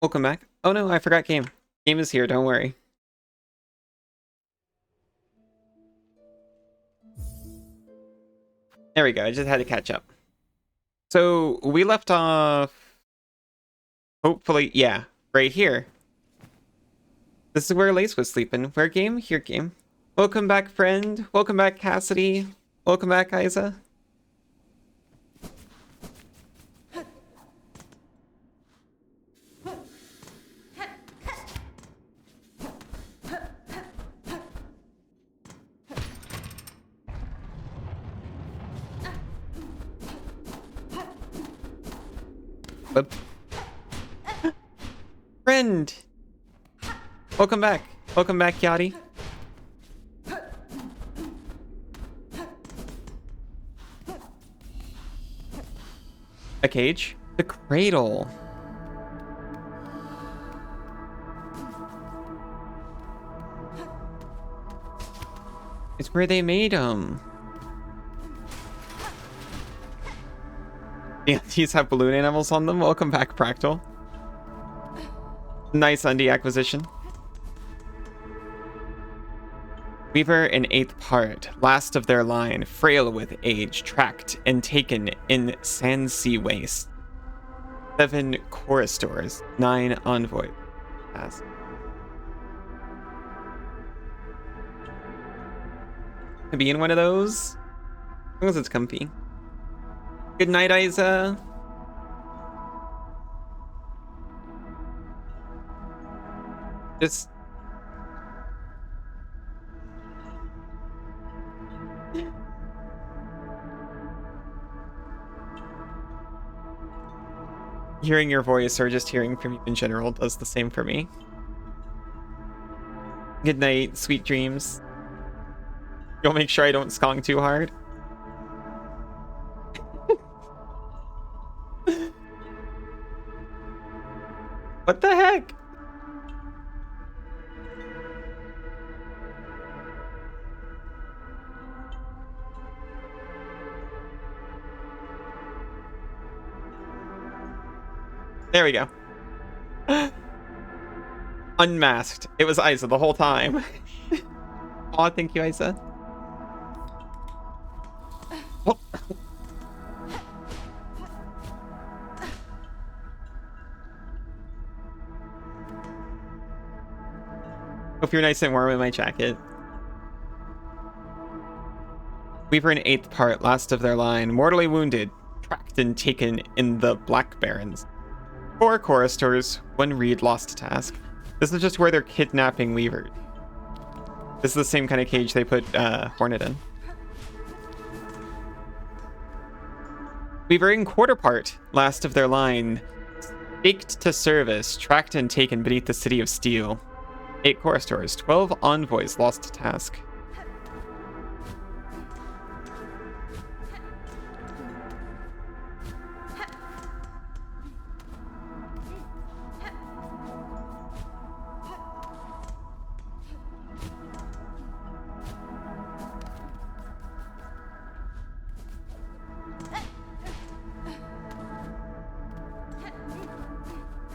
Welcome back. Oh no, I forgot game. Game is here, don't worry. There we go, I just had to catch up. So, we left off... Hopefully, yeah, right here. This is where Lace was sleeping. Where game? Here game. Welcome back, friend. Welcome back, Cassidy. Welcome back, Isa. Friend! Welcome back. Welcome back, Yachty. A cage? The cradle. It's where they made them. Yeah, these have balloon animals on them. Welcome back, Practal. Nice undie acquisition. Weaver in 8th part, last of their line, frail with age, tracked and taken in Sand Sea Waste. 7 choristors, 9 envoy. Pass. To be in one of those, as long as it's comfy. Good night, Isa. Just hearing your voice or just hearing from you in general does the same for me. Good night, sweet dreams. You'll make sure I don't skong too hard. What the heck? There we go. Unmasked. It was Isa the whole time. Aw, thank you, Isa. Oh. Hope you're nice and warm in my jacket. Weaver in 8th part, last of their line, mortally wounded, tracked and taken in the Black Barrens. 4 choristors, 1 reed lost task. This is just where they're kidnapping Weaver. This is the same kind of cage they put Hornet in. Weaver in quarter part, last of their line, staked to service, tracked and taken beneath the city of steel. 8 choristors, 12 envoys lost to task.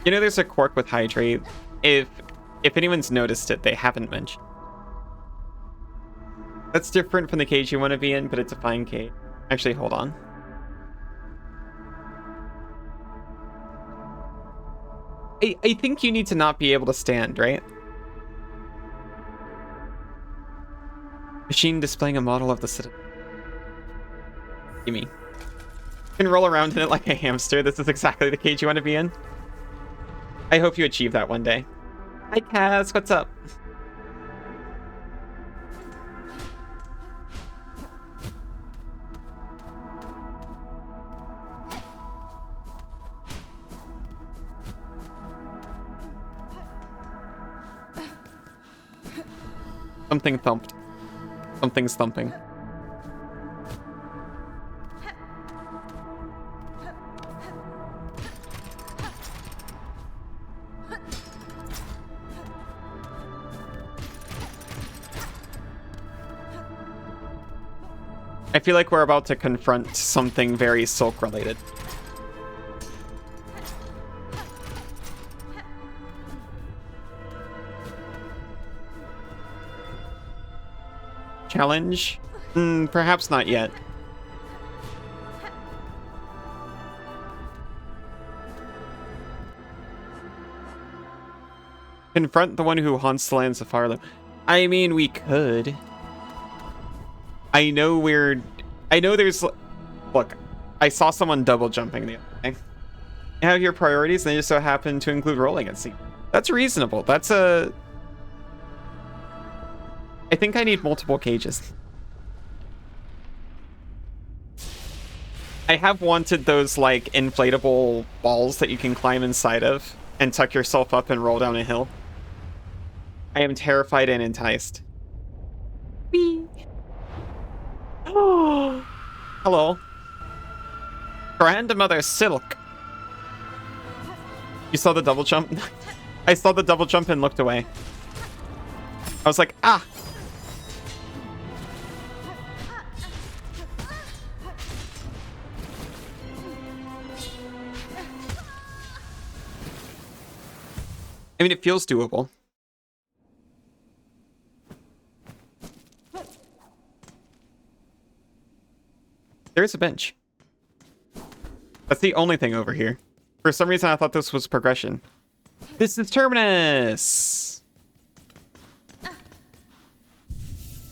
You know, there's a quirk with Hydrate. If anyone's noticed it, they haven't mentioned. That's different from the cage you want to be in, but it's a fine cage. Actually, hold on. I think you need to not be able to stand, right? Machine displaying a model of the city. Gimme. You can roll around in it like a hamster. This is exactly the cage you want to be in. I hope you achieve that one day. Hi, Cass. What's up? Something thumped. Something's thumping. I feel like we're about to confront something very Silk related. challenge? Perhaps not yet. Confront the one who haunts the lands of Farlow. I mean, we could. I know there's... Look, I saw someone double jumping the other day. You have your priorities, and they just so happen to include rolling at sea. That's reasonable. That's a... I think I need multiple cages. I have wanted those, like, inflatable balls that you can climb inside of and tuck yourself up and roll down a hill. I am terrified and enticed. Whee! Oh, hello. Grandmother Silk. You saw the double jump? I saw the double jump and looked away. I was like, ah! I mean, it feels doable. There's a bench. That's the only thing over here. For some reason, I thought this was progression. This is Terminus!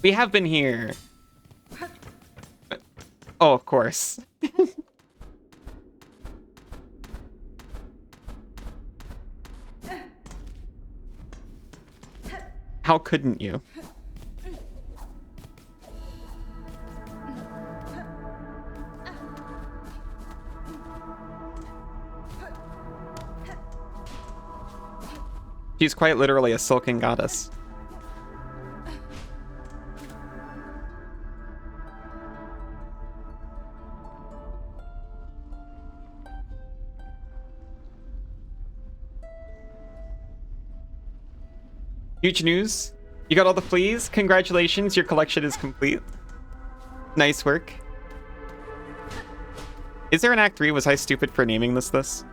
We have been here. Oh, of course. How couldn't you? She's quite literally a silken goddess. Huge news. You got all the fleas? Congratulations, your collection is complete. Nice work. Is there an Act 3? Was I stupid for naming this?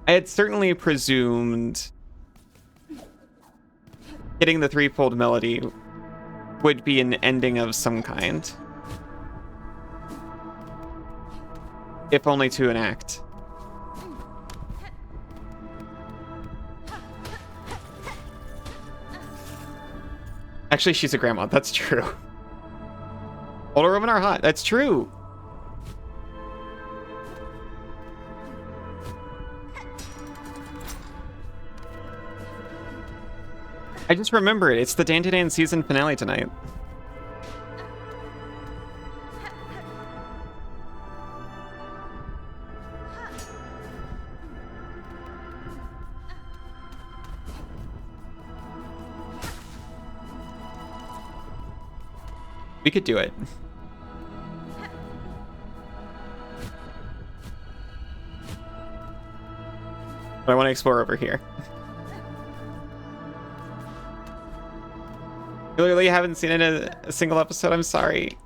I had certainly presumed hitting the threefold melody would be an ending of some kind. If only to an act. Actually, she's a grandma. That's true. Older women are hot. That's true. I just remember it. It's the Dan season finale tonight. We could do it. But I want to explore over here. You literally haven't seen it in a single episode? I'm sorry.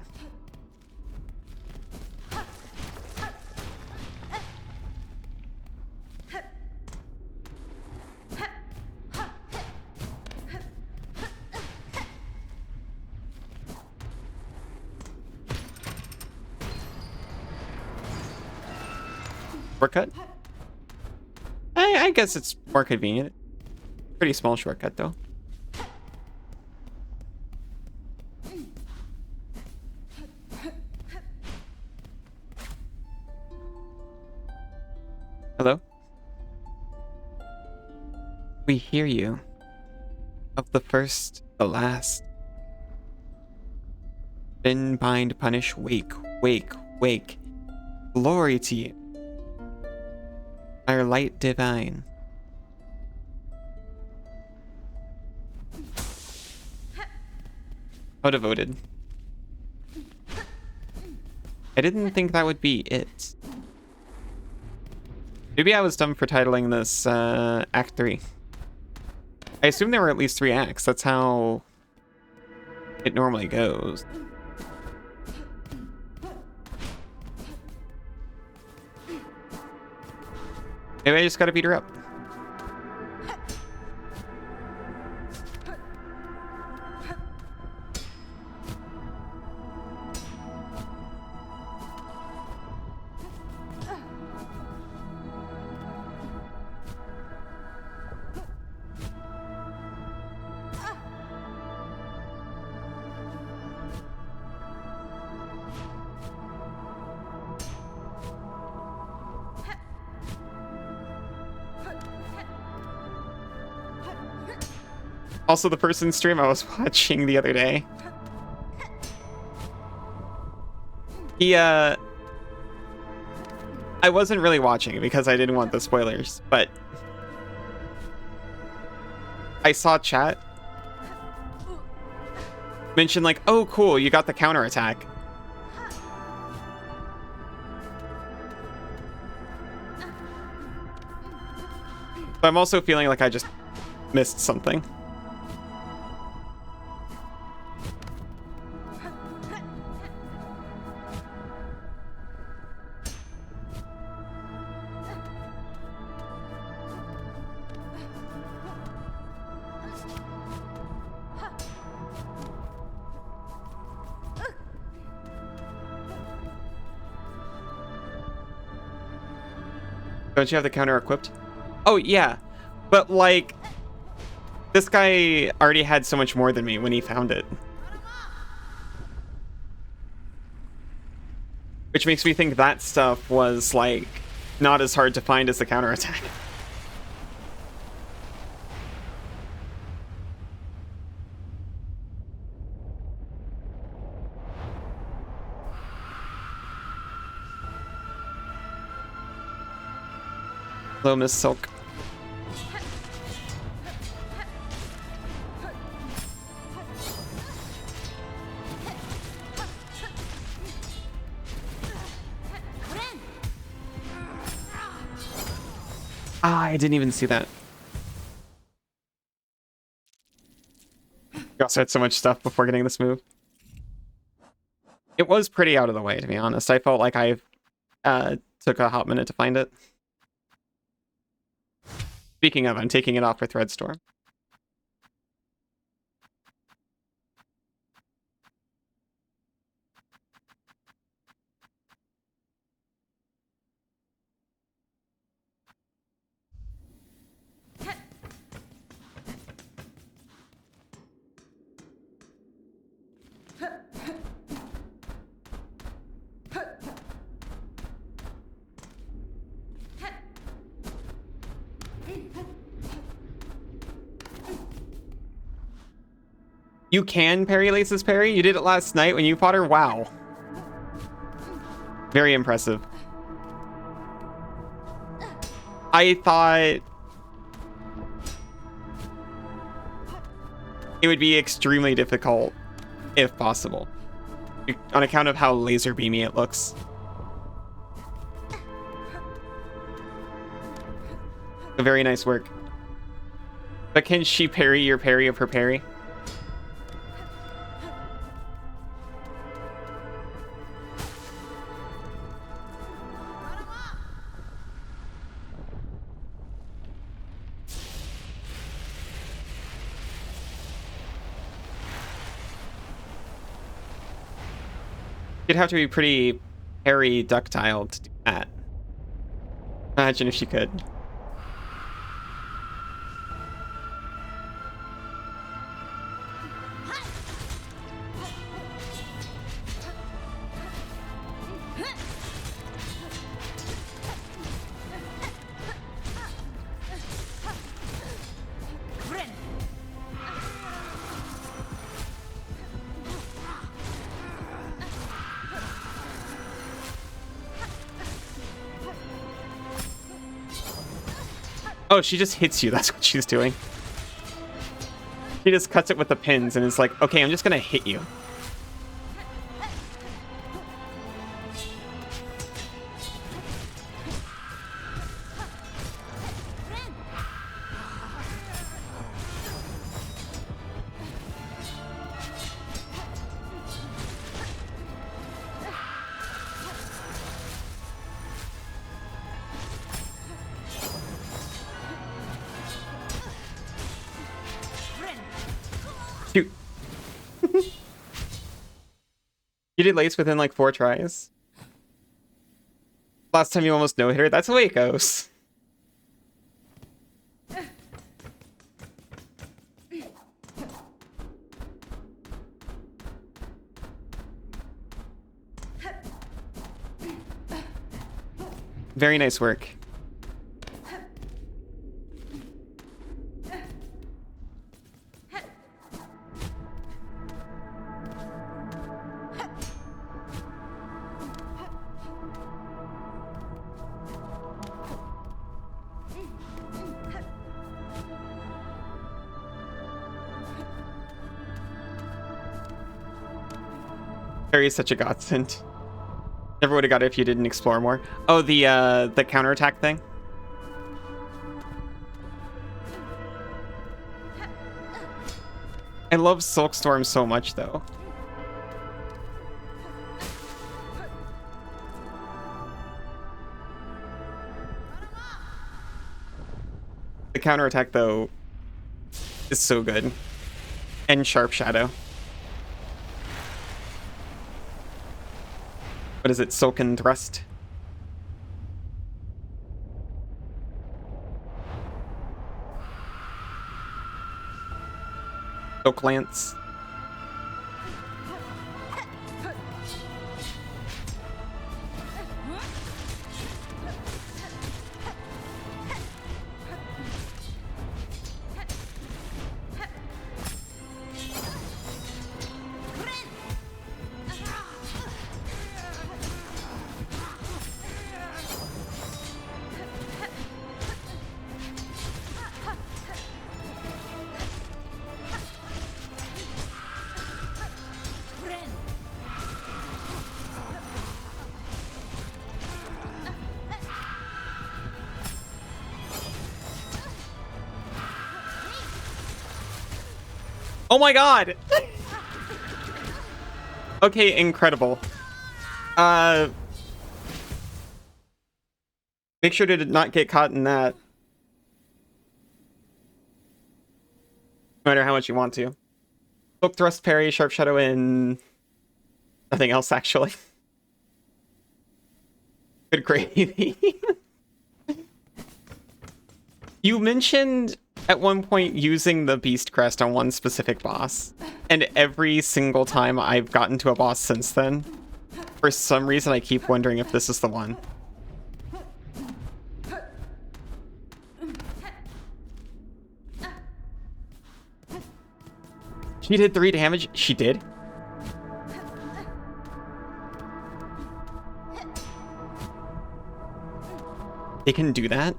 Shortcut? I guess it's more convenient. Pretty small shortcut, though. Hello? We hear you. Of the first, the last. Bend, bind, punish, wake, wake, wake. Glory to you. Our light divine. How devoted. I didn't think that would be it. Maybe I was dumb for titling this Act 3. I assume there were at least 3 acts. That's how it normally goes. Maybe I just gotta beat her up. Also, the person's stream I was watching the other day, I wasn't really watching because I didn't want the spoilers, but I saw chat mention like, oh cool, you got the counterattack. But I'm also feeling like I just missed something. Don't you have the counter equipped? Oh, yeah. But, like, this guy already had so much more than me when he found it. Which makes me think that stuff was, like, not as hard to find as the counterattack. Hello, Miss Silk. Ah, I didn't even see that. You also had so much stuff before getting this move. It was pretty out of the way, to be honest. I felt like I took a hot minute to find it. Speaking of, I'm taking it off for Threadstorm. You can parry Lace's parry? You did it last night when you fought her? Wow. Very impressive. I thought it would be extremely difficult, if possible, on account of how laser beamy it looks. Very nice work. But can she parry your parry of her parry? You'd have to be pretty parry ductile to do that. Imagine if you could. Oh, she just hits you. That's what she's doing. She just cuts it with the pins and is like, okay, I'm just gonna hit you. Shoot. You did lace within like 4 tries. Last time you almost no-hit her. That's the way it goes. Very nice work. Harry is such a godsend. Never would have got it if you didn't explore more. Oh, the counterattack thing? I love Silkstorm so much, though. The counterattack, though, is so good. And Sharp Shadow. What is it? Silken Thrust? Silk Lance. Oh my god! Okay, incredible. Make sure to not get caught in that. No matter how much you want to. Silk Thrust, parry, Sharp Shadow, and nothing else, actually. Good gravy. You mentioned at one point using the Beast Crest on one specific boss, and every single time I've gotten to a boss since then, for some reason I keep wondering if this is the one. She did 3 damage? She did? They can do that?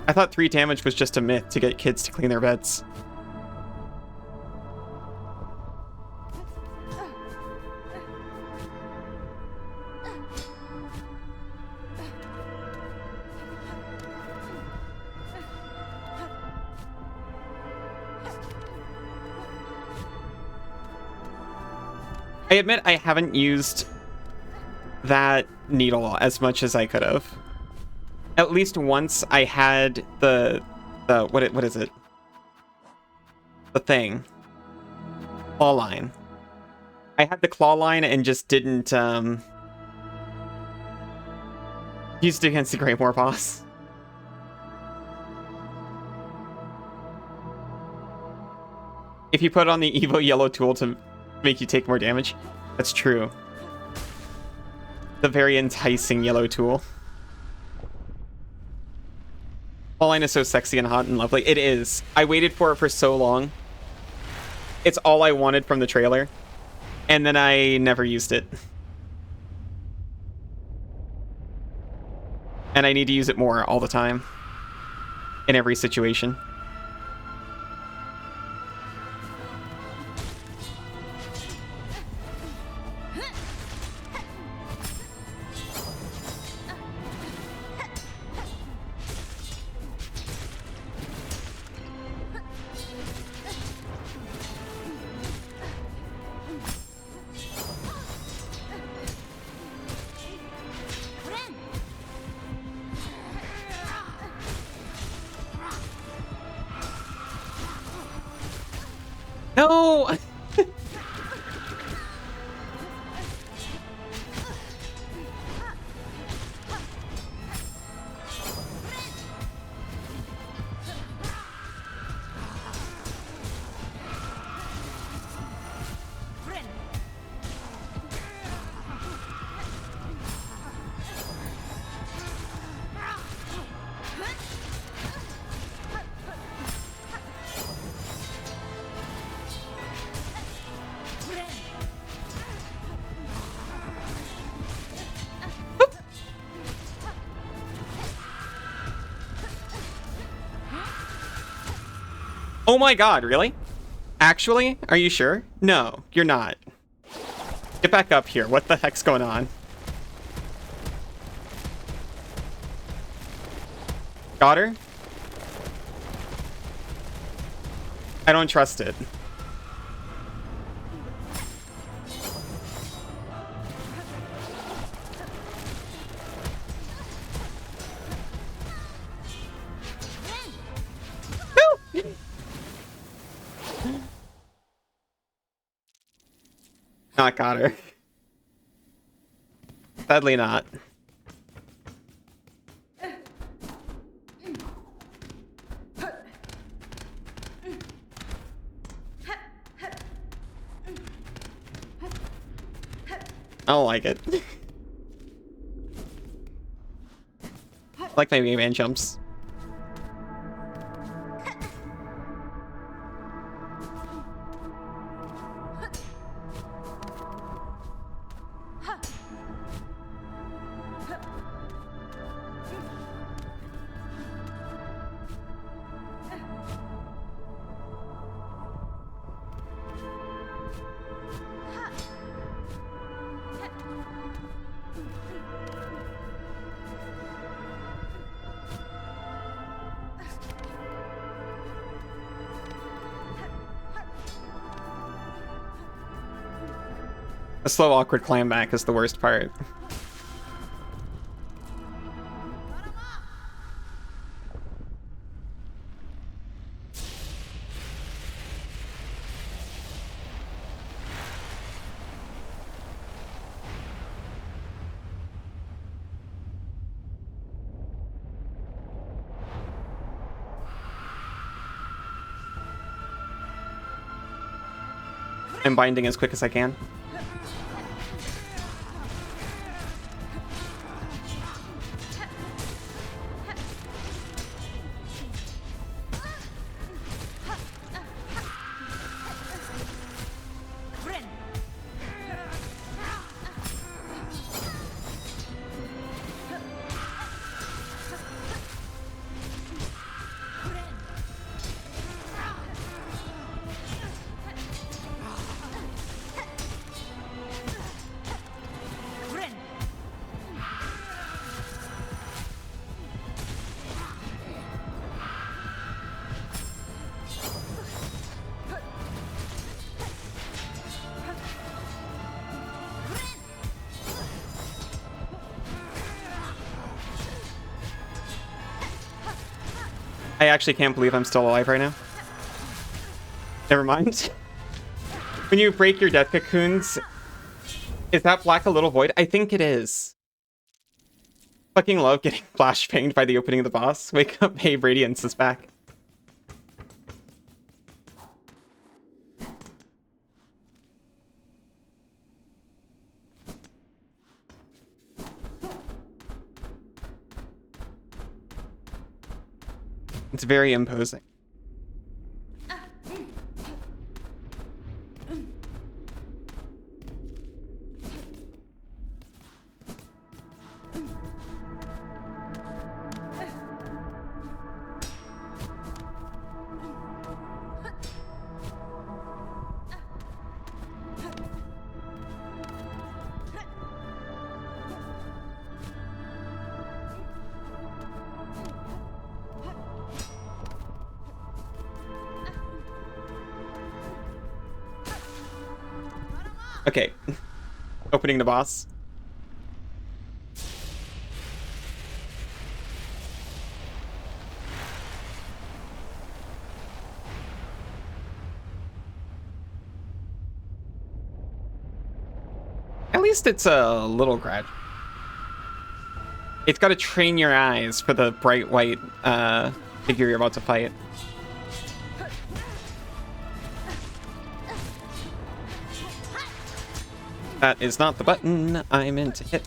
I thought 3 damage was just a myth to get kids to clean their beds. I admit I haven't used that needle as much as I could have. At least once I had the what is it? The thing. Claw line. I had the claw line and just didn't use it against the Greymore boss. If you put on the Evo yellow tool to make you take more damage, that's true. The very enticing yellow tool. Clawline is so sexy and hot and lovely. It is. I waited for it for so long. It's all I wanted from the trailer. And then I never used it. And I need to use it more all the time. In every situation. No! Oh my god, really? Actually? Are you sure? No, you're not. Get back up here. What the heck's going on? Got her? I don't trust it. No! Not got her. Sadly not. I don't like it. I like my Mega Man jumps. The slow, awkward climb back is the worst part. I'm binding as quick as I can. I actually can't believe I'm still alive right now. Never mind. When you break your death cocoons, is that black a little void? I think it is. Fucking love getting flashbanged by the opening of the boss. Wake up, hey, Radiance is back. It's very imposing. Okay. Opening the boss. least it's a little gradual. It's got to train your eyes for the bright white figure you're about to fight. That is not the button I meant to hit.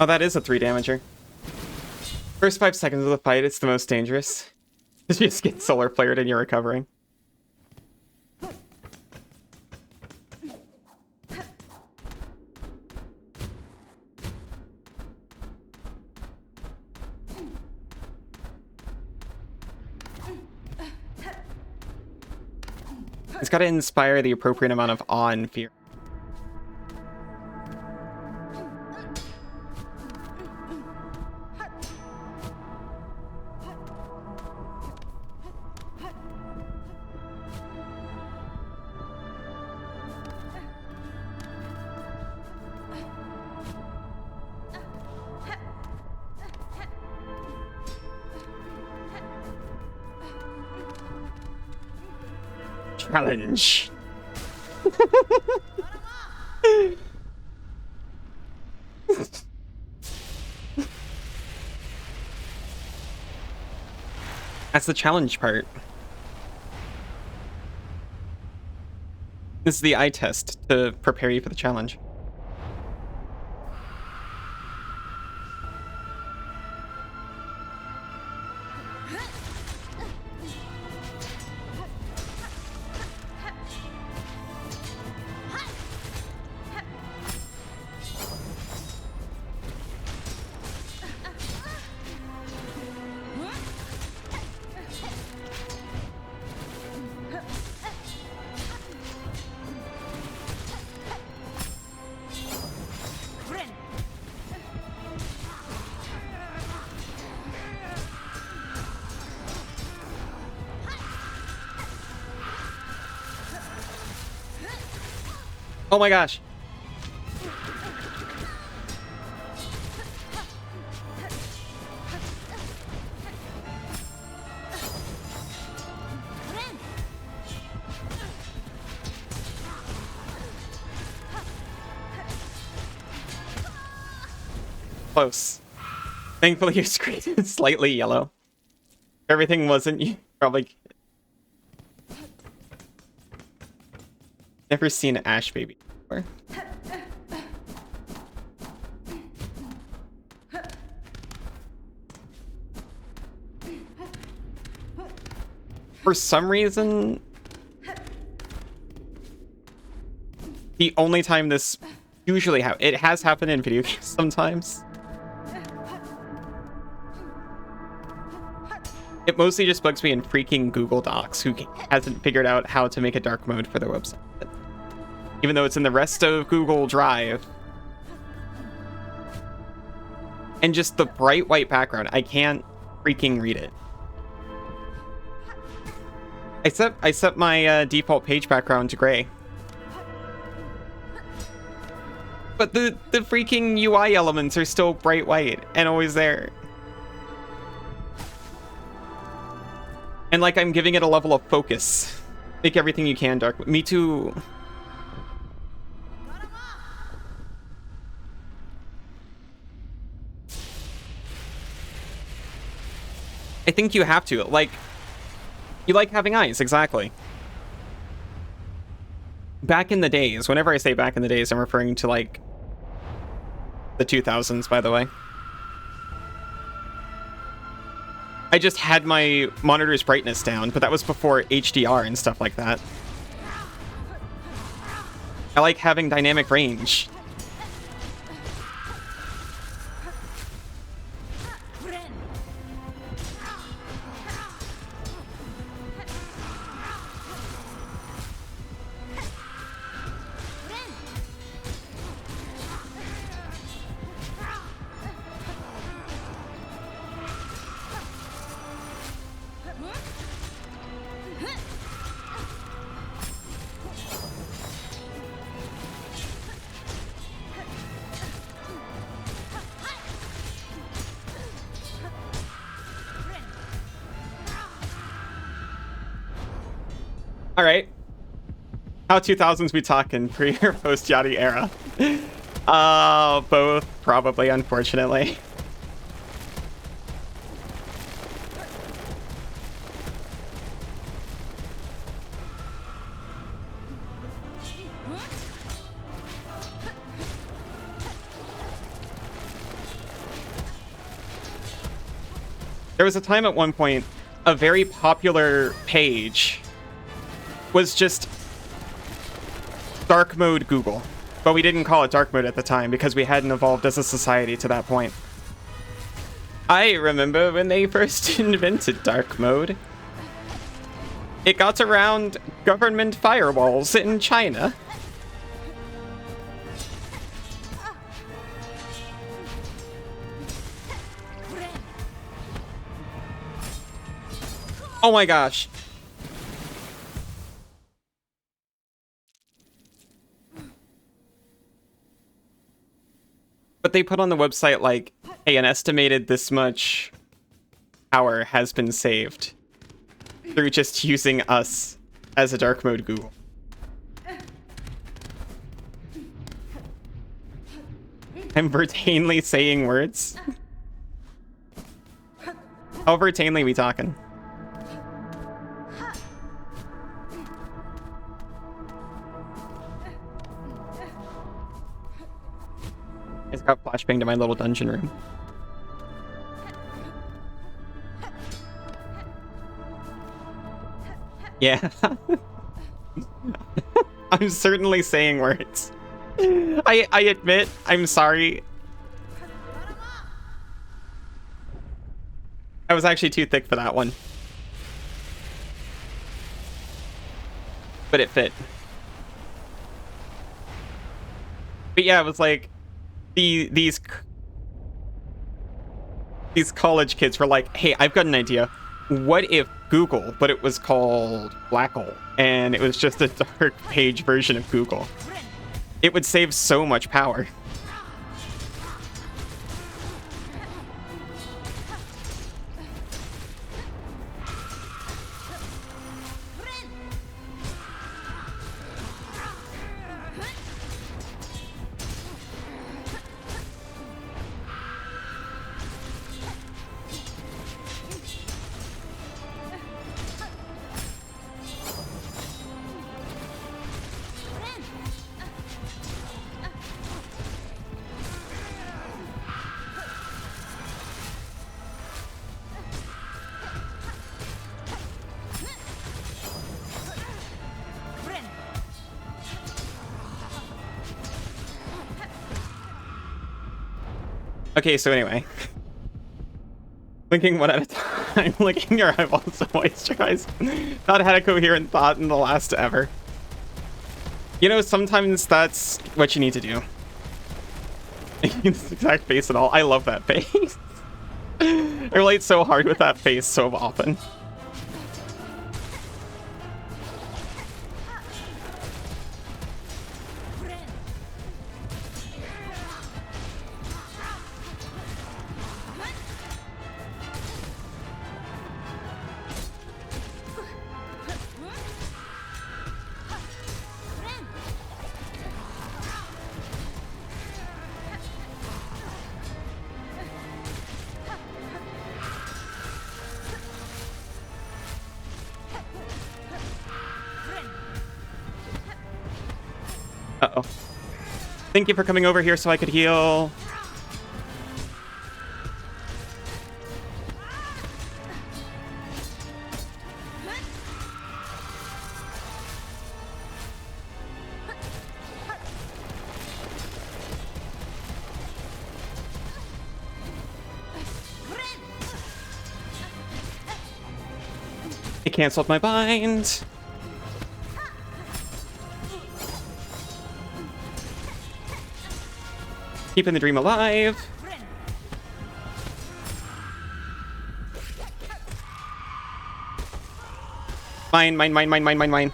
Oh, that is a 3 damager. First 5 seconds of the fight, it's the most dangerous. You just get solar flared and you're recovering. It's got to inspire the appropriate amount of awe and fear. Challenge. That's the challenge part. This is the eye test to prepare you for the challenge. Oh my gosh. Close. Thankfully your screen is slightly yellow. If everything wasn't, you probably... Never seen an Ash baby before. For some reason, the only time this usually happens, it has happened in video games sometimes. It mostly just bugs me in freaking Google Docs, who hasn't figured out how to make a dark mode for their website. Even though it's in the rest of Google Drive. And just the bright white background, I can't freaking read it. I set my default page background to gray. But the freaking UI elements are still bright white and always there. And like I'm giving it a level of focus. Make everything you can dark. Me too. I think you have to. Like, you like having eyes, exactly. Back in the days, whenever I say back in the days, I'm referring to like the 2000s, by the way. I just had my monitor's brightness down, but that was before HDR and stuff like that. I like having dynamic range. All right. How 2000s we talking? Pre or post Yachty era? Both, probably, unfortunately. There was a time at one point, a very popular page was just dark mode Google. But we didn't call it dark mode at the time because we hadn't evolved as a society to that point. I remember when they first invented dark mode. It got around government firewalls in China. Oh my gosh. But they put on the website like, hey, an estimated this much power has been saved through just using us as a dark mode Google. I'm vertainly saying words. How vertainly we talking? It's got flashbang to my little dungeon room. Yeah. I'm certainly saying words. I admit, I'm sorry. I was actually too thick for that one. But it fit. But yeah, it was like these college kids were like, hey, I've got an idea. What if Google, but it was called Blackle, and it was just a dark page version of Google? It would save so much power. Okay, so anyway. Thinking one at a time, licking your eyeballs to moisturize. Not had a coherent thought in the last ever. You know, sometimes that's what you need to do. This exact face and all. I love that face. I relate so hard with that face so often. Uh-oh. Thank you for coming over here so I could heal. canceled my bind. Keeping the dream alive. Mine.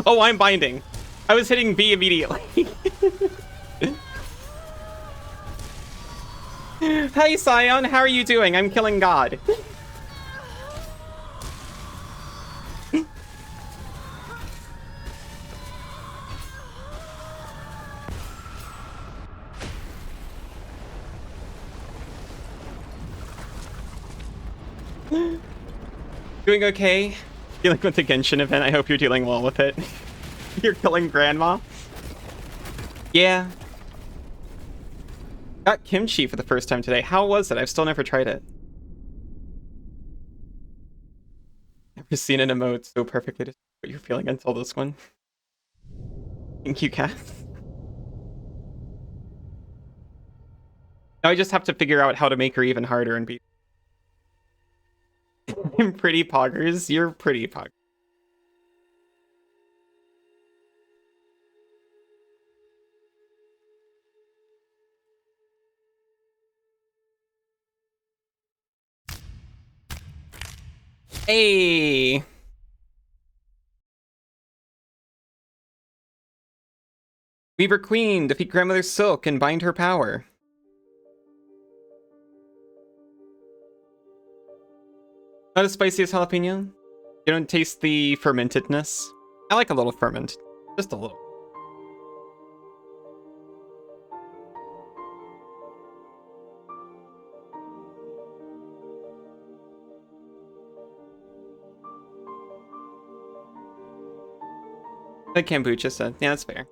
Oh, I'm binding. I was hitting B immediately. Hi, Scion. How are you doing? I'm killing God. Doing okay. Dealing with the Genshin event. I hope you're dealing well with it. You're killing Grandma. Yeah. Got kimchi for the first time today. How was it? I've still never tried it. Never seen an emote so perfectly describe what you're feeling until this one. Thank you, Kat. Now I just have to figure out how to make her even harder and beat. I'm pretty poggers. You're pretty poggers. Hey! Weaver Queen, defeat Grandmother Silk and bind her power. Not as spicy as jalapeno. You don't taste the fermentedness. I like a little ferment. Just a little. The kombucha said. Yeah, that's fair.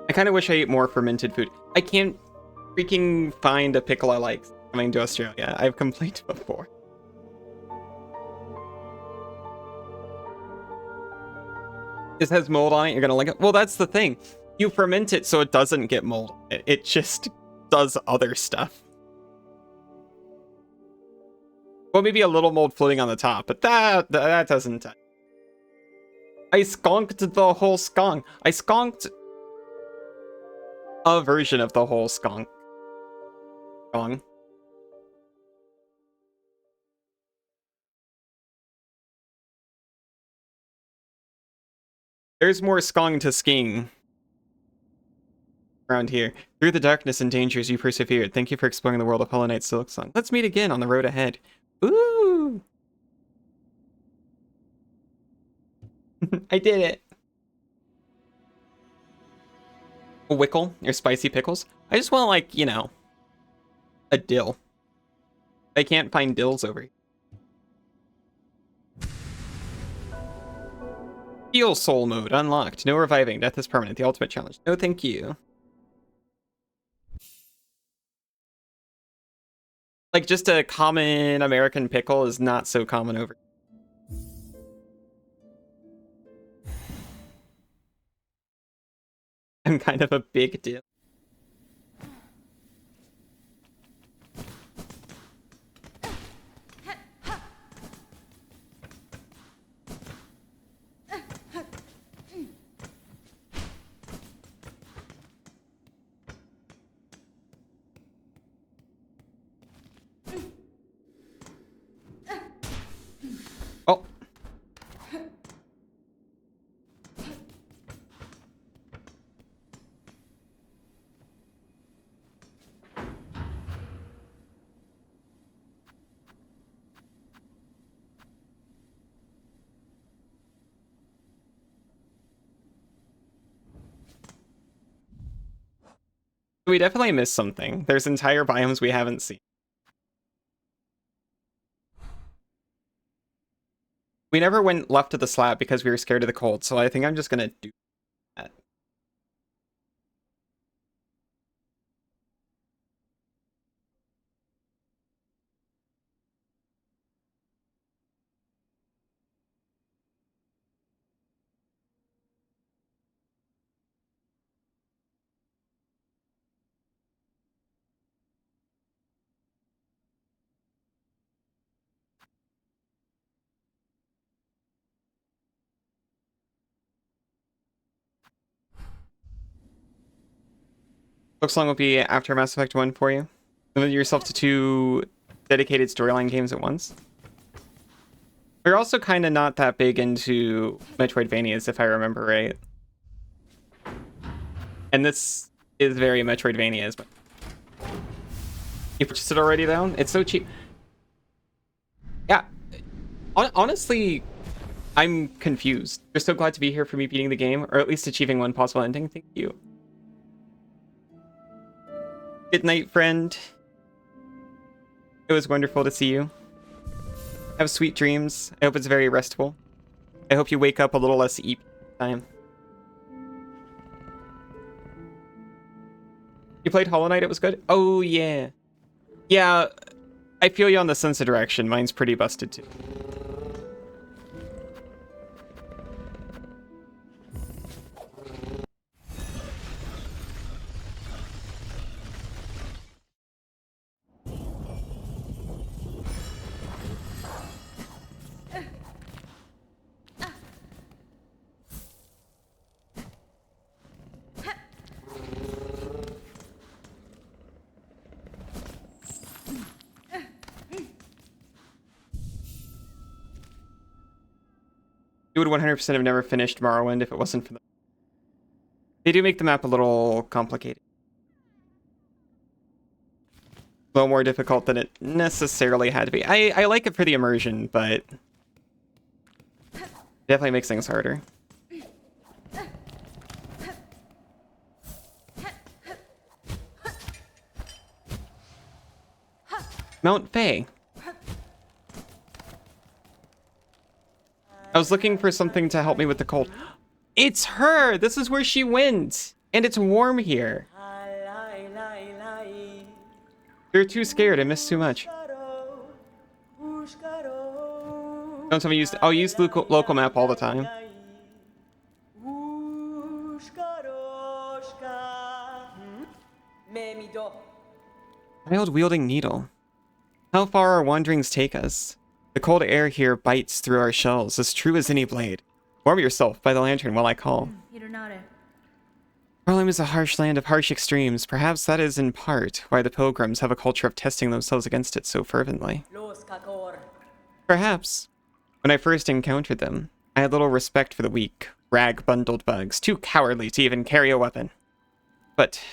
I kind of wish I ate more fermented food. I can't freaking find a pickle I like coming to Australia. I've complained before. This has mold on it, you're gonna like it. Well, that's the thing. You ferment it so it doesn't get mold. It just does other stuff. Well, maybe a little mold floating on the top, but that doesn't. I skonked the whole skong. I skonked a version of the whole skong. There's more skong to skiing around here. Through the darkness and dangers, you persevered. Thank you for exploring the world of Hollow Knight Silksong. Let's meet again on the road ahead. Ooh! I did it. A wickle or spicy pickles? I just want, like, you know, a dill. I can't find dills over here. Heal soul mode unlocked. No reviving. Death is permanent. The ultimate challenge. No, thank you. Like, just a common American pickle is not so common over here. I'm kind of a big deal. Oh. We definitely missed something. There's entire biomes we haven't seen. We never went left of the slab because we were scared of the cold, so I think I'm just gonna do that. Silksong will be after Mass Effect 1 for you. Limit yourself to 2 dedicated storyline games at once. We're also kind of not that big into Metroidvanias, if I remember right. And this is very Metroidvania. You purchased it already, though? It's so cheap. Yeah. Honestly, I'm confused. You're so glad to be here for me beating the game, or at least achieving one possible ending. Thank you. Good night, friend. It was wonderful to see you. Have sweet dreams. I hope it's very restful. I hope you wake up a little less EP time. You played Hollow Knight, it was good? Oh, yeah. Yeah, I feel you on the sense of direction. Mine's pretty busted, too. You would 100% have never finished Morrowind if it wasn't for them. They do make the map a little complicated. A little more difficult than it necessarily had to be. I like it for the immersion, but it definitely makes things harder. Mount Faye. I was looking for something to help me with the cold. It's her! This is where she went! And it's warm here. You're too scared. I missed too much. Don't tell me I'll use local map all the time. Child-wielding needle. How far our wanderings take us? The cold air here bites through our shells, as true as any blade. Warm yourself by the lantern while I call. Harlem is a harsh land of harsh extremes. Perhaps that is in part why the pilgrims have a culture of testing themselves against it so fervently. Perhaps. When I first encountered them, I had little respect for the weak, rag-bundled bugs, too cowardly to even carry a weapon. But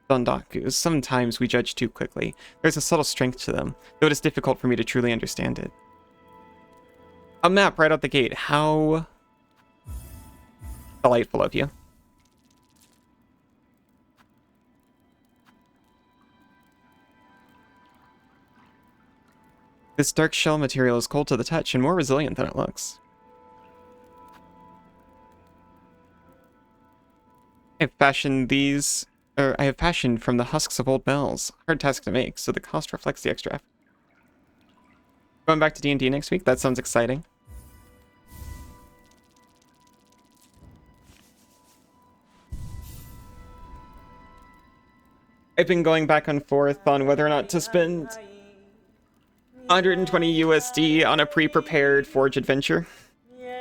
Dondaku, sometimes we judge too quickly. There's a subtle strength to them, though it is difficult for me to truly understand it. A map right out the gate. How delightful of you. This dark shell material is cold to the touch and more resilient than it looks. I have fashioned from the husks of old bells. Hard task to make, so the cost reflects the extra effort. Going back to D&D next week? That sounds exciting. I've been going back and forth on whether or not to spend 120 USD on a pre-prepared Forge adventure.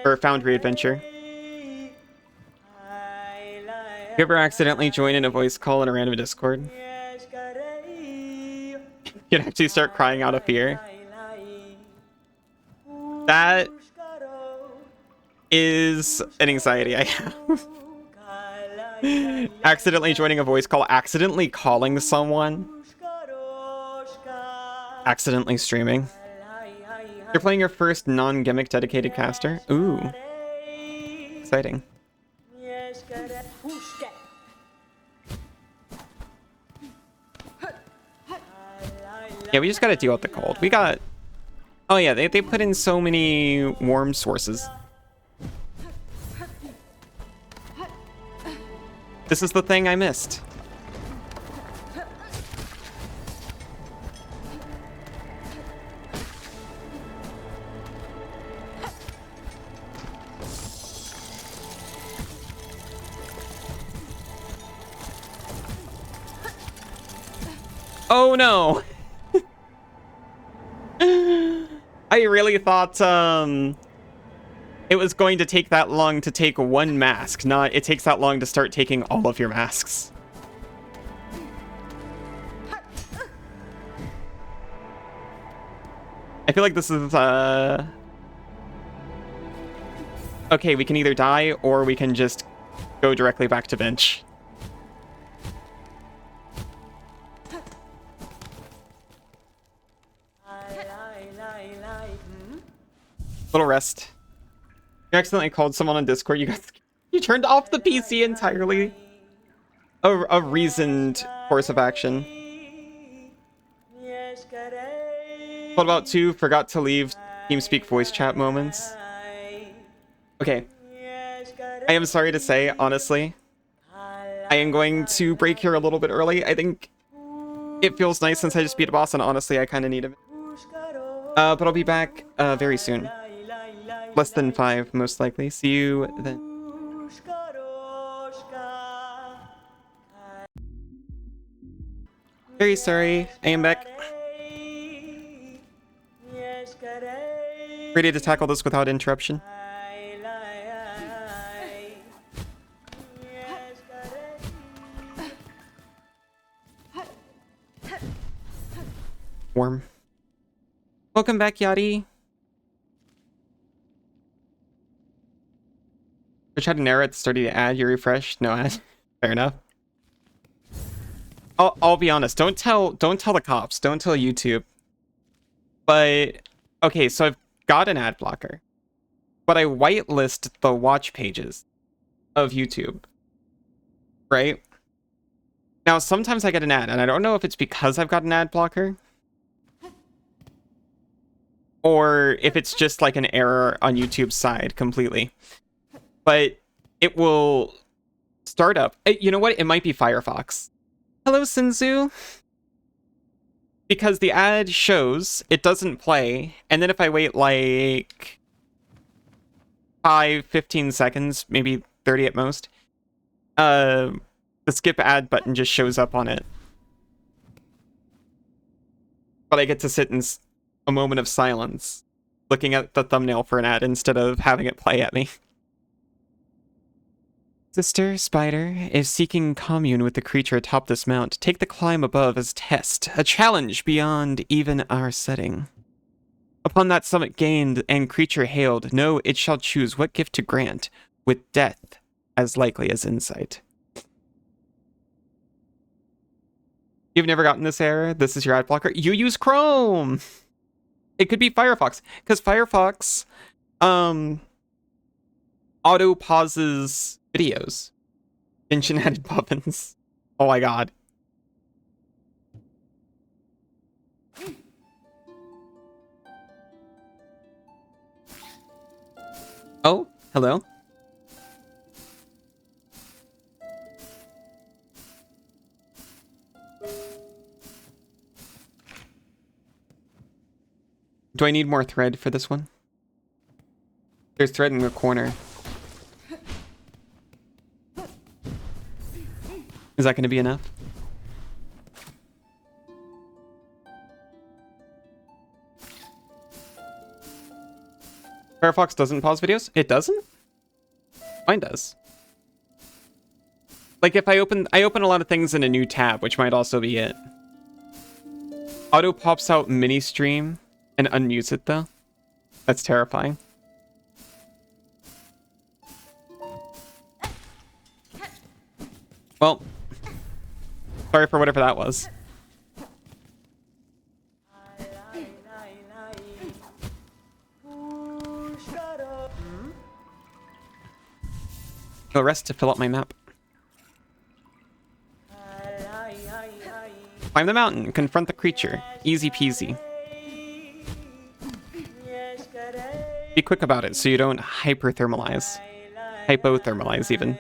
Or Foundry adventure. You ever accidentally join in a voice call in a random Discord? You'd actually start crying out of fear. That is an anxiety I have. Accidentally joining a voice call, accidentally calling someone, accidentally streaming. You're playing your first non-gimmick dedicated caster? Ooh. Exciting. Yeah, we just gotta deal with the cold. We got... Oh yeah, they put in so many warm sources. This is the thing I missed. Oh no! I really thought it was going to take that long to take one mask, not it takes that long to start taking all of your masks. feel like this is, okay, we can either die or we can just go directly back to bench. Little rest. You accidentally called someone on Discord. You turned off the PC entirely. A reasoned course of action. What about 2? Forgot to leave TeamSpeak voice chat moments. Okay. I am sorry to say, honestly, I am going to break here a little bit early. I think it feels nice since I just beat a boss, and honestly, I kind of need him. But I'll be back very soon. Less than 5, most likely. See you then. Very sorry. I am back. Ready to tackle this without interruption. Warm. Welcome back, Yachty. I tried to narrow at the start of the ad. You refresh. No ad. Fair enough. I'll be honest. Don't tell the cops. Don't tell YouTube. But okay, so I've got an ad blocker, but I whitelist the watch pages of YouTube. Right? Now sometimes I get an ad, and I don't know if it's because I've got an ad blocker, or if it's just like an error on YouTube's side completely. But it will start up. You know what? It might be Firefox. Hello, Sinzu. Because the ad shows, it doesn't play, and then if I wait like 15 seconds, maybe 30 at most, the skip ad button just shows up on it. But I get to sit in a moment of silence, looking at the thumbnail for an ad instead of having it play at me. Sister Spider is seeking commune with the creature atop this mount. Take the climb above as test, a challenge beyond even our setting. Upon that summit gained and creature hailed, know it shall choose what gift to grant, with death as likely as insight. You've never gotten this error? This is your ad blocker? You use Chrome! It could be Firefox, because Firefox, auto pauses videos. Tension added puffins. Oh my god. Oh, hello. Do I need more thread for this one? There's thread in the corner. Is that going to be enough? Firefox doesn't pause videos? It doesn't? Mine does. Like if I open a lot of things in a new tab, which might also be it. Auto pops out mini stream and unmutes it though. That's terrifying. Well, sorry for whatever that was. Go rest to fill up my map. Climb the mountain, confront the creature. Easy peasy. Be quick about it so you don't hyperthermalize. Hypothermalize even.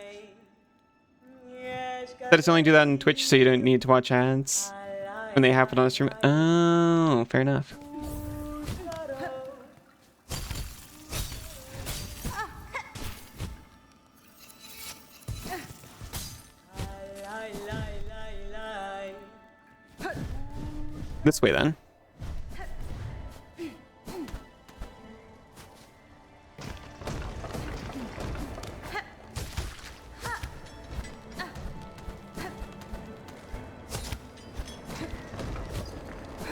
That it's only do that on Twitch so you don't need to watch ads when they happen on a stream. Oh, fair enough. This way then.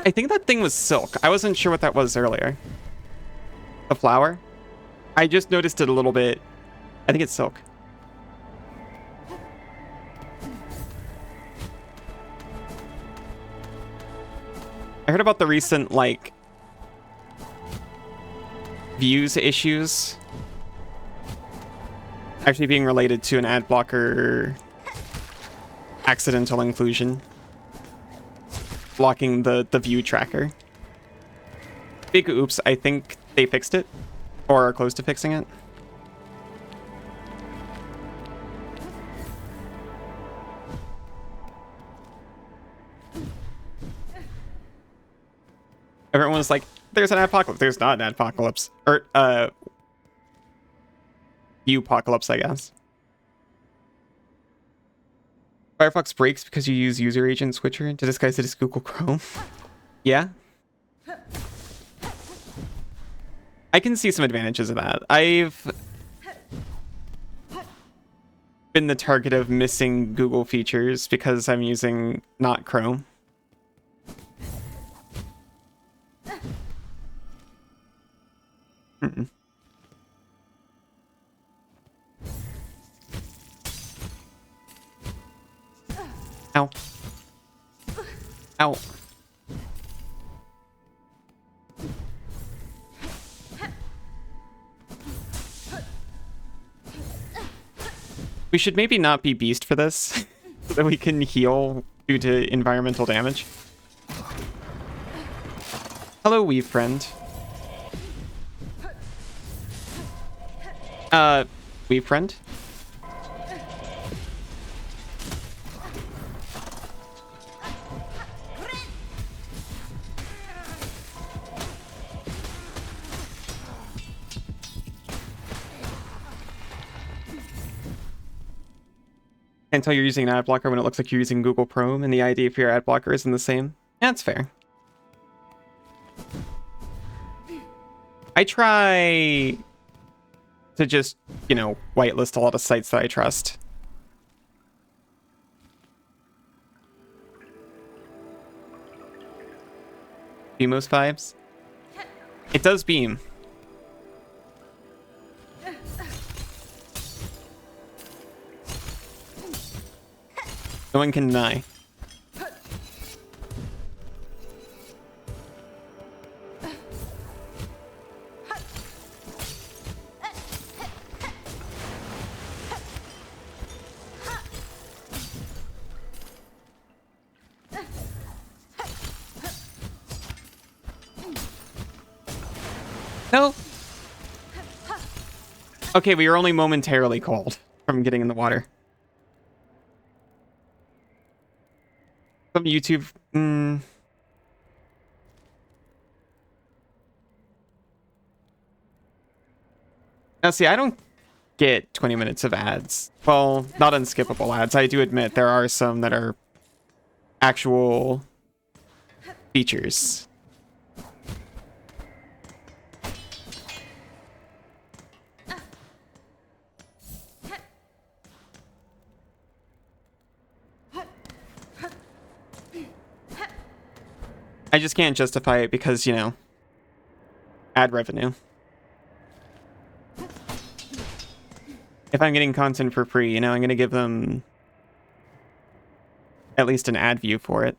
I think that thing was silk. I wasn't sure what that was earlier. The flower? I just noticed it a little bit. I think it's silk. I heard about the recent, like, views issues actually being related to an ad blocker accidental inclusion. Blocking the view tracker. Big oops, I think they fixed it. Or are close to fixing it. Everyone was like, there's an apocalypse. There's not an apocalypse. Or, view apocalypse, I guess. Firefox breaks because you use user agent switcher to disguise it as Google Chrome. Yeah. I can see some advantages of that. I've been the target of missing Google features because I'm using not Chrome. Ow. Ow. We should maybe not be beast for this, so that we can heal due to environmental damage. Hello, Weave friend. Weave friend? Can't tell you're using an ad blocker when it looks like you're using Google Chrome, and the ID for your ad blocker isn't the same. That's fair. I try to just, you know, whitelist a lot of sites that I trust. Beamos vibes? It does beam. No one can deny. No. Okay, we were only momentarily cold from getting in the water. Some YouTube... Now, see, I don't get 20 minutes of ads. Well, not unskippable ads. I do admit there are some that are actual features. I just can't justify it because, you know, ad revenue. If I'm getting content for free, you know, I'm going to give them at least an ad view for it.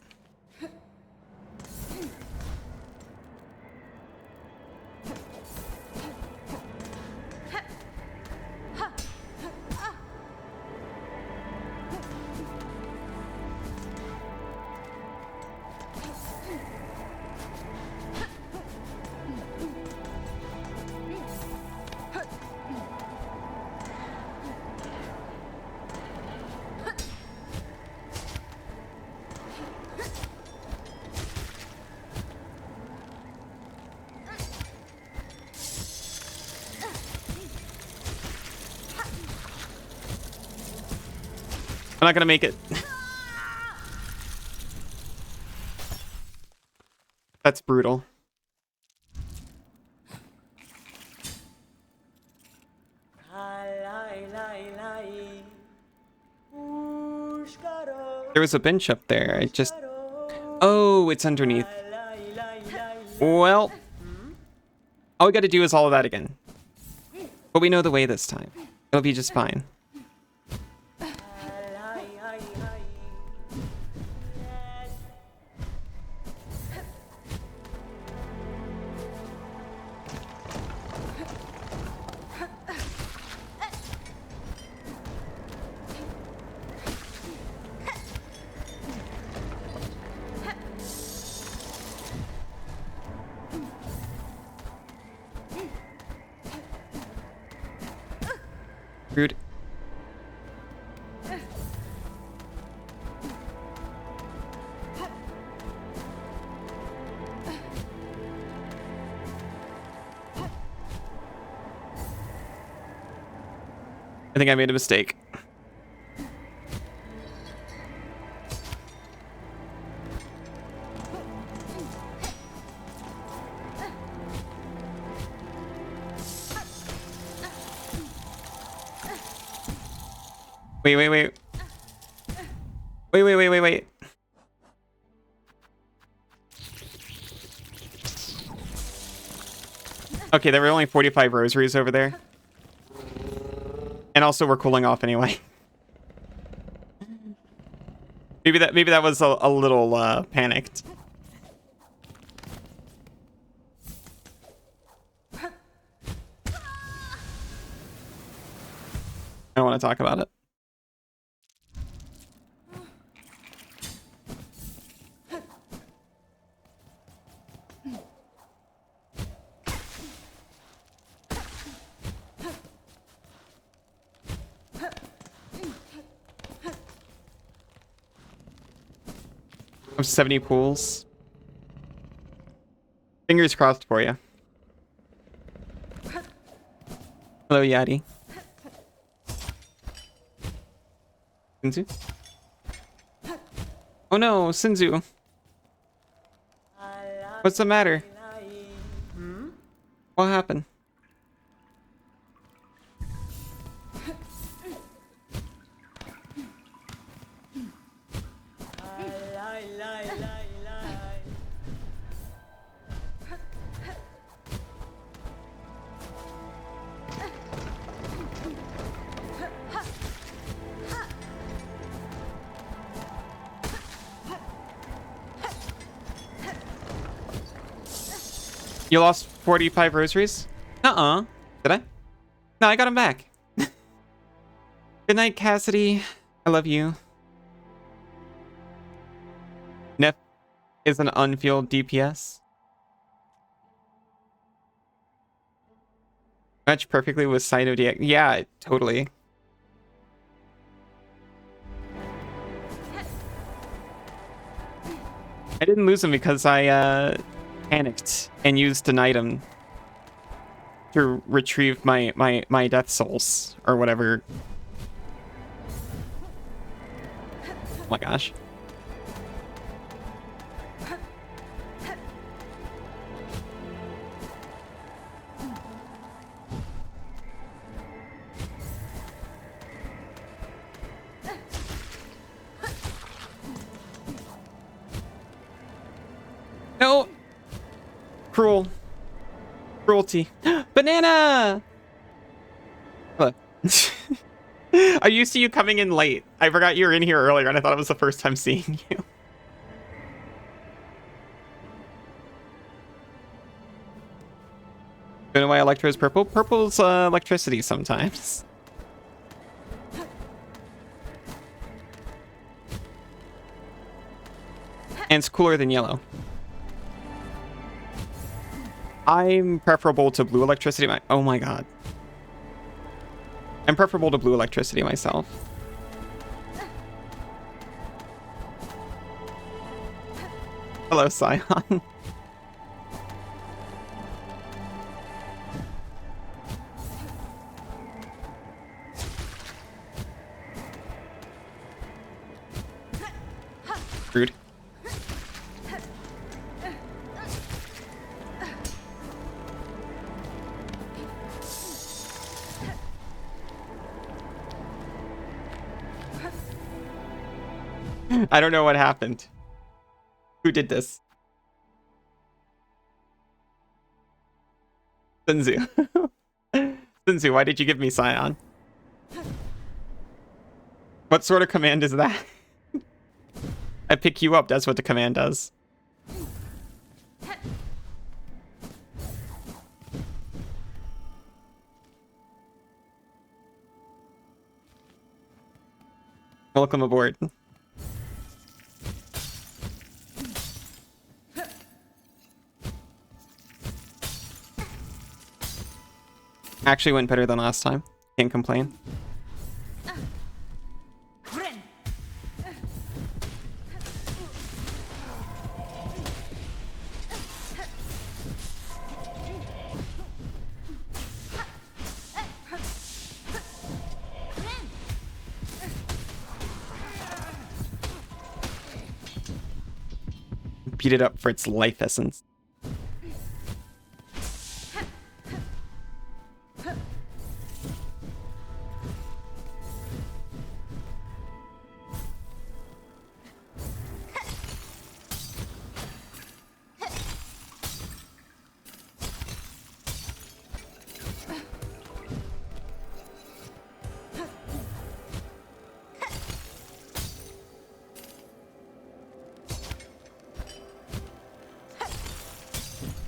I'm not gonna make it. That's brutal. There was a bench up there. I just... Oh, it's underneath. Well, all we gotta do is all of that again. But we know the way this time. It'll be just fine. Rude. I think I made a mistake. Wait. Wait. Okay, there were only 45 rosaries over there. And also we're cooling off anyway. Maybe that was a little panicked. I don't want to talk about it. I have 70 pools. Fingers crossed for you. Hello, Yadi. Sinzu? Oh no, Sinzu. What's the matter? What happened? You lost 45 rosaries? Uh-uh. Did I? No, I got them back. Good night, Cassidy. I love you. Nef is an unfueled DPS. Match perfectly with Sino DX. Yeah, totally. I didn't lose him because I panicked and used an item to retrieve my death souls or whatever. Oh my gosh. No! Cruelty. Banana! Hello. I'm used to you coming in late. I forgot you were in here earlier and I thought it was the first time seeing you. Don't know why Electro is purple? Purple's electricity sometimes. And it's cooler than yellow. I'm preferable to blue electricity. Oh my god. I'm preferable to blue electricity myself. Hello, Scion. Rude. I don't know what happened. Who did this? Sinzu. Sinzu, why did you give me Scion? What sort of command is that? I pick you up, that's what the command does. Welcome aboard. Actually went better than last time. Can't complain. Beat it up for its life essence.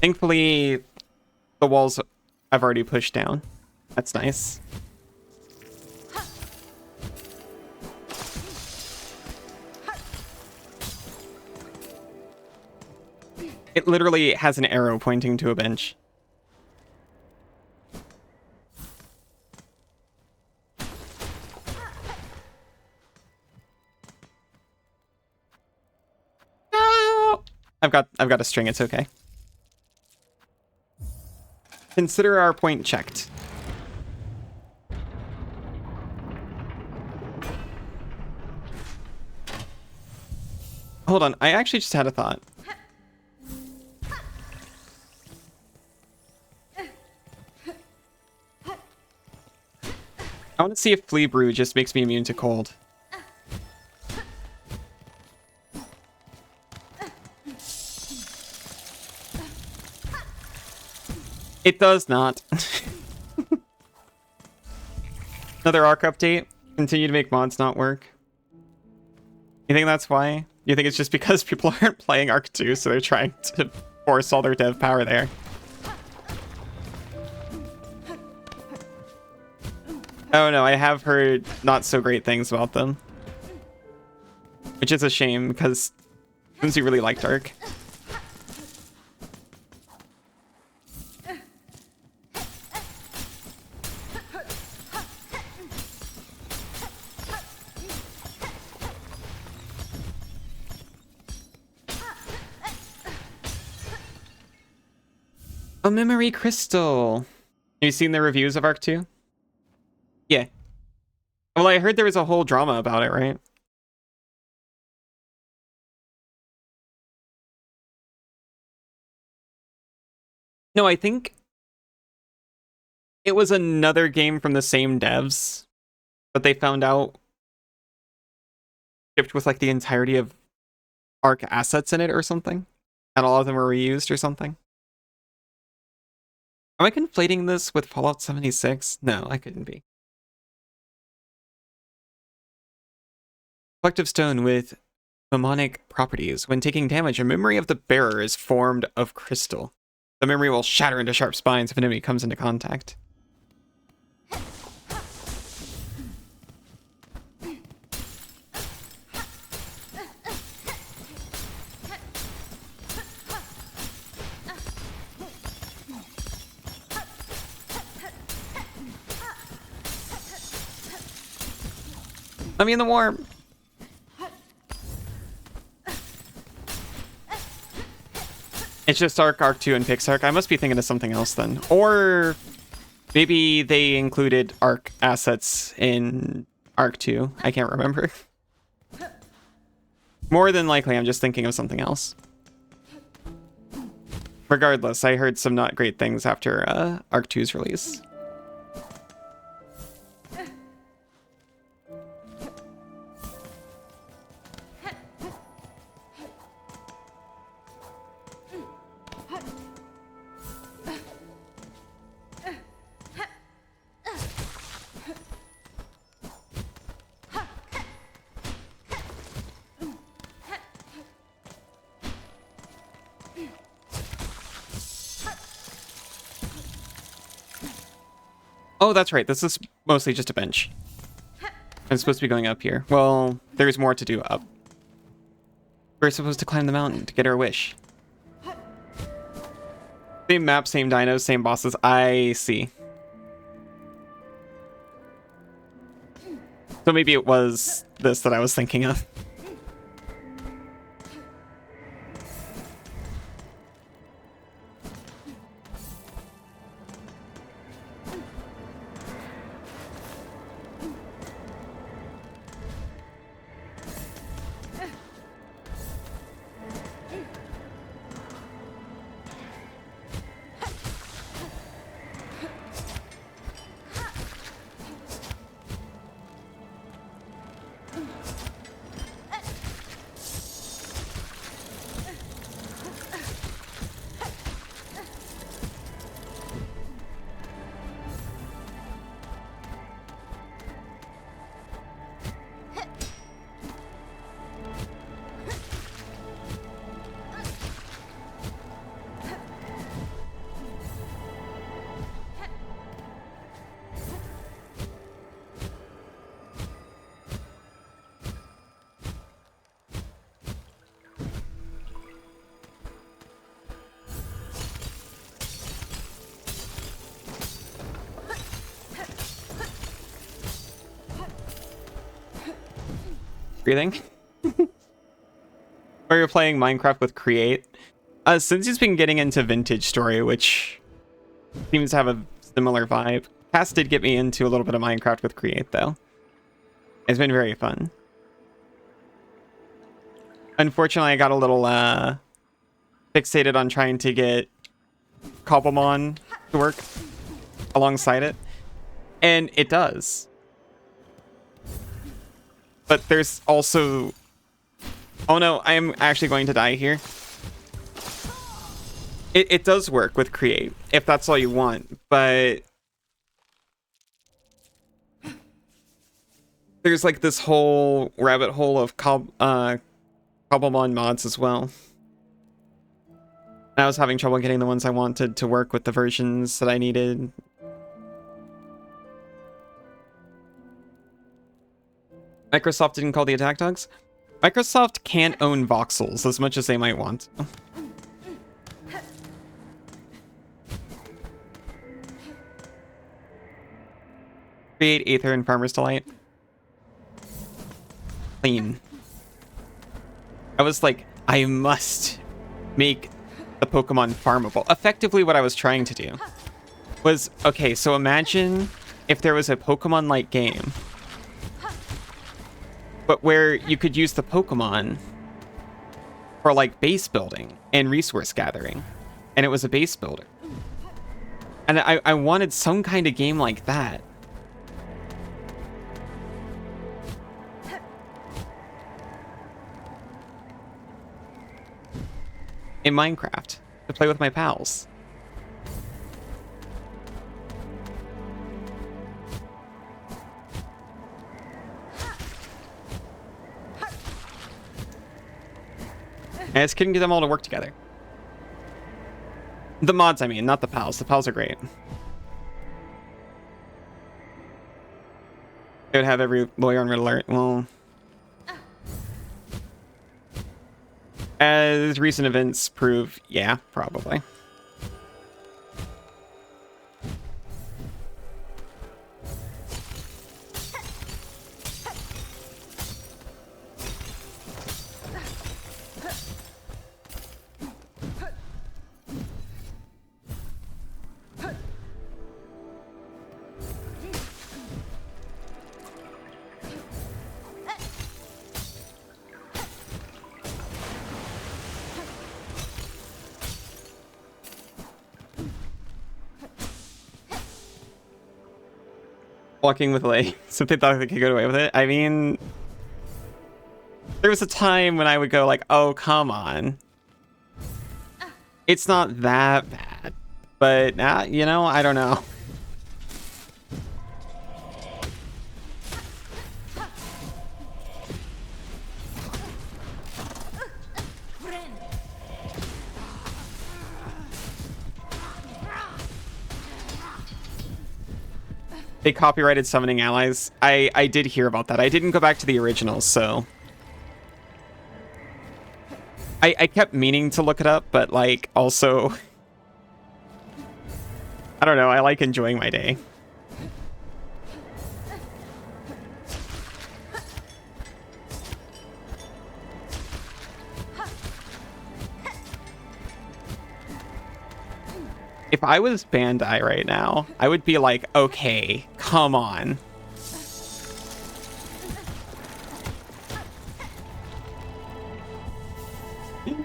Thankfully, the walls I've already pushed down. That's nice. It literally has an arrow pointing to a bench. No! I've got a string, it's okay. Consider our point checked. Hold on, I actually just had a thought. I want to see if Flea Brew just makes me immune to cold. It does not. Another Arc update. Continue to make mods not work. You think that's why? You think it's just because people aren't playing Arc 2, so they're trying to force all their dev power there? Oh no, I have heard not so great things about them. Which is a shame, because since you really liked Arc. A memory crystal. Have you seen the reviews of Arc 2? Yeah. Well, I heard there was a whole drama about it, right? No, I think it was another game from the same devs, but they found out shipped with like the entirety of Arc assets in it or something, and all of them were reused or something. Am I conflating this with Fallout 76? No, I couldn't be. Collective stone with mnemonic properties. When taking damage, a memory of the bearer is formed of crystal. The memory will shatter into sharp spines if an enemy comes into contact. Let me in the warm. It's just Arc 2, and Pixark. I must be thinking of something else then. Or maybe they included Arc assets in Arc 2. I can't remember. More than likely, I'm just thinking of something else. Regardless, I heard some not great things after Arc 2's release. Oh, that's right. This is mostly just a bench. I'm supposed to be going up here. Well, there's more to do up. We're supposed to climb the mountain to get our wish. Same map, same dinos, same bosses. I see. So maybe it was this that I was thinking of. Breathing. Or you're playing Minecraft with Create. Since he's been getting into Vintage Story, which seems to have a similar vibe. Cass did get me into a little bit of Minecraft with Create, though. It's been very fun. Unfortunately, I got a little fixated on trying to get Cobblemon to work alongside it. And it does. But there's also... Oh no, I'm actually going to die here. It does work with Create, if that's all you want, but... There's like this whole rabbit hole of Cobblemon mods as well. And I was having trouble getting the ones I wanted to work with the versions that I needed. Microsoft didn't call the attack dogs? Microsoft can't own voxels as much as they might want to. Create Aether and Farmer's Delight. Clean. I was like, I must make the Pokemon farmable. Effectively what I was trying to do was, okay, so imagine if there was a Pokemon-like game, but where you could use the Pokemon for like base building and resource gathering. And it was a base builder. And I wanted some kind of game like that. In Minecraft, to play with my pals. I just couldn't get them all to work together. The mods, I mean, not the pals. The pals are great. They would have every lawyer on red alert. Well, as recent events prove, yeah, probably. Walking with legs, so they thought they could get away with it. I mean, there was a time when I would go like, oh, come on. It's not that bad. But, you know, I don't know. They copyrighted summoning allies. I did hear about that. I didn't go back to the originals, so... I kept meaning to look it up, but, like, also... I don't know, I like enjoying my day. If I was Bandai right now, I would be like, okay, come on.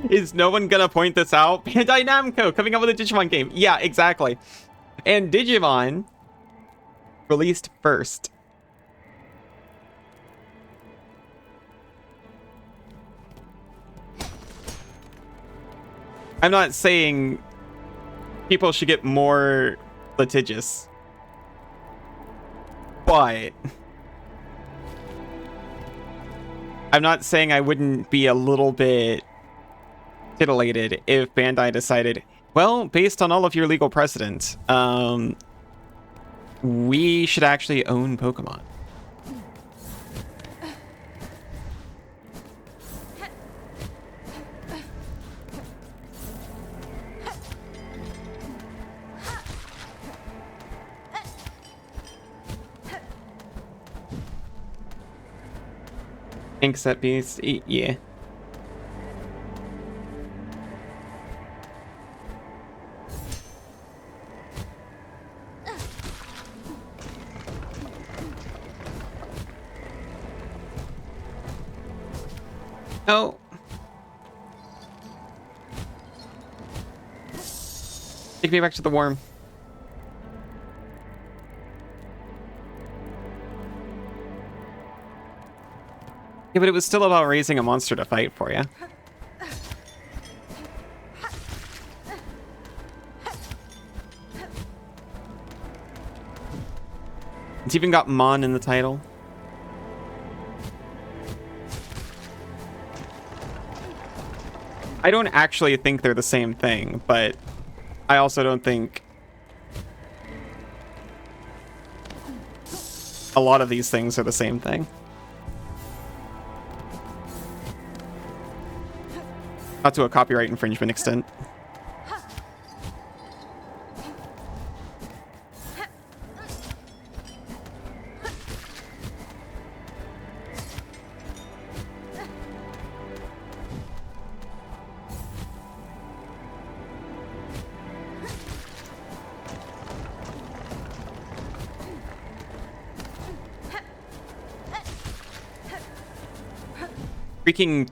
Is no one gonna point this out? Bandai Namco coming up with a Digimon game. Yeah, exactly. And Digimon released first. I'm not saying people should get more litigious, but I'm not saying I wouldn't be a little bit titillated if Bandai decided, well, based on all of your legal precedent, we should actually own Pokemon. Inkset Beast, yeah. Oh. Take me back to the worm. Yeah, but it was still about raising a monster to fight for you. It's even got Mon in the title. I don't actually think they're the same thing, but I also don't think a lot of these things are the same thing. Not to a copyright infringement extent. Freaking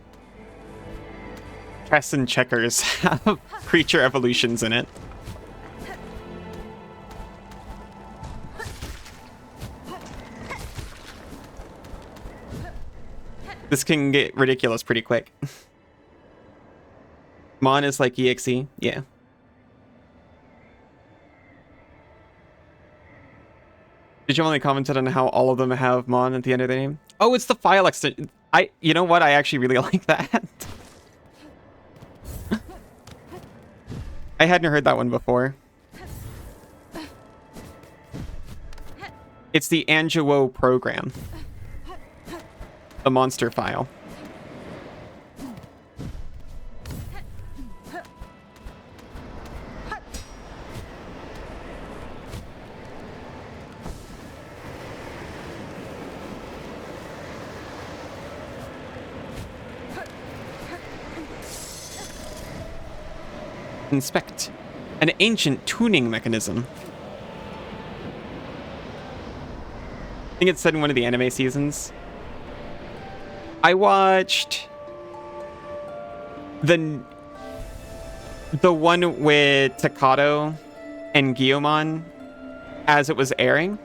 chess and checkers have creature evolutions in it. This can get ridiculous pretty quick. Mon is like EXE, yeah. Did you only commented on how all of them have Mon at the end of their name? Oh, it's the file extension. You know what? I actually really like that. I hadn't heard that one before. It's the Anguo program. The monster file. Inspect. An ancient tuning mechanism. I think it's said in one of the anime seasons. I watched the one with Takato and Guillaumon as it was airing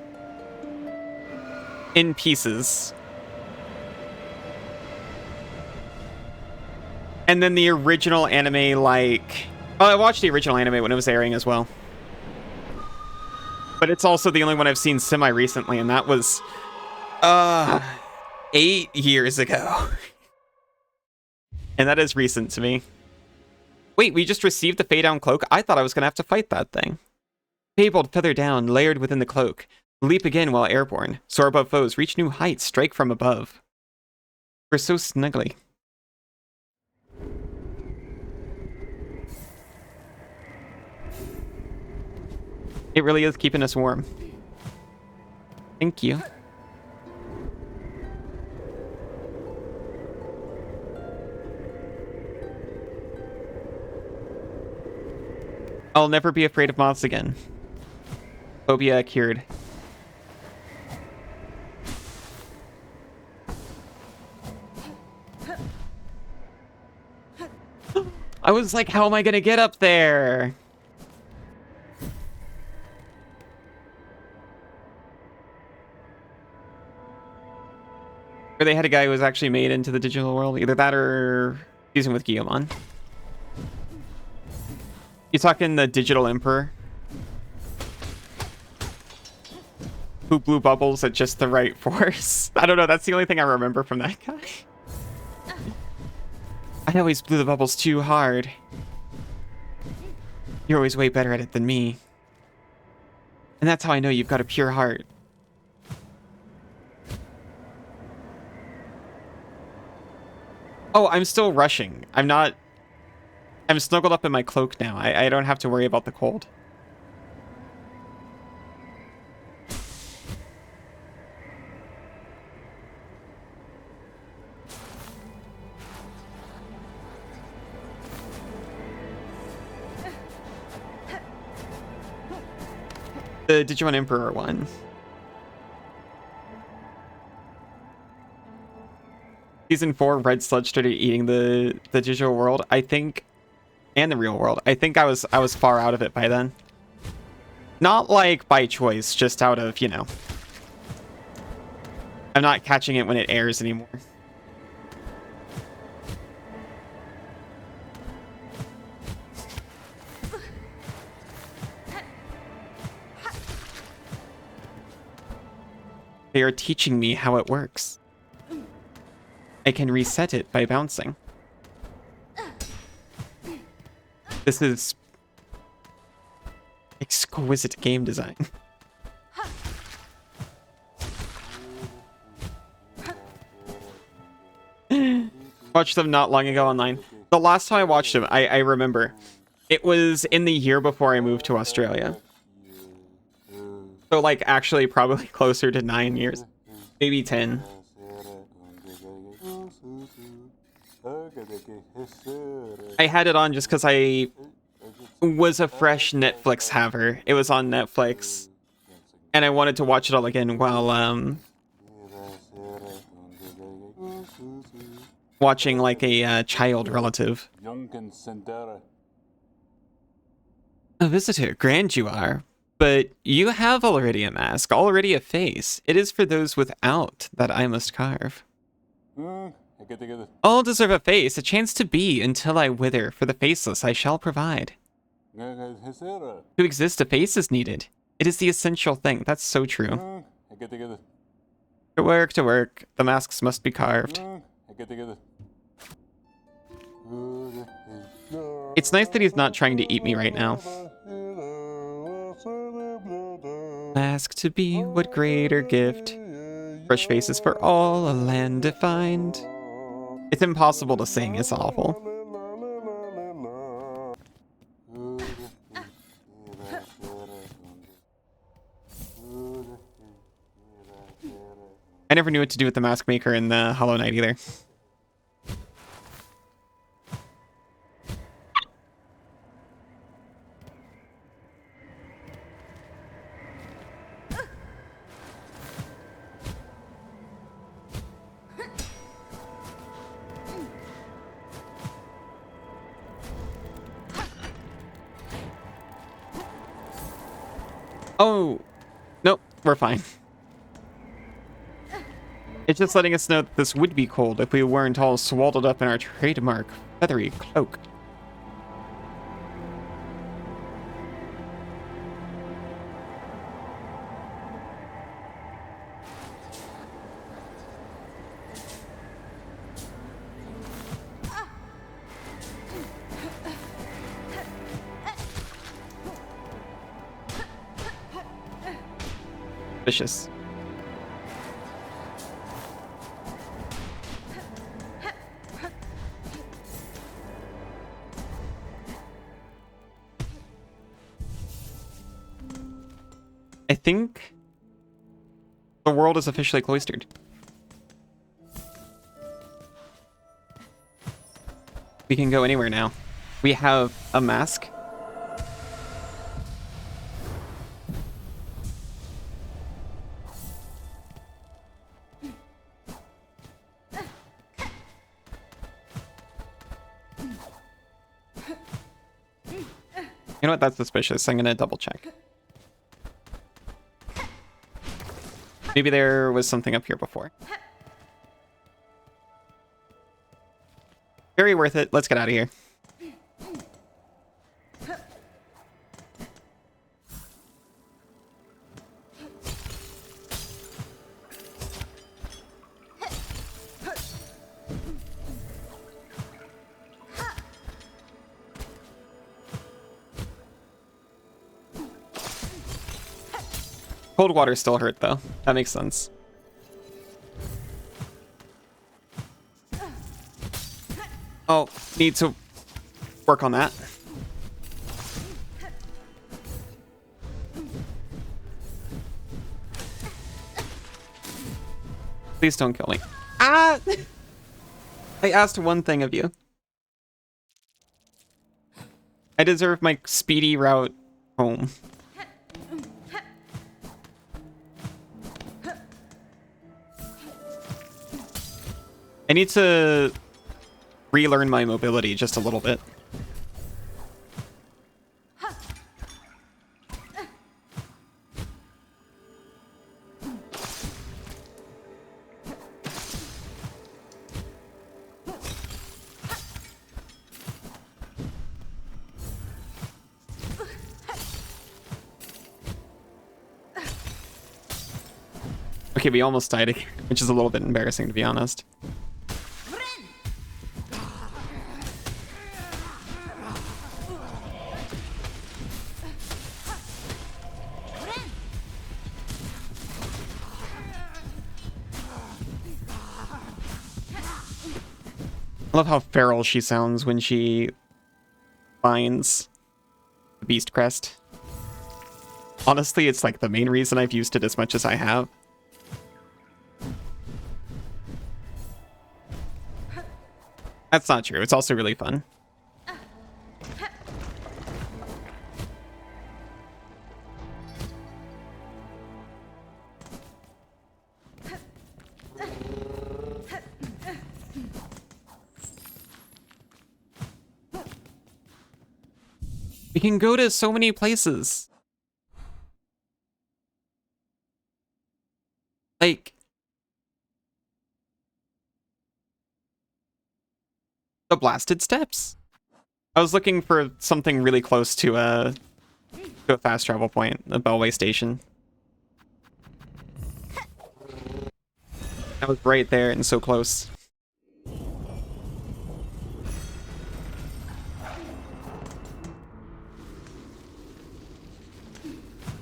in pieces. And then the original anime, like... Oh, I watched the original anime when it was airing as well. But it's also the only one I've seen semi-recently, and that was... 8 years ago. And that is recent to me. Wait, we just received the Fade Down Cloak? I thought I was going to have to fight that thing. Fabled feather down, layered within the cloak. Leap again while airborne. Soar above foes. Reach new heights. Strike from above. We're so snuggly. It really is keeping us warm. Thank you. I'll never be afraid of moths again. Phobia cured. I was like, how am I gonna get up there? Or they had a guy who was actually made into the digital world. Either that or using with Guillemon. You talking the digital emperor? Who blew bubbles at just the right force? I don't know, that's the only thing I remember from that guy. I always blew the bubbles too hard. You're always way better at it than me. And that's how I know you've got a pure heart. Oh, I'm still rushing. I'm snuggled up in my cloak now. I don't have to worry about the cold. The Digimon Emperor one. Season 4, Red Sludge started eating the digital world, I think, and the real world. I think I was far out of it by then. Not like by choice, just out of, you know. I'm not catching it when it airs anymore. They are teaching me how it works. I can reset it by bouncing. This is exquisite game design. Watched them not long ago online. The last time I watched them, I remember. It was in the year before I moved to Australia. So, like, actually probably closer to 9 years. Maybe 10. I had it on just because I was a fresh Netflix haver. It was on Netflix. And I wanted to watch it all again while, watching, like, a child relative. A visitor, grand you are. But you have already a mask, already a face. It is for those without that I must carve. All deserve a face, a chance to be until I wither. For the faceless I shall provide. To exist, a face is needed. It is the essential thing. That's so true. To work. The masks must be carved. It's nice that he's not trying to eat me right now. Ask to be, what greater gift? Fresh faces for all, a land defined. It's impossible to sing, it's awful. I never knew what to do with the Mask Maker in the Hollow Knight either. Oh, nope, we're fine. It's just letting us know that this would be cold if we weren't all swaddled up in our trademark feathery cloak. Vicious. I think the world is officially cloistered. We can go anywhere now. We have a mask. You know what? That's suspicious. I'm gonna double check. Maybe there was something up here before. Very worth it. Let's get out of here. Cold water still hurt, though. That makes sense. Oh, need to work on that. Please don't kill me. Ah! I asked one thing of you. I deserve my speedy route home. I need to relearn my mobility just a little bit. Okay, we almost died again, which is a little bit embarrassing, to be honest. I love how feral she sounds when she finds the beast crest. Honestly, it's like the main reason I've used it as much as I have. That's not true. It's also really fun. We can go to so many places. Like, the blasted steps. I was looking for something really close to a fast travel point, a Bellway station. I was right there and so close.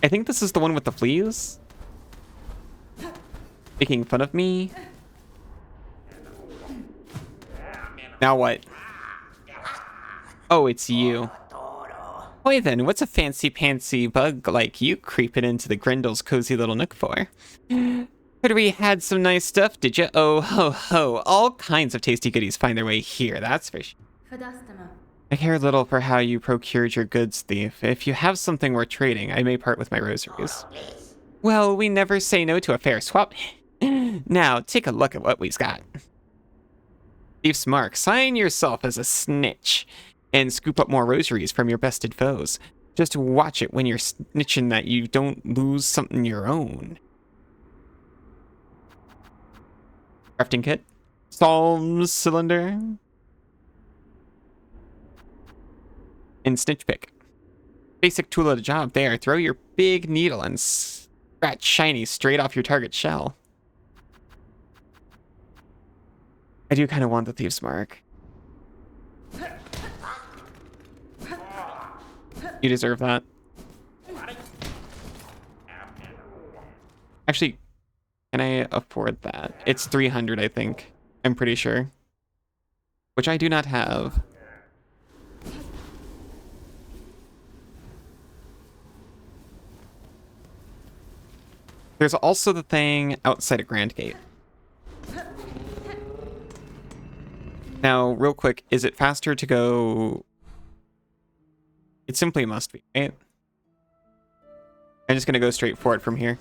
I think this is the one with the fleas. Making fun of me. Now what? Oh, it's you. Why then, what's a fancy-pantsy bug like you creeping into the Grendel's cozy little nook for? Heard we had some nice stuff, did you? Oh, ho, ho. All kinds of tasty goodies find their way here, that's for sure. I care little for how you procured your goods, thief. If you have something worth trading, I may part with my rosaries. Well, we never say no to a fair swap. Now, take a look at what we've got. Thief's mark, sign yourself as a snitch and scoop up more rosaries from your bested foes. Just watch it when you're snitching that you don't lose something your own. Crafting kit. Psalm cylinder. And snitch pick. Basic tool of the job there. Throw your big needle and scratch shiny straight off your target shell. I do kind of want the Thief's Mark. You deserve that. Actually, can I afford that? It's 300, I think. I'm pretty sure. Which I do not have. There's also the thing outside of Grand Gate. Now, real quick, is it faster to go... It simply must be, right? I'm just gonna go straight for it from here.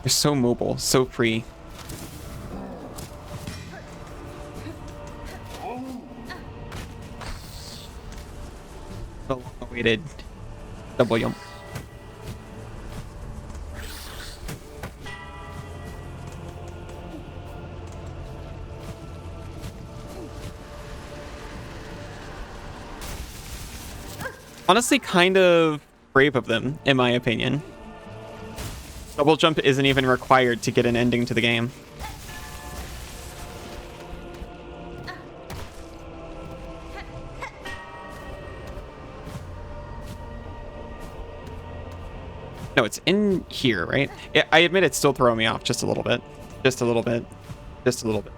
They're so mobile, so free. The long-awaited double jump. Honestly, kind of brave of them, in my opinion. Double jump isn't even required to get an ending to the game. No, it's in here, right? I admit it's still throwing me off just a little bit. Just a little bit. Just a little bit.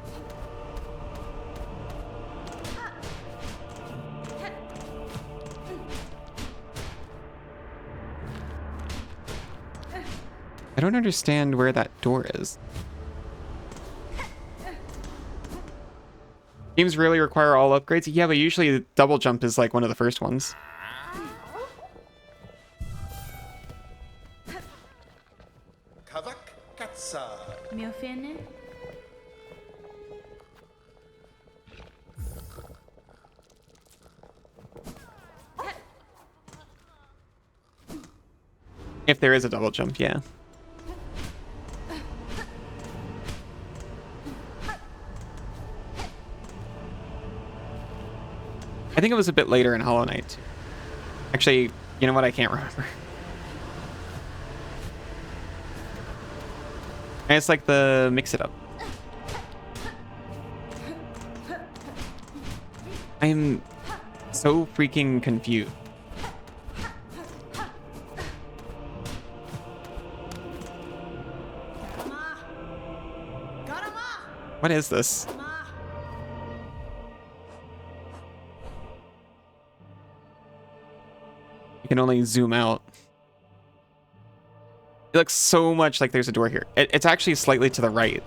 I don't understand where that door is. Games rarely require all upgrades. Yeah, but usually the double jump is like one of the first ones. If there is a double jump, yeah. I think it was a bit later in Hollow Knight. Actually, you know what? I can't remember. It's like the mix it up. I'm so freaking confused. What is this? You can only zoom out. It looks so much like there's a door here. It's actually slightly to the right.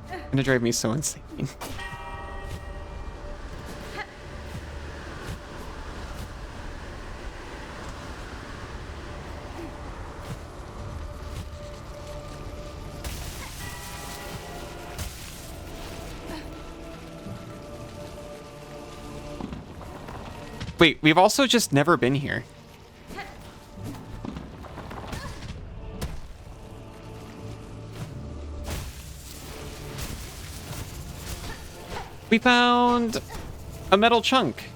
It's gonna drive me so insane. Wait, we've also just never been here. We found a metal chunk.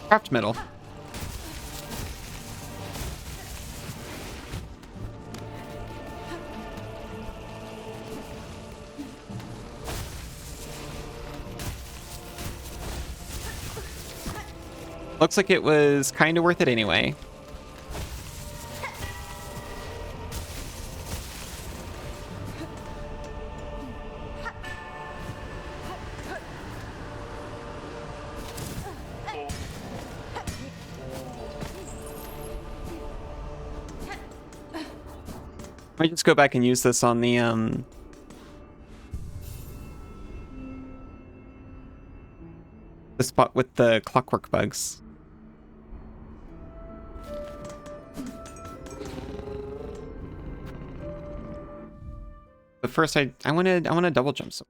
Craft metal. Looks like it was kind of worth it anyway. Might just go back and use this on the spot with the clockwork bugs. But first, I want to double jump some.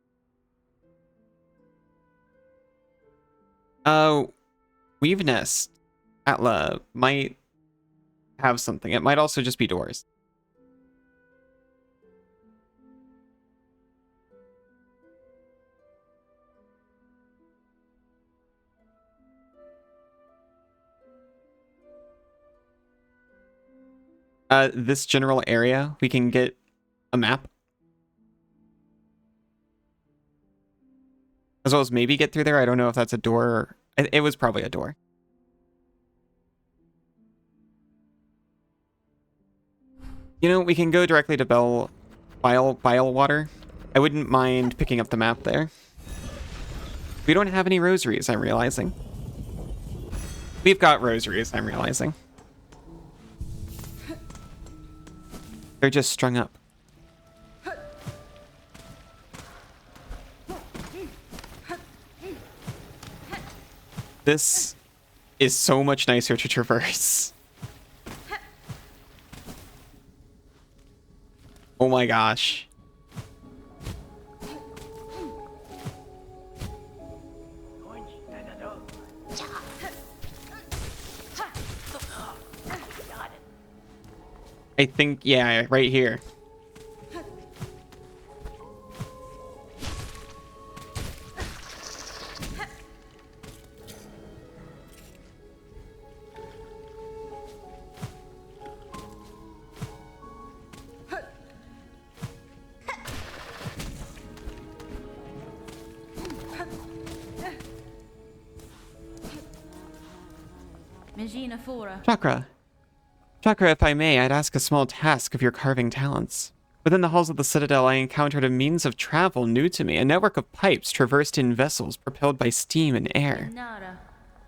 Weave nest. Atla might have something. It might also just be doors. This general area, we can get a map. As well as maybe get through there. I don't know if that's a door or... It was probably a door. You know, we can go directly to Bile Water. I wouldn't mind picking up the map there. We don't have any rosaries, I'm realizing. We've got rosaries, I'm realizing. They're just strung up. This is so much nicer to traverse. Oh my gosh. I think, yeah, right here. Chakra. Chakra, if I may, I'd ask a small task of your carving talents. Within the halls of the Citadel, I encountered a means of travel new to me, a network of pipes traversed in vessels propelled by steam and air.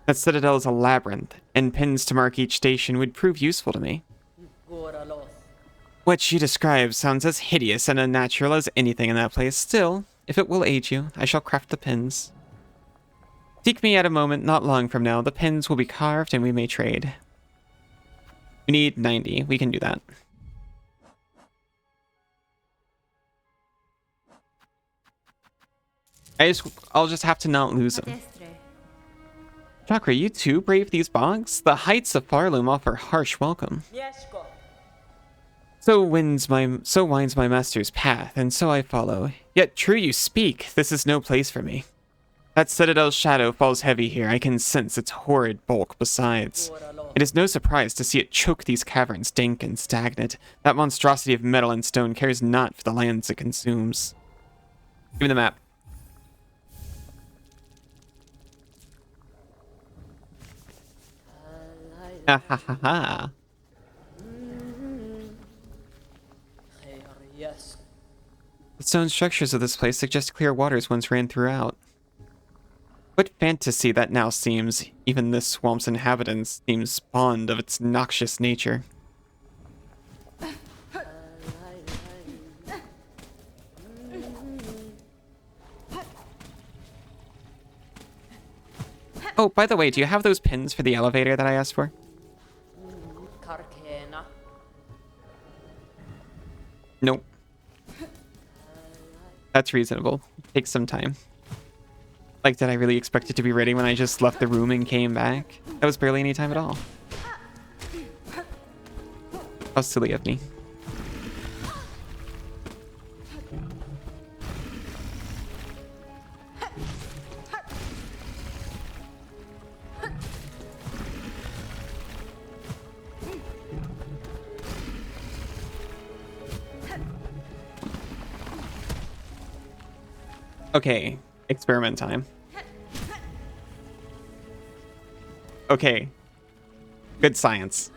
That Citadel is a labyrinth, and pins to mark each station would prove useful to me. What you describe sounds as hideous and unnatural as anything in that place. Still, if it will aid you, I shall craft the pins. Seek me at a moment not long from now. The pins will be carved and we may trade. We need 90. We can do that. I'll just have to not lose them. Chakra, you too brave these bogs? The heights of Farloom offer harsh welcome. So winds my master's path, and so I follow. Yet true you speak, this is no place for me. That Citadel's shadow falls heavy here. I can sense its horrid bulk besides. It is no surprise to see it choke these caverns, dank and stagnant. That monstrosity of metal and stone cares not for the lands it consumes. Give me the map. Ha ha ha ha. The stone structures of this place suggest clear waters once ran throughout. What fantasy that now seems. Even this swamp's inhabitants seem spawned of its noxious nature. Oh, by the way, do you have those pins for the elevator that I asked for? Nope. That's reasonable. Takes some time. Like, did I really expect it to be ready when I just left the room and came back? That was barely any time at all. How silly of me. Okay, experiment time. Okay. Good science.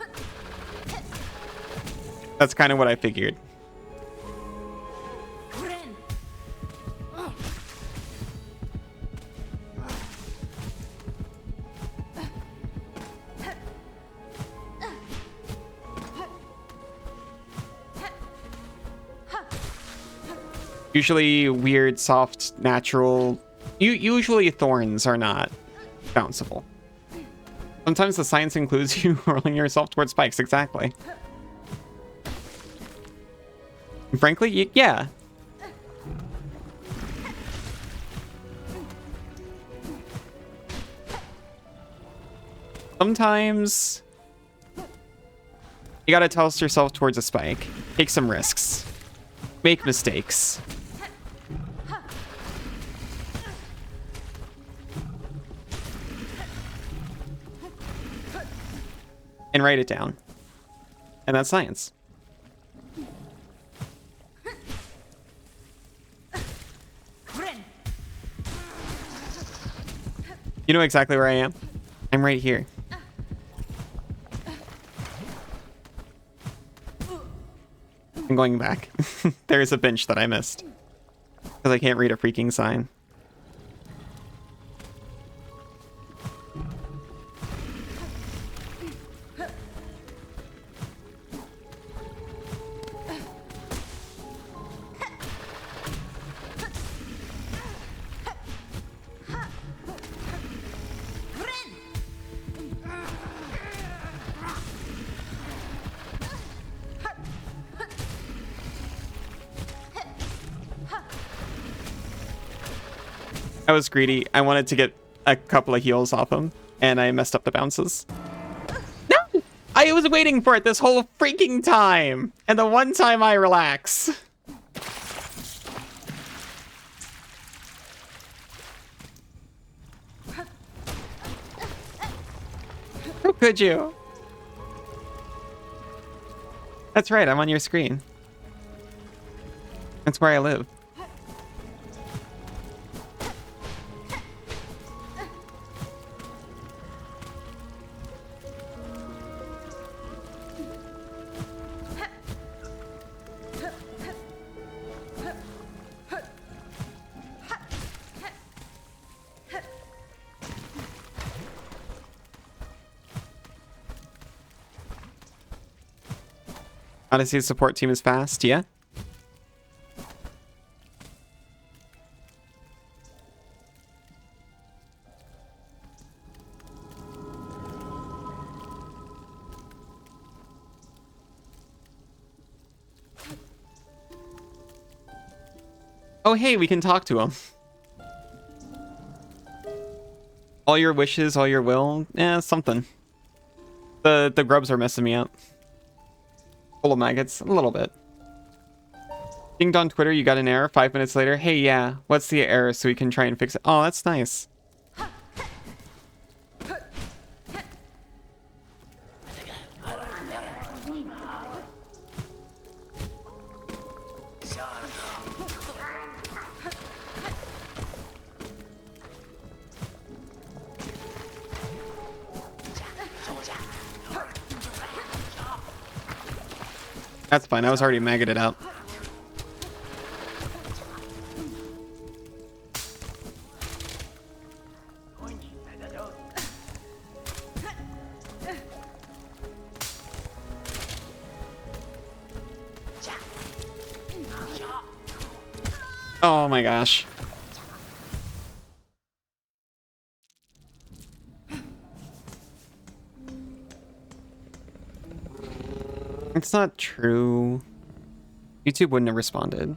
That's kind of what I figured. Usually weird, soft, natural... Usually thorns are not bounceable. Sometimes the science includes you hurling yourself towards spikes, exactly. And frankly, yeah. Sometimes you gotta toss yourself towards a spike. Take some risks. Make mistakes. And write it down. And that's science. You know exactly where I am? I'm right here. I'm going back. There's a bench that I missed. Because I can't read a freaking sign. I was greedy. I wanted to get a couple of heals off him, and I messed up the bounces. No! I was waiting for it this whole freaking time! And the one time I relax. How could you? That's right, I'm on your screen. That's where I live. Odyssey's support team is fast, yeah? Oh, hey, we can talk to him. All your wishes, all your will. Something. The grubs are messing me up. Full of maggots, a little bit. Dinged on Twitter, you got an error. 5 minutes later, hey, yeah, what's the error so we can try and fix it? Oh, that's nice. That's fine, I was already maggoted out. Oh my gosh. It's not true. YouTube wouldn't have responded.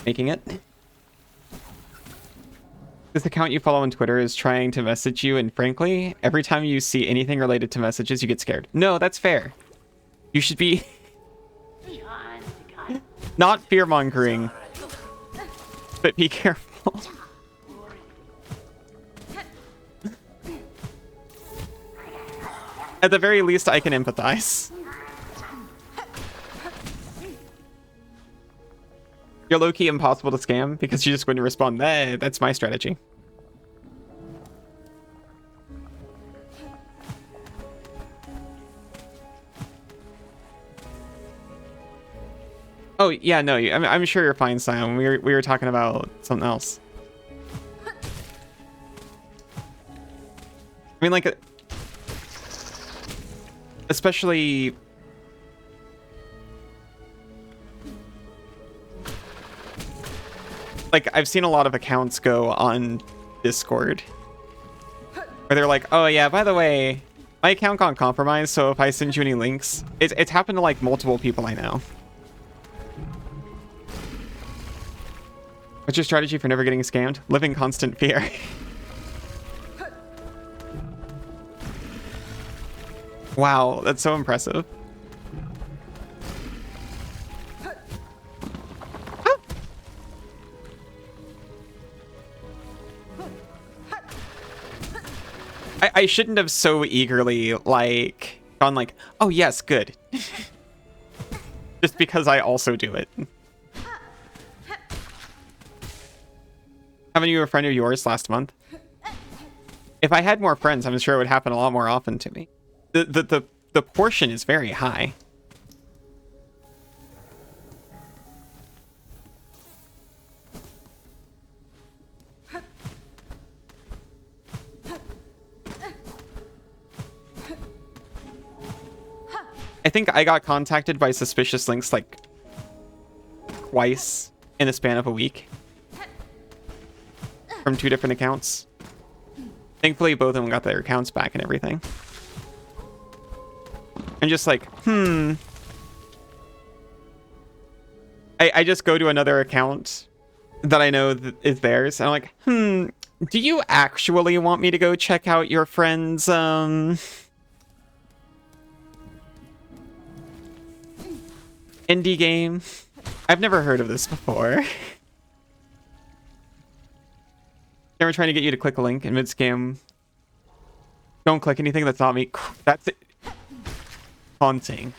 Making it. This account you follow on Twitter is trying to message you, and frankly, every time you see anything related to messages, you get scared. No, that's fair. You should be not fear-mongering, but be careful. At the very least, I can empathize. You're low-key impossible to scam because you're just going to respond, that's my strategy. Oh, yeah, no, I'm sure you're fine, Sion. We were talking about something else. I mean, like, especially... Like, I've seen a lot of accounts go on Discord where they're like, oh yeah, by the way, my account got compromised, so if I send you any links, it's happened to like multiple people I know. What's your strategy for never getting scammed? Live in constant fear. Wow, that's so impressive. I shouldn't have so eagerly, like, gone like, oh yes, good. Just because I also do it. Haven't you a friend of yours last month? If I had more friends, I'm sure it would happen a lot more often to me. The portion is very high. I think I got contacted by suspicious links like twice in the span of a week from 2 different accounts. Thankfully, both of them got their accounts back and everything. I'm just like, I just go to another account that I know is theirs, and I'm like, do you actually want me to go check out your friend's, indie game? I've never heard of this before. They were trying to get you to click a link in mid-scam. Don't click anything that's not me. That's it. Haunting.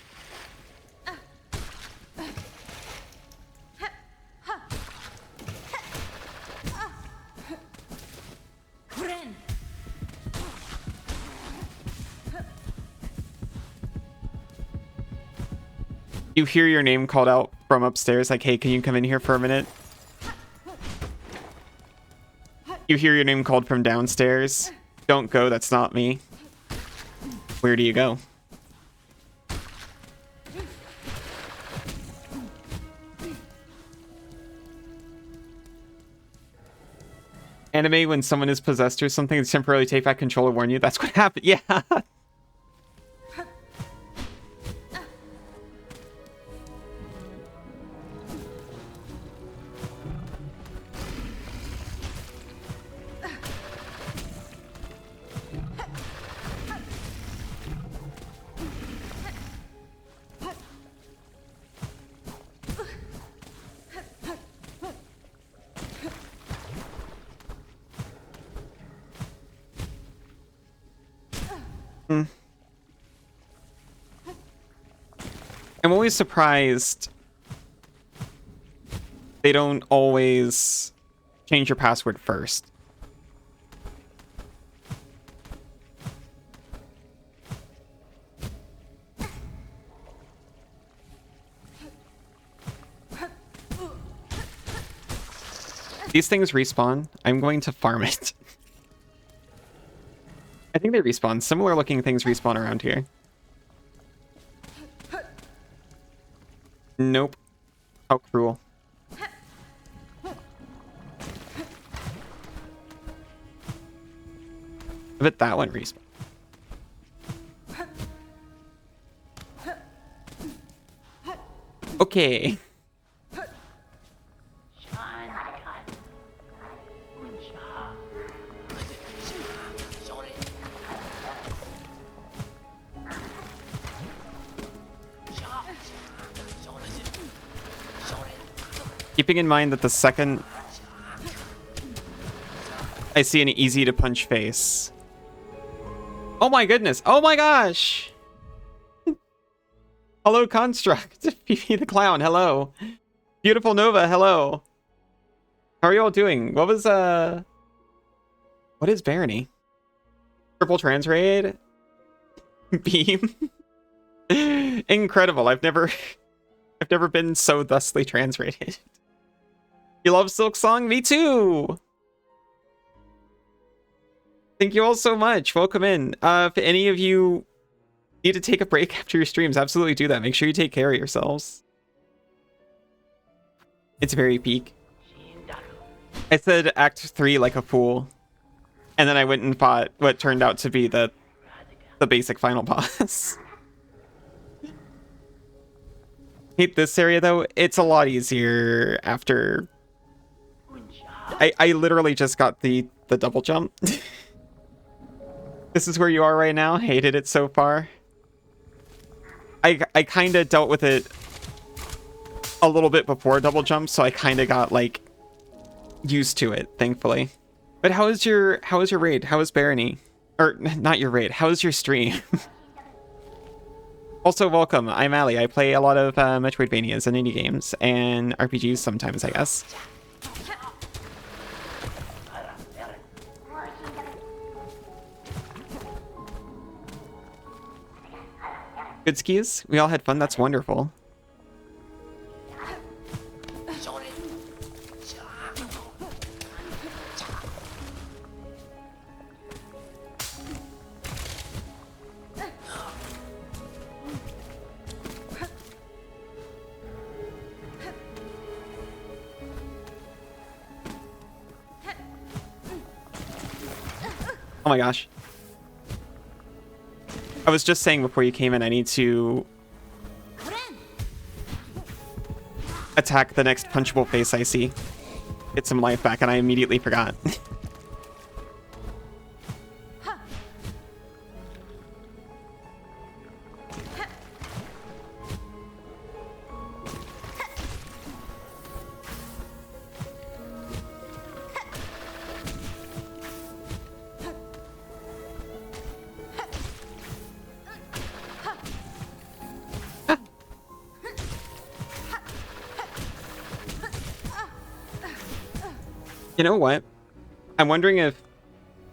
You hear your name called out from upstairs, like, hey, can you come in here for a minute? You hear your name called from downstairs. Don't go, that's not me. Where do you go? Anime, when someone is possessed or something, it's temporarily take back control or warn you. That's what happened. Yeah. I'm always surprised they don't always change your password first. These things respawn. I'm going to farm it. I think they respawn. Similar looking things respawn around here. Nope. How cruel. I bet that one respawn. Okay. Keeping in mind that the second I see an easy to punch face. Oh my goodness. Oh my gosh. Hello, Construct. PP the Clown. Hello. Beautiful Nova. Hello. How are you all doing? What was, what is Barony? Triple trans raid? Beam? Incredible. I've never been so thusly trans rated. You love Silksong? Me too! Thank you all so much. Welcome in. If any of you need to take a break after your streams, absolutely do that. Make sure you take care of yourselves. It's very peak. I said Act 3 like a fool. And then I went and fought what turned out to be the basic final boss. Hate this area though. It's a lot easier after... I literally just got the double jump. This is where you are right now. Hated it so far. I kind of dealt with it a little bit before double jump, so I kind of got like used to it, thankfully. But how is your raid? How is Barony? Or not your raid. How is your stream? Also, welcome. I'm Ali. I play a lot of Metroidvanias and indie games and RPGs sometimes, I guess. Good skis? We all had fun? That's wonderful. Oh my gosh. I was just saying before you came in, I need to attack the next punchable face I see. Get some life back, and I immediately forgot. You know what? I'm wondering if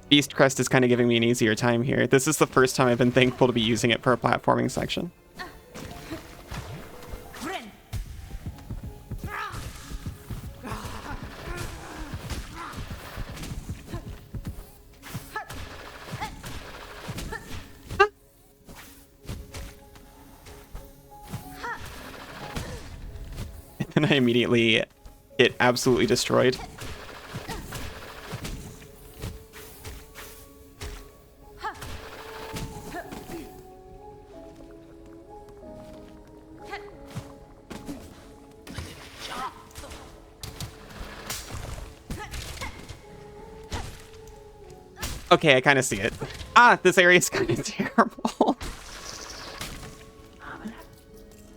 Beast Crest is kind of giving me an easier time here. This is the first time I've been thankful to be using it for a platforming section. And I immediately get absolutely destroyed. Okay, I kind of see it. Ah, this area is kind of terrible.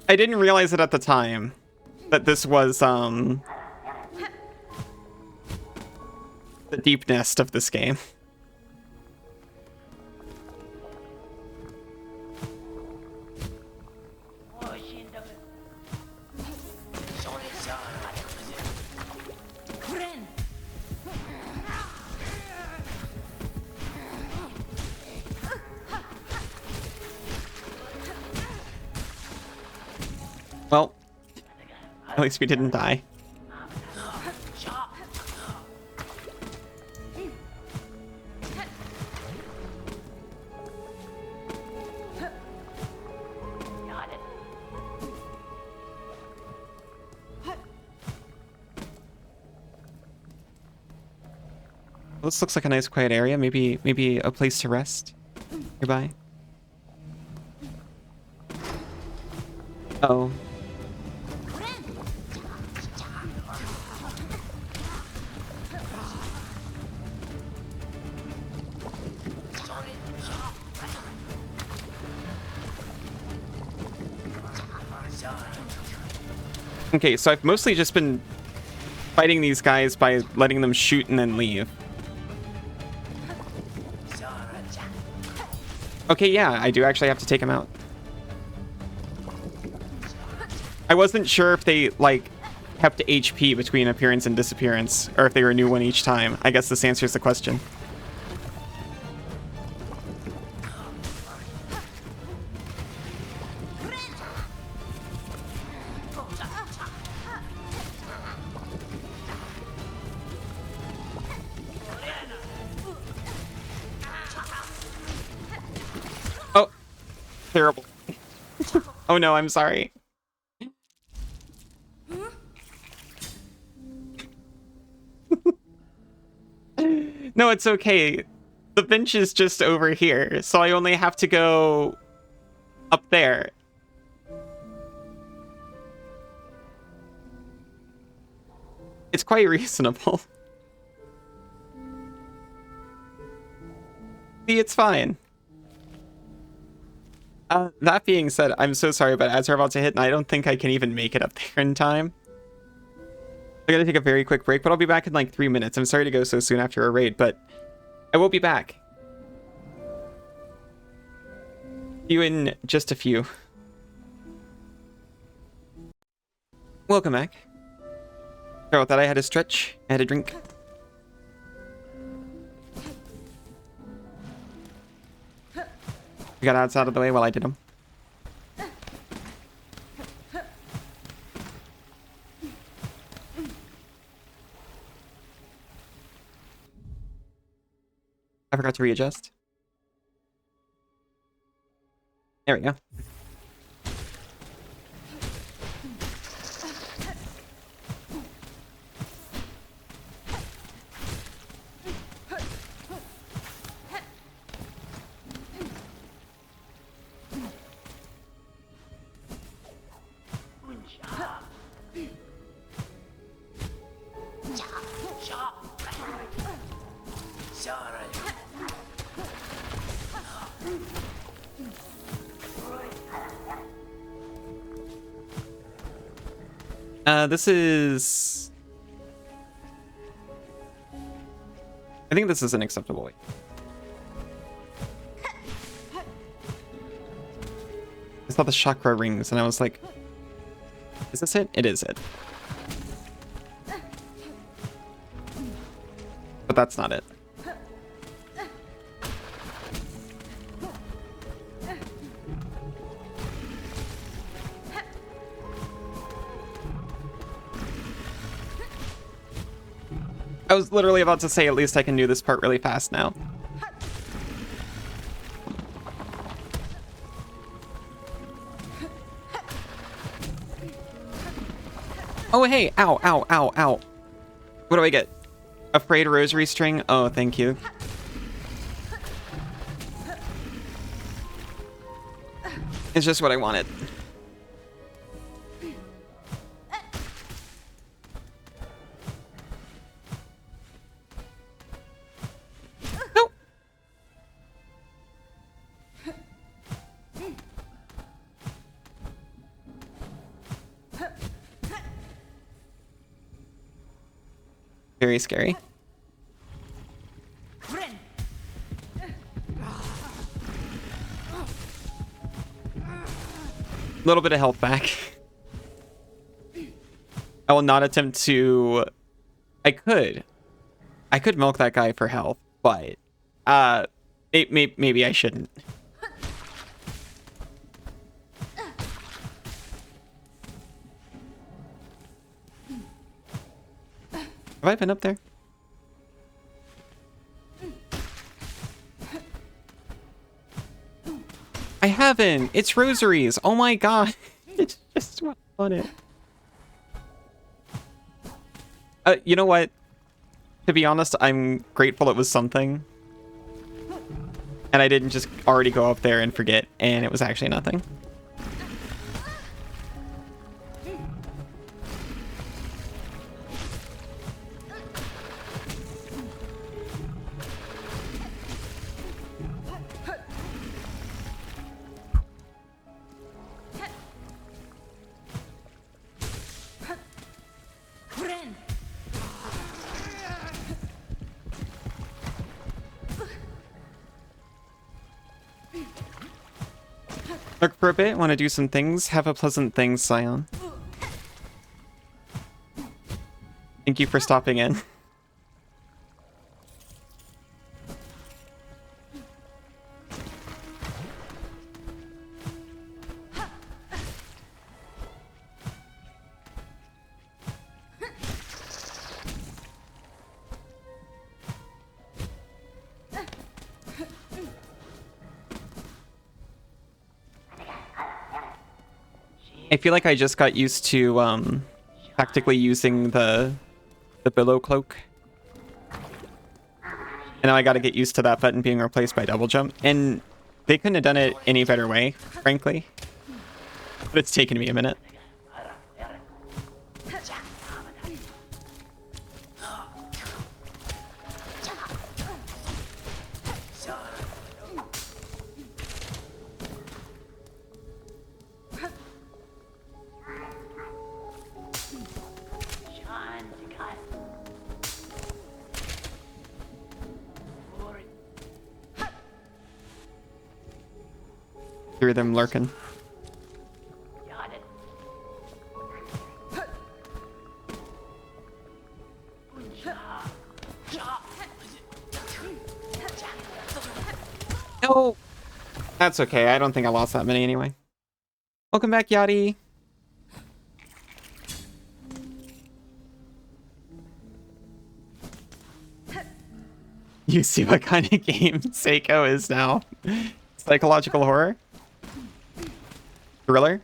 I didn't realize it at the time that this was the deep nest of this game. Well, at least we didn't die. This looks like a nice quiet area. Maybe a place to rest nearby. Oh. Okay, so I've mostly just been fighting these guys by letting them shoot and then leave. Okay, yeah, I do actually have to take him out. I wasn't sure if they, like, kept HP between appearance and disappearance, or if they were a new one each time. I guess this answers the question. Oh, terrible. Oh no, I'm sorry. No, it's okay. The bench is just over here, so I only have to go up there. It's quite reasonable. See, it's fine. That being said, I'm so sorry, but as we're about to hit, and I don't think I can even make it up there in time. I gotta take a very quick break, but I'll be back in like 3 minutes. I'm sorry to go so soon after a raid, but I will be back. See you in just a few. Welcome back. Sorry about that, I had to stretch, I had a drink. We got outs out of the way while I did them. I forgot to readjust. There we go. This is... I think this is an acceptable way. I saw the chakra rings and I was like, is this it? It is it. But that's not it. I was literally about to say, at least I can do this part really fast now. Oh, hey, ow, ow, ow, ow. What do I get? Afraid rosary string? Oh, thank you. It's just what I wanted. Very scary. A little bit of health back. I will not attempt to... I could milk that guy for health, but maybe I shouldn't. Have I been up there? I haven't. It's rosaries. Oh my god. It's just what I wanted. You know what? To be honest, I'm grateful it was something. And I didn't just already go up there and forget, and it was actually nothing. Look for a bit, want to do some things. Have a pleasant thing, Scion. Thank you for stopping in. I feel like I just got used to tactically using the billow cloak. And now I gotta get used to that button being replaced by double jump. And they couldn't have done it any better way, frankly. But it's taken me a minute. Hear them lurking. No! That's okay. I don't think I lost that many anyway. Welcome back, Yachty. You see what kind of game Seiko is now? Psychological horror? Thriller?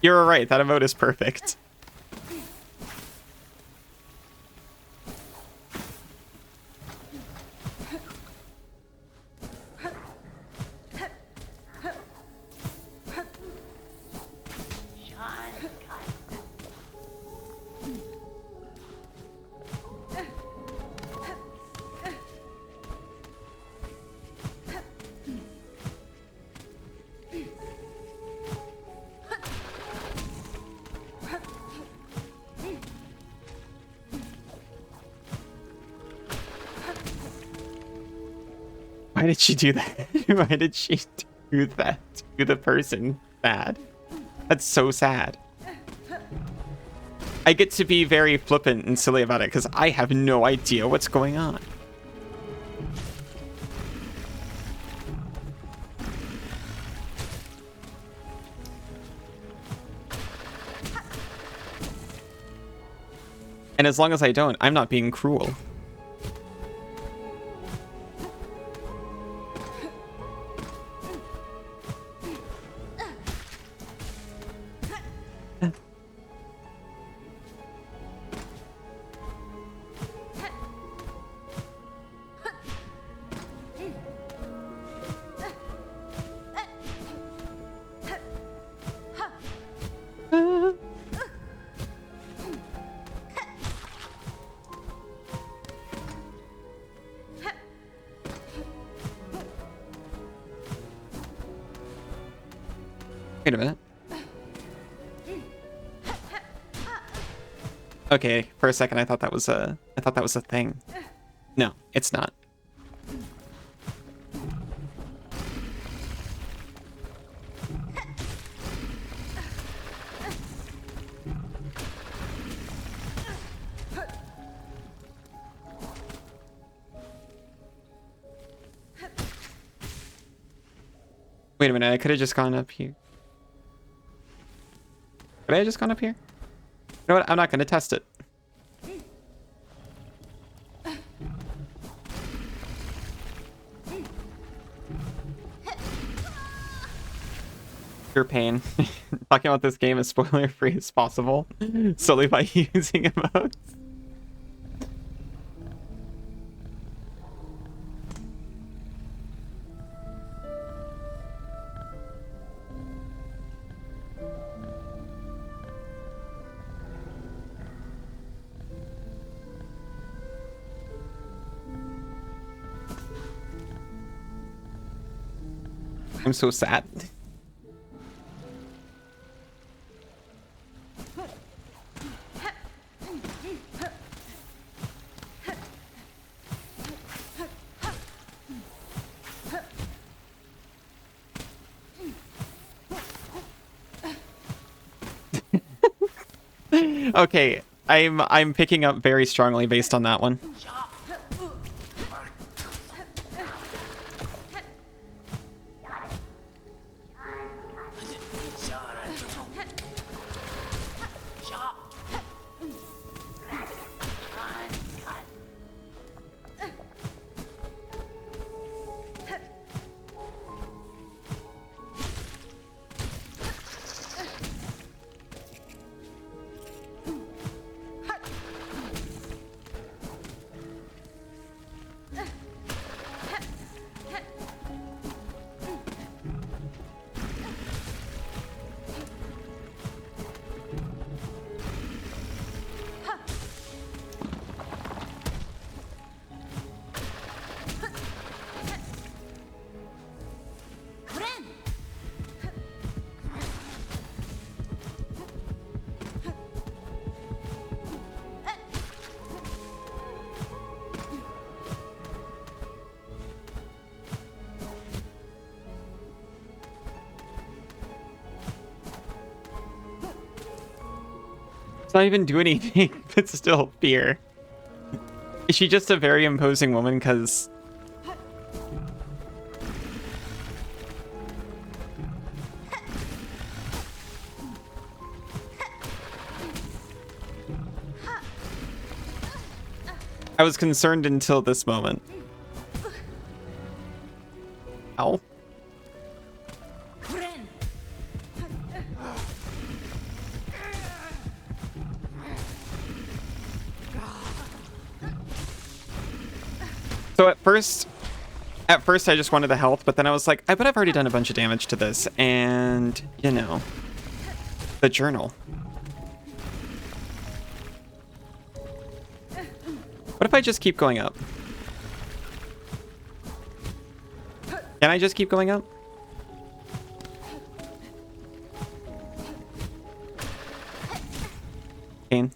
You're right, that emote is perfect. Why did she do that? Why did she do that to the person bad? That's so sad. I get to be very flippant and silly about it because I have no idea what's going on. And as long as I don't, I'm not being cruel. Wait a minute. Okay, for a second I thought that was a thing. No, it's not. Wait a minute, I could have just gone up here. Could I have just gone up here? You know what? I'm not going to test it. Your pain. Talking about this game as spoiler-free as possible, solely by using emotes. I'm so sad. Okay, I'm picking up very strongly based on that one. not even do anything, but still fear. Is she just a very imposing woman? Because I was concerned until this moment. Ow. So at first I just wanted the health, but then I was like, I bet I've already done a bunch of damage to this, and you know, the journal. What if I just keep going up? Can I just keep going up? Kane.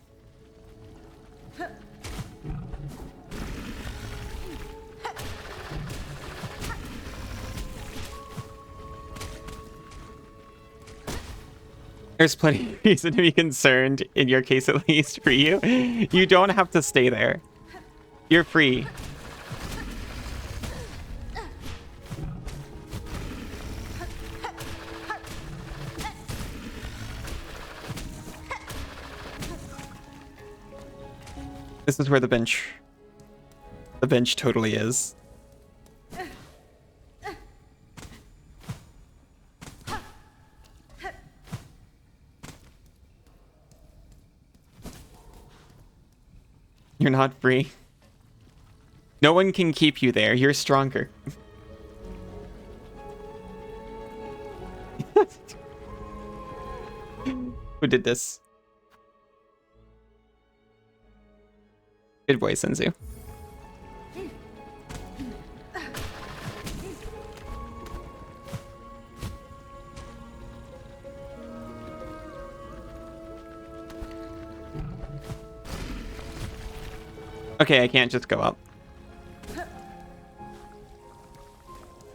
There's plenty of reason to be concerned, in your case at least, for you. You don't have to stay there. You're free. This is where the bench totally is. You're not free. No one can keep you there. You're stronger. Who did this? Good boy, Senzu. Okay, I can't just go up.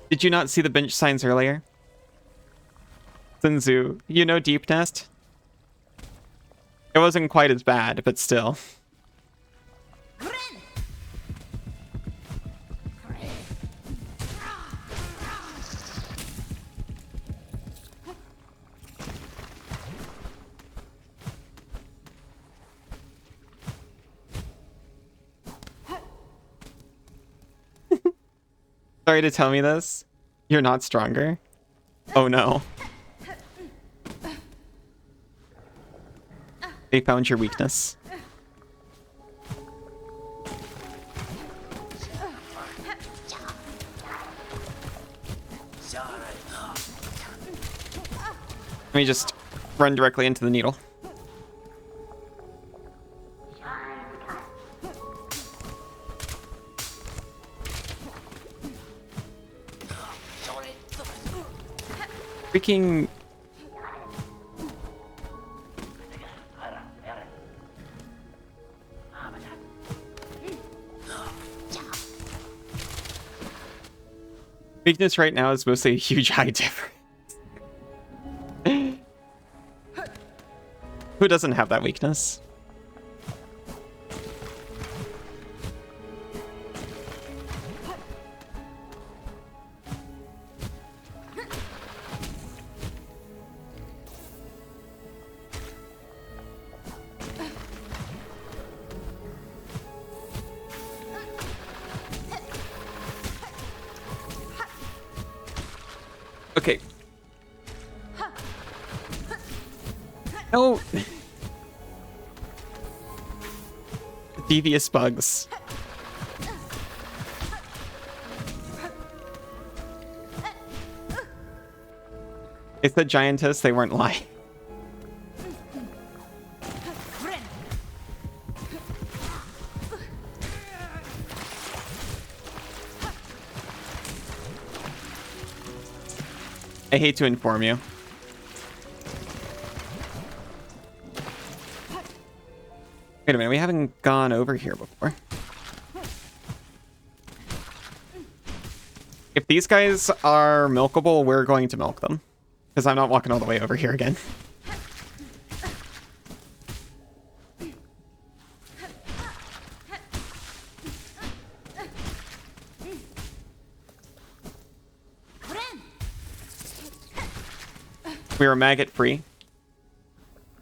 Did you not see the bench signs earlier? Senzu, you know Deep Nest? It wasn't quite as bad, but still. Sorry to tell me this. You're not stronger. Oh no. They found your weakness. Let me just run directly into the needle. Freaking... Weakness right now is mostly a huge height difference. Who doesn't have that weakness? Okay. No. Devious bugs. It's the giantess, they weren't lying. I hate to inform you. Wait a minute, we haven't gone over here before. If these guys are milkable, we're going to milk them. Because I'm not walking all the way over here again. We were maggot free.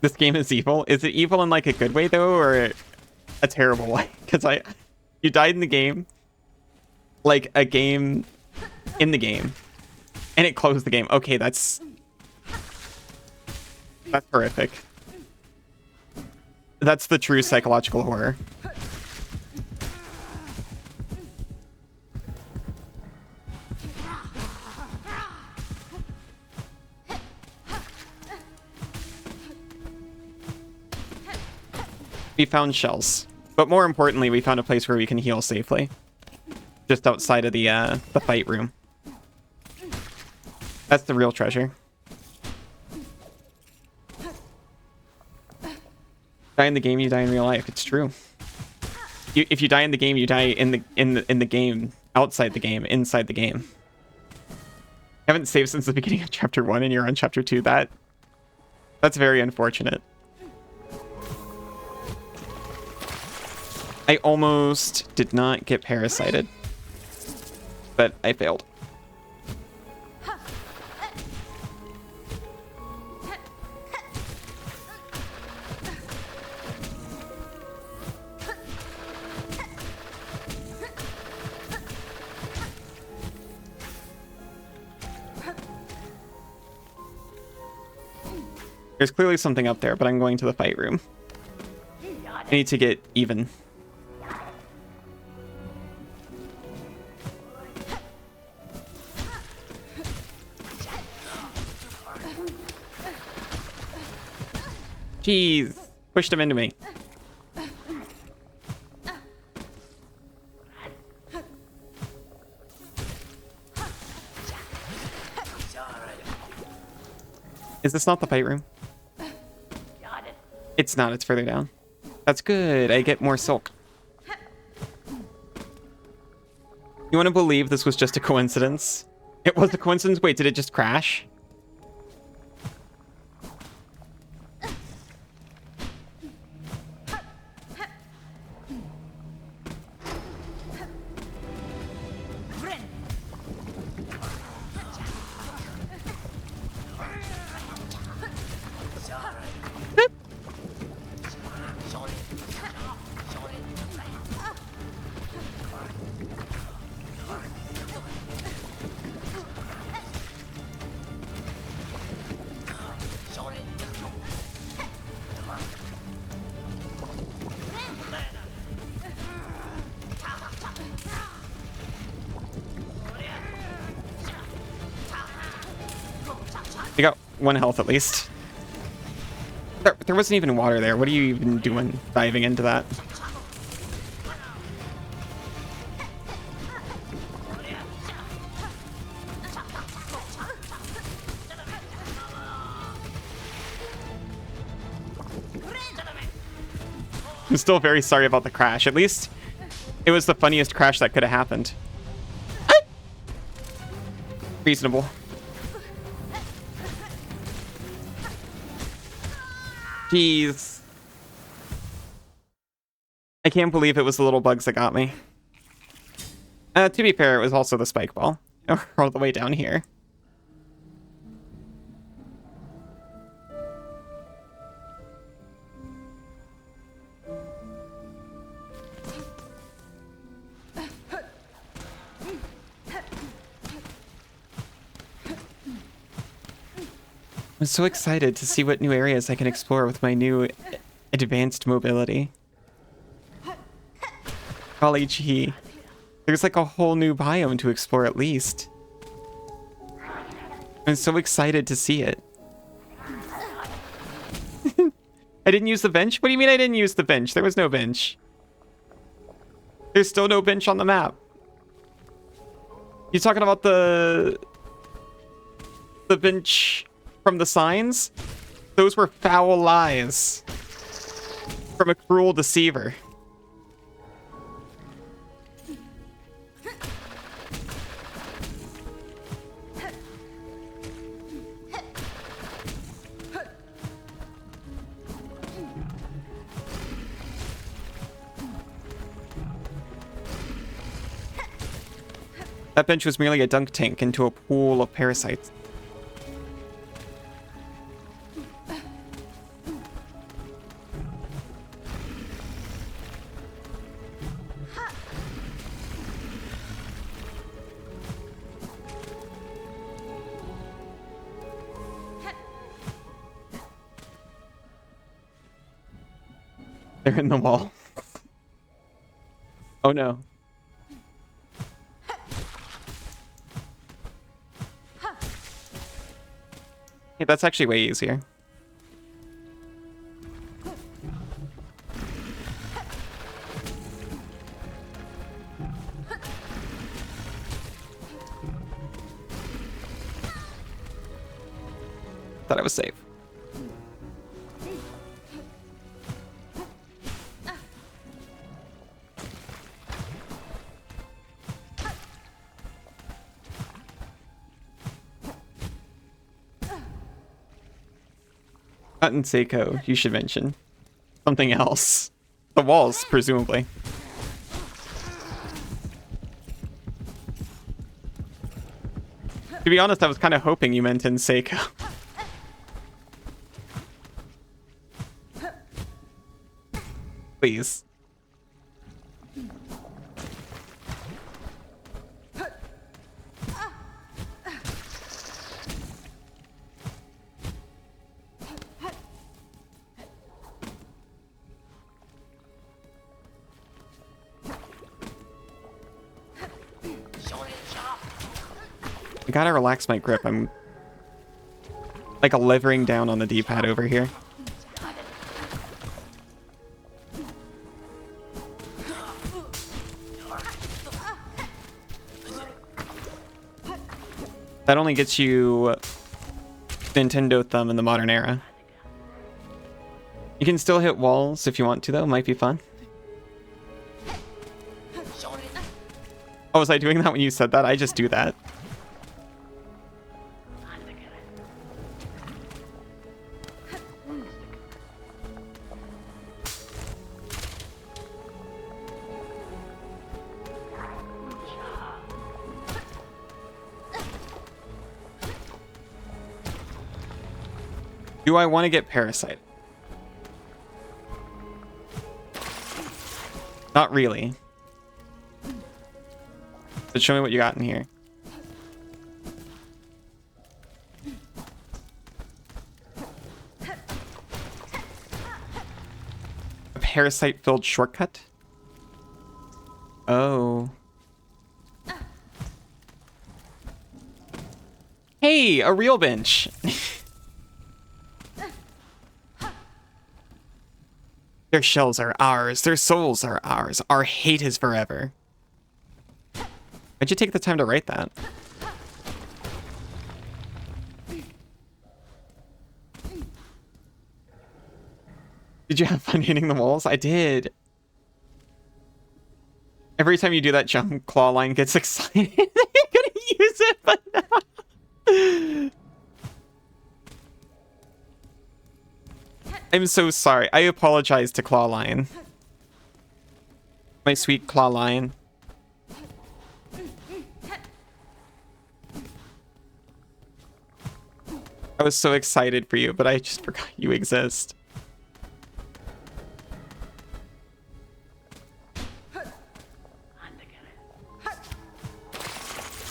This game is evil. Is it evil in like a good way though, or a terrible way? Because you died in the game, like a game in the game, and it closed the game. Okay, that's horrific. That's the true psychological horror. We found shells, but more importantly, we found a place where we can heal safely, just outside of the fight room. That's the real treasure. Die in the game, you die in real life. It's true. If you die in the game, you die in the game, outside the game, inside the game. Haven't saved since the beginning of chapter 1 and you're on chapter 2. That's very unfortunate. I almost did not get parasited, but I failed. There's clearly something up there, but I'm going to the fight room. I need to get even. Jeez, pushed him into me. Is this not the fight room? It's not, it's further down. That's good, I get more silk. You want to believe this was just a coincidence? It was a coincidence? Wait, did it just crash? You got 1 health at least. There wasn't even water there. What are you even doing diving into that? I'm still very sorry about the crash. At least it was the funniest crash that could have happened. Reasonable. Jeez. I can't believe it was the little bugs that got me. To be fair, it was also the spike ball. All the way down here. I'm so excited to see what new areas I can explore with my new advanced mobility. Golly gee. There's like a whole new biome to explore at least. I'm so excited to see it. I didn't use the bench? What do you mean I didn't use the bench? There was no bench. There's still no bench on the map. You talking about the bench from the signs? Those were foul lies from a cruel deceiver. That bench was merely a dunk tank into a pool of parasites. They're in the wall. Oh no. Hey, that's actually way easier. Thought I was safe. Not in Seiko, you should mention. Something else. The walls, presumably. To be honest, I was kind of hoping you meant in Seiko. Please. I gotta relax my grip. I'm like levering down on the D-pad over here. That only gets you Nintendo thumb in the modern era. You can still hit walls if you want to, though. Might be fun. Oh, was I doing that when you said that? I just do that. Do I want to get Parasite? Not really. But show me what you got in here. A Parasite-filled shortcut? Oh. Hey, a real bench! Their shells are ours. Their souls are ours. Our hate is forever. Why'd you take the time to write that? Did you have fun hitting the walls? I did. Every time you do that jump, Clawline gets excited. You're gonna use it, but no. I'm so sorry. I apologize to Clawline. My sweet Clawline. I was so excited for you, but I just forgot you exist.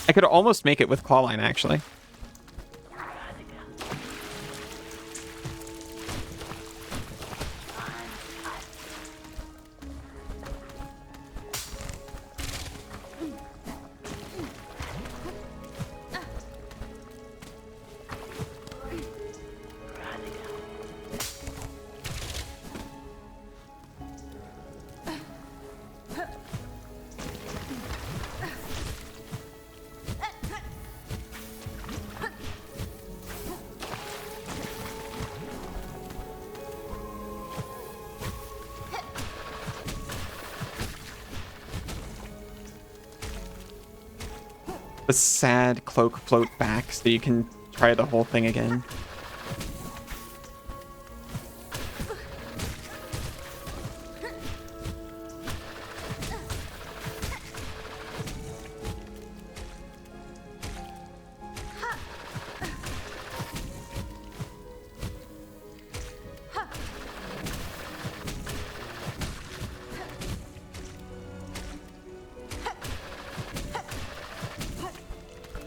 I could almost make it with Clawline, actually. The sad cloak float back so you can try the whole thing again.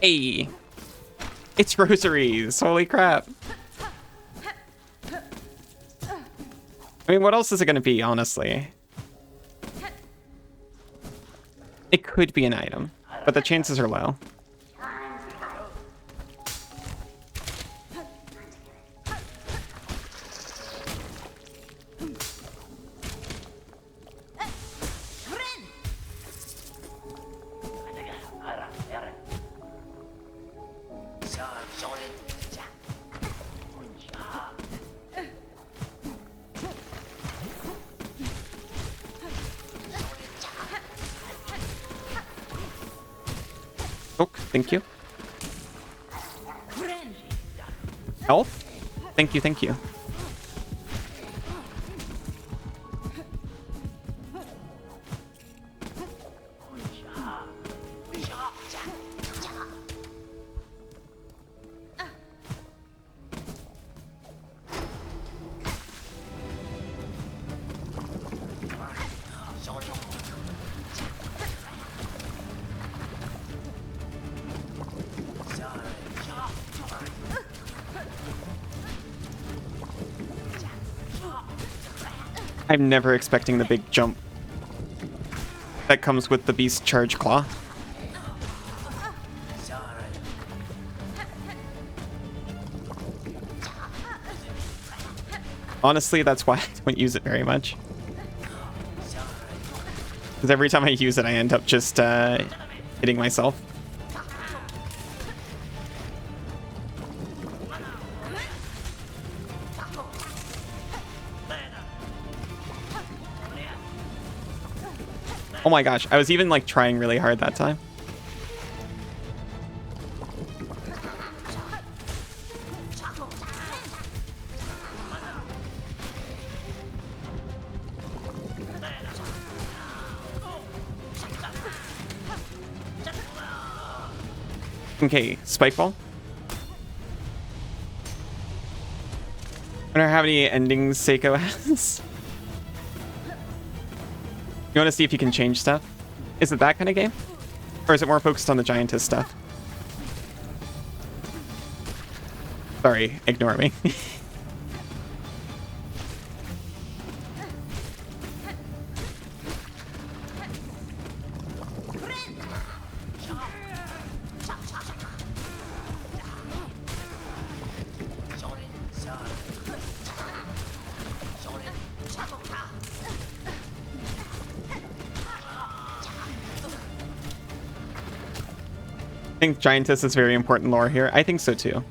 Hey, it's rosaries. Holy crap. I mean, what else is it going to be, honestly? It could be an item, but the chances are low. Oh, thank you. Health? Thank you, thank you. I'm never expecting the big jump that comes with the Beast Charge Claw. Honestly, that's why I don't use it very much. Because every time I use it, I end up just hitting myself. Oh my gosh, I was even like trying really hard that time. Okay, Spike Ball. I wonder how many endings Seiko has. You want to see if you can change stuff? Is it that kind of game? Or is it more focused on the Giantess stuff? Sorry, ignore me. I think Giantess is very important lore here. I think so too.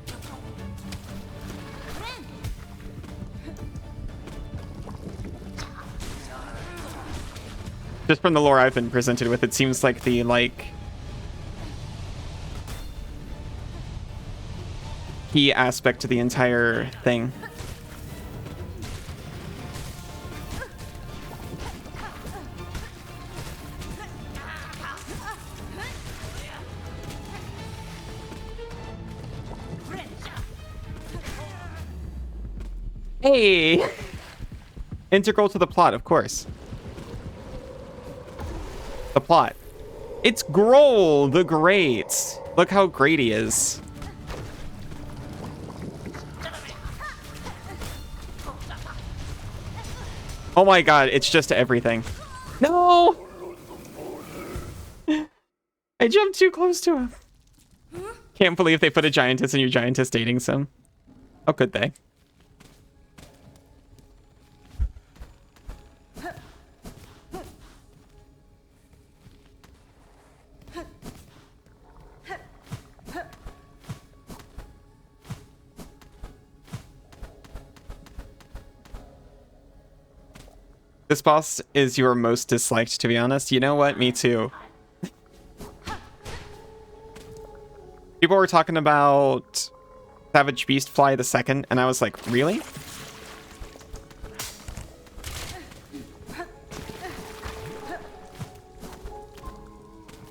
Just from the lore I've been presented with, it seems like the key aspect to the entire thing. Hey! Integral to the plot, of course. The plot. It's Grohl the Great. Look how great he is. Oh my god, it's just everything. No! I jumped too close to him. Can't believe they put a Giantess in your Giantess dating sim. How could they? This boss is your most disliked, to be honest. You know what? Me too. People were talking about Savage Beast Fly the Second, and I was like, really?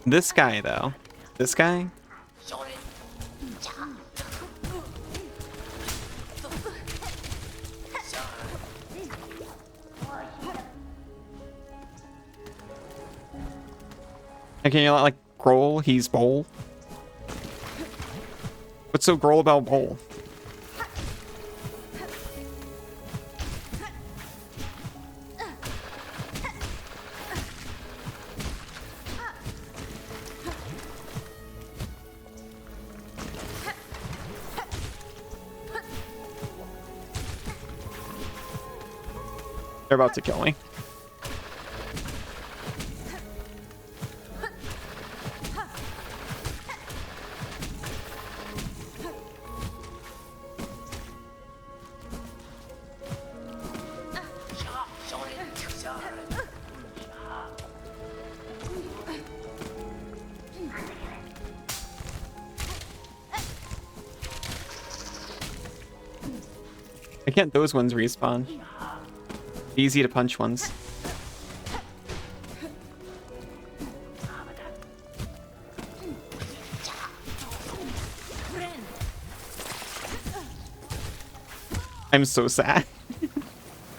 This guy, though. This guy? Can you like Grohl? He's Bowl. What's so Grohl about Bowl? They're about to kill me. I can't those ones respawn. Easy to punch ones. I'm so sad.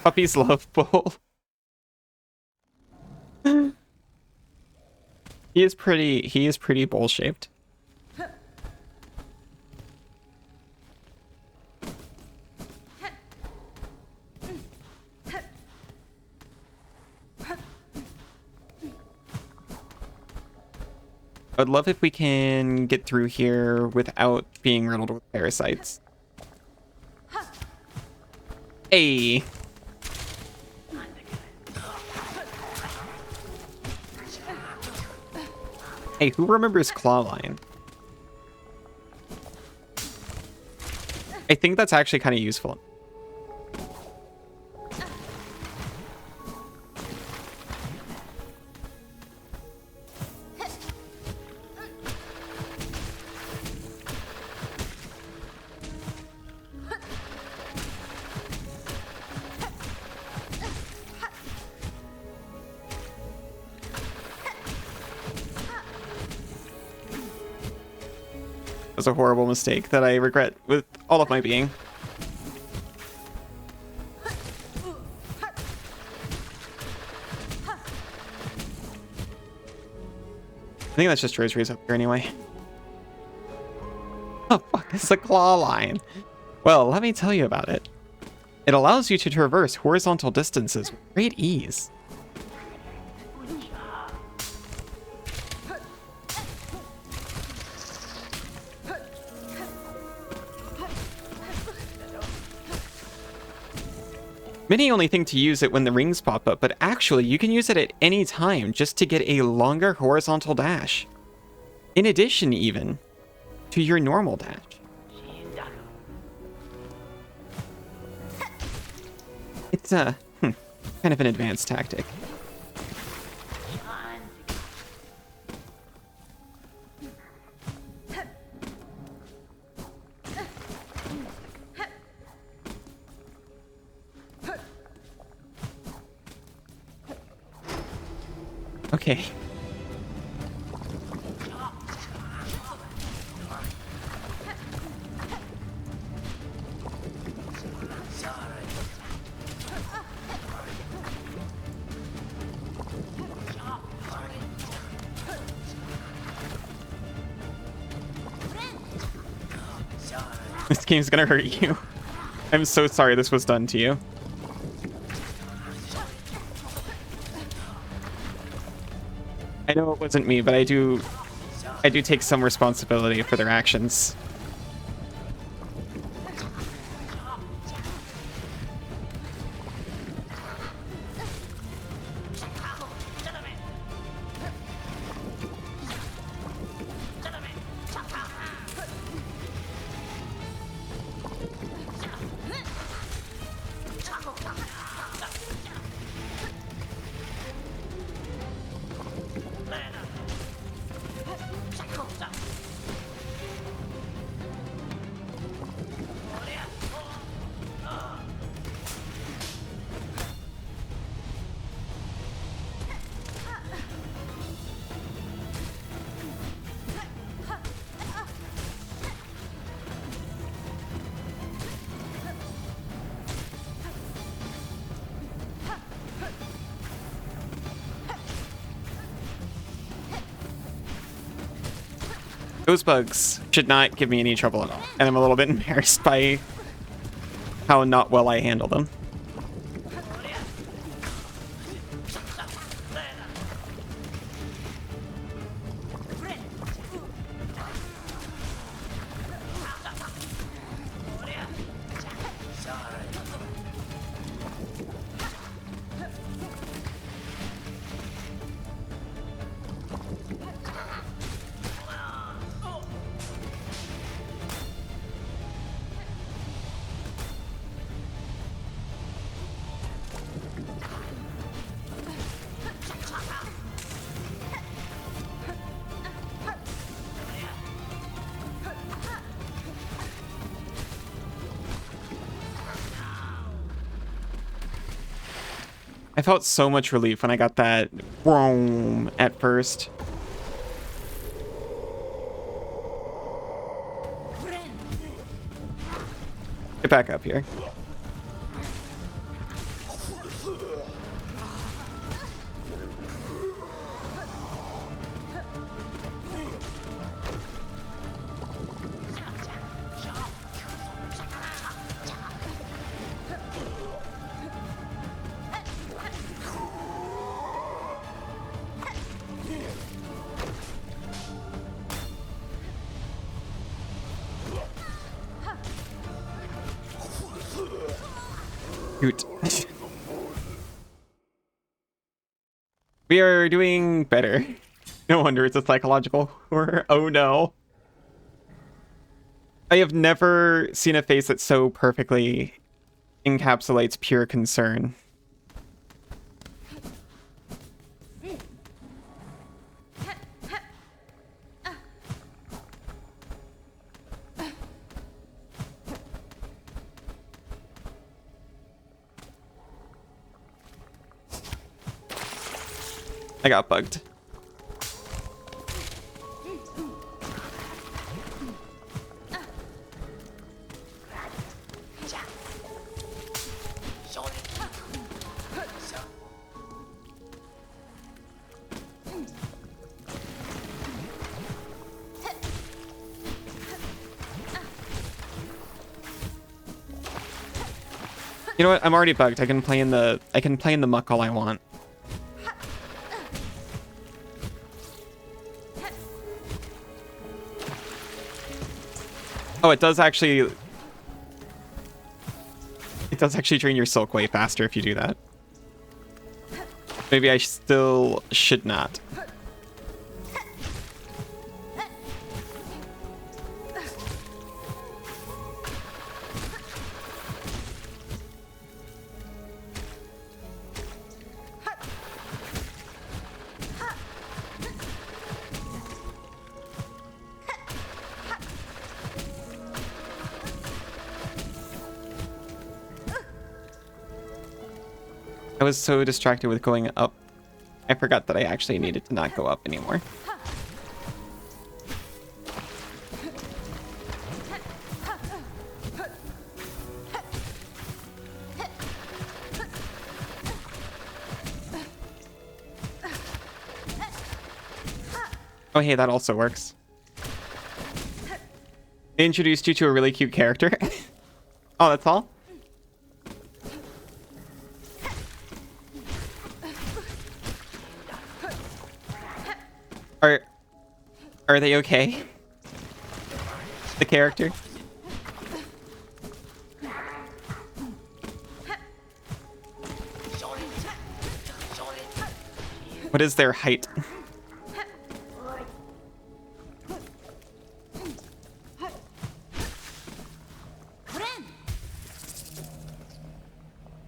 Puppies love Bull. He is pretty bowl shaped. I'd love if we can get through here without being riddled with parasites. Hey! Hey, who remembers Clawline? I think that's actually kind of useful. Was a horrible mistake that I regret with all of my being. I think that's just Rosary's up here anyway. Oh fuck, it's a claw line. Well, let me tell you about it. It allows you to traverse horizontal distances with great ease. Many only think to use it when the rings pop up, but actually you can use it at any time just to get a longer horizontal dash. In addition even to your normal dash. It's kind of an advanced tactic. Okay. This game's gonna hurt you. I'm so sorry this was done to you. I know it wasn't me, but I do take some responsibility for their actions. Those bugs should not give me any trouble at all, and I'm a little bit embarrassed by how not well I handle them. I felt so much relief when I got that boom at first. Get back up here. Shoot. We are doing better. No wonder it's a psychological horror. Oh no. I have never seen a face that so perfectly encapsulates pure concern. I got bugged. You know what? I'm already bugged. I can play in the muck all I want. Oh, it does actually drain your silk way faster if you do that. Maybe I still should not. I was so distracted with going up, I forgot that I actually needed to not go up anymore. Oh hey, that also works. They introduced you to a really cute character. Oh, that's all? Are they okay? The character? What is their height?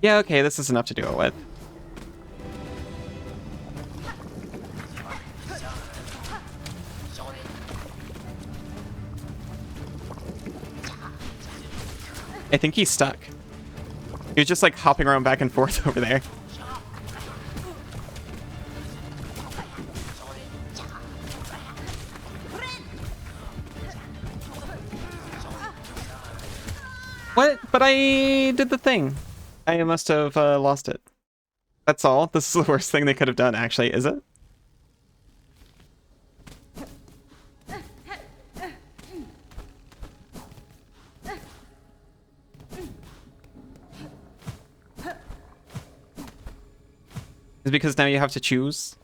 Yeah, okay, this is enough to do it with. I think he's stuck. He was just like hopping around back and forth over there. What? But I did the thing. I must have lost it. That's all. This is the worst thing they could have done, actually, is it? Is it because now you have to choose?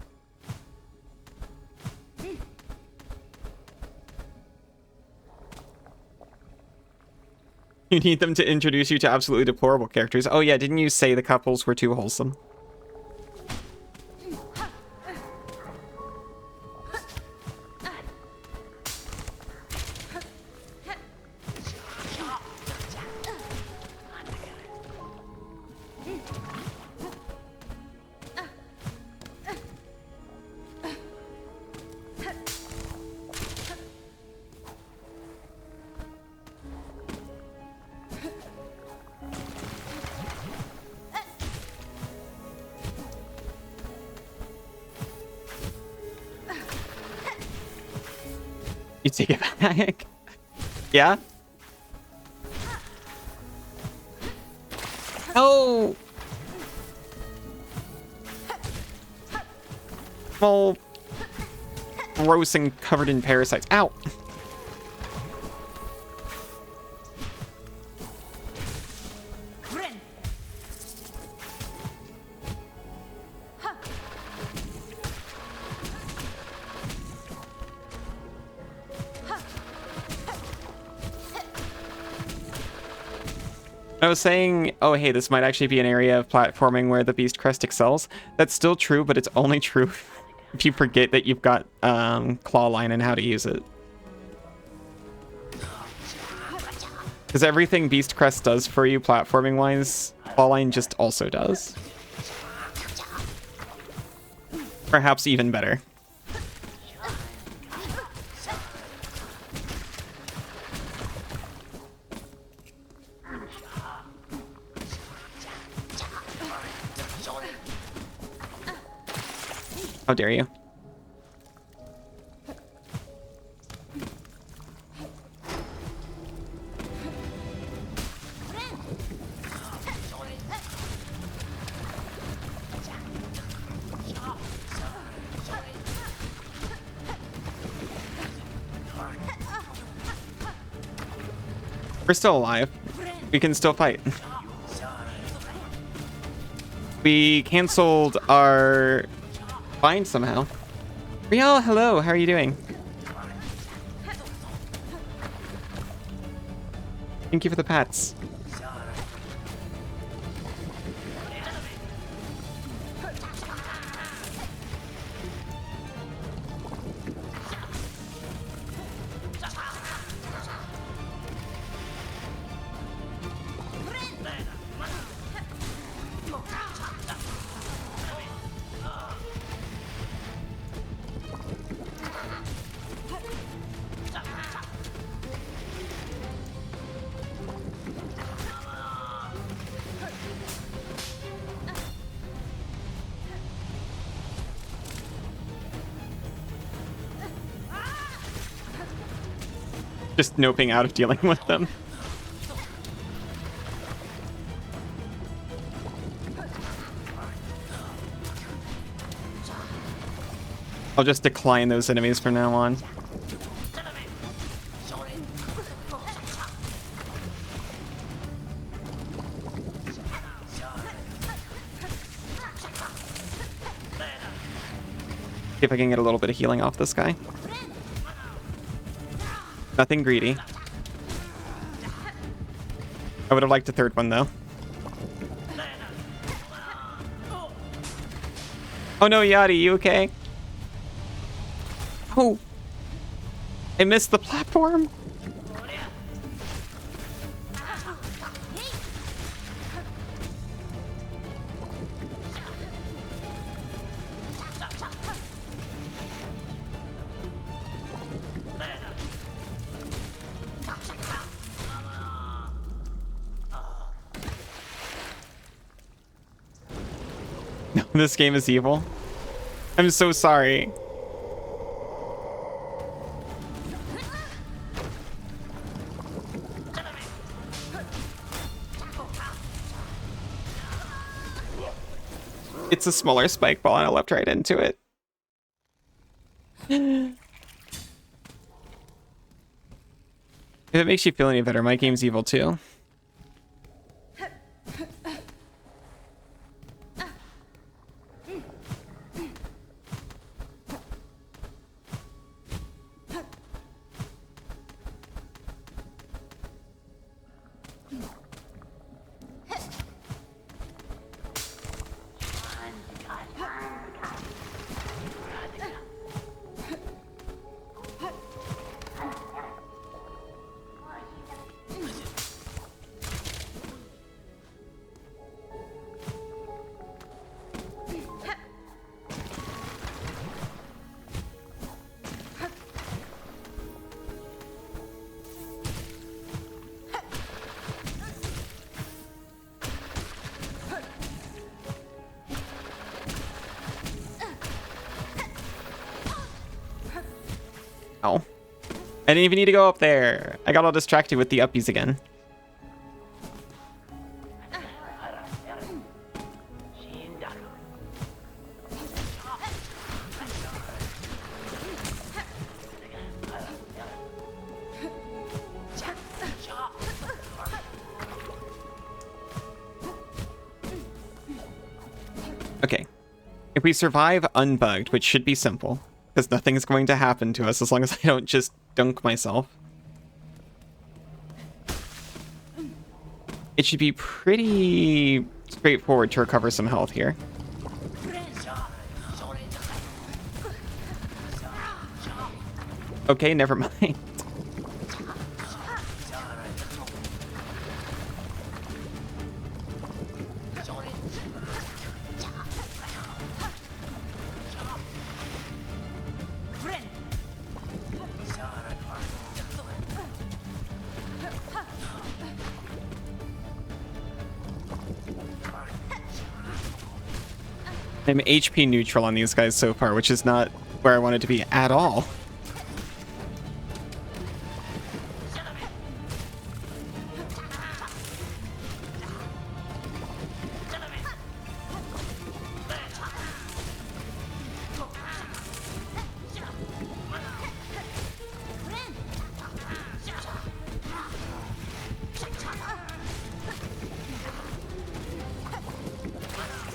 You need them to introduce you to absolutely deplorable characters. Oh yeah, didn't you say the couples were too wholesome? You take it back. Yeah? Oh! All gross and covered in parasites. Ow! I was saying, oh hey, this might actually be an area of platforming where the Beast Crest excels. That's still true, but it's only true if you forget that you've got claw line and how to use it. Because everything Beast Crest does for you platforming wise, claw line just also does. Perhaps even better. How dare you? We're still alive. We can still fight. We canceled our bind somehow. Rial, hello. How are you doing? Thank you for the pats. Just noping out of dealing with them. I'll just decline those enemies from now on. See if I can get a little bit of healing off this guy. Nothing greedy. I would have liked a third one, though. Oh no, Yachty, you okay? Oh! I missed the platform! This game is evil. I'm so sorry. It's a smaller spike ball and I leapt right into it. If it makes you feel any better, my game's evil too. Ow. I didn't even need to go up there. I got all distracted with the uppies again. Okay. If we survive unbugged, which should be simple, because nothing is going to happen to us as long as I don't just dunk myself. It should be pretty straightforward to recover some health here. Okay, never mind. I'm HP neutral on these guys so far, which is not where I wanted to be at all.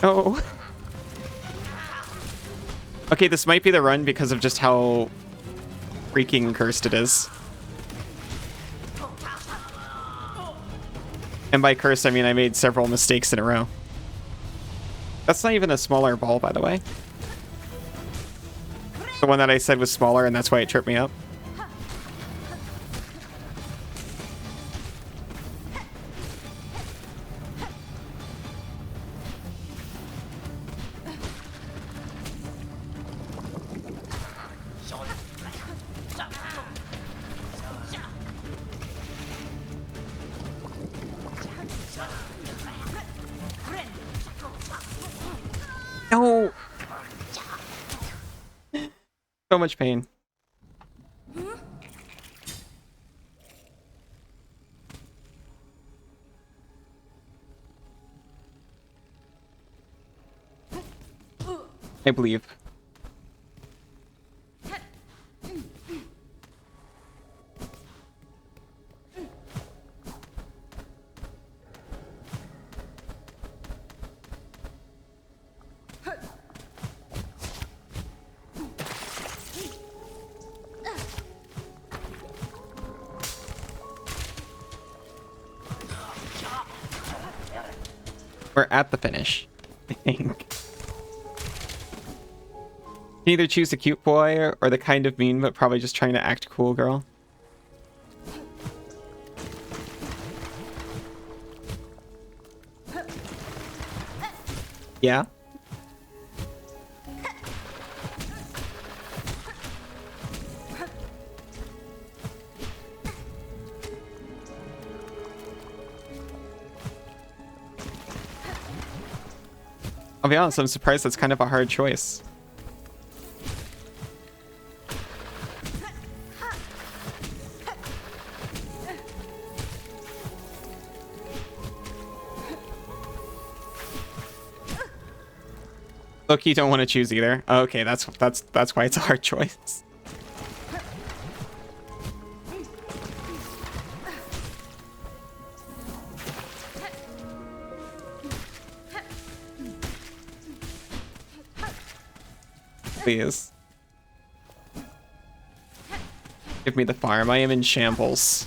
Oh. Okay, this might be the run because of just how freaking cursed it is. And by cursed, I mean I made several mistakes in a row. That's not even a smaller ball, by the way. The one that I said was smaller, and that's why it tripped me up. No! So much pain. I believe. We're at the finish, I think. You can either choose the cute boy or the kind of mean but probably just trying to act cool girl. Yeah? I'll be honest, I'm surprised that's kind of a hard choice. Look, you don't want to choose either. Okay, that's why it's a hard choice. Please. Give me the farm. I am in shambles.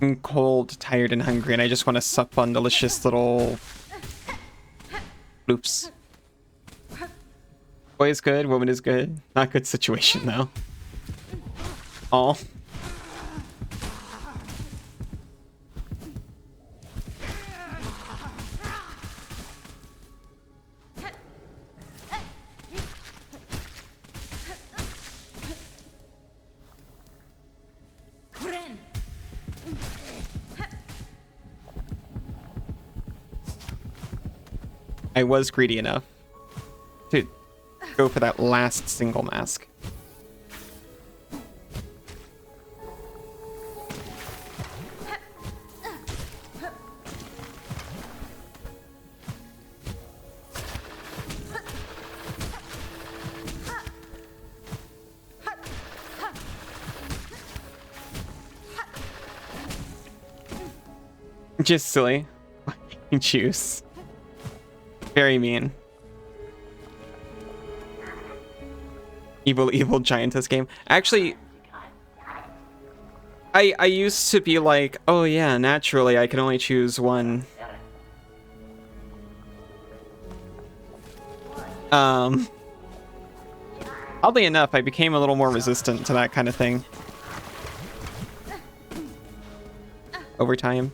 I'm cold, tired, and hungry, and I just want to sup on delicious little loops. Boy is good, woman is good. Not good situation, though. Aw. I was greedy enough to go for that last single mask. Just silly. Juice. Very mean. Evil giantess game. Actually, I used to be like, oh yeah, naturally I can only choose one. Oddly enough, I became a little more resistant to that kind of thing over time.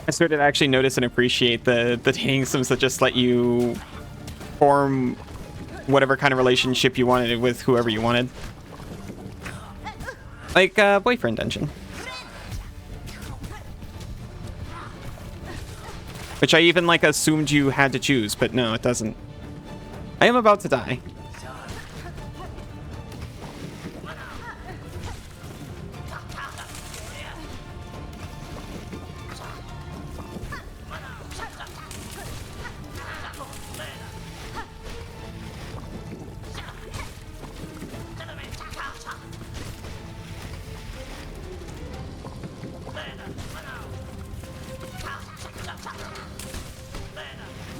I started to actually notice and appreciate the dating sims that just let you form whatever kind of relationship you wanted with whoever you wanted. Like boyfriend dungeon. Which I even like assumed you had to choose, but no, it doesn't. I am about to die.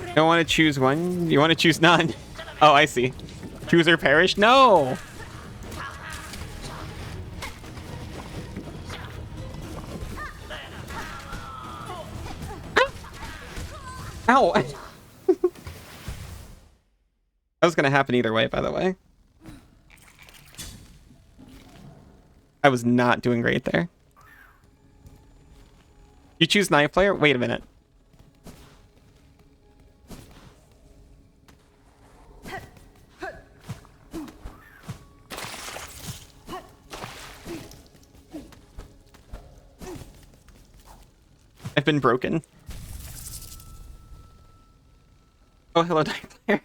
You don't want to choose one? You want to choose none? Oh, I see. Choose or perish? No! Ow! That was gonna happen either way, by the way. I was not doing great there. You choose knife player? Wait a minute. I've been broken. Oh, hello, knife player.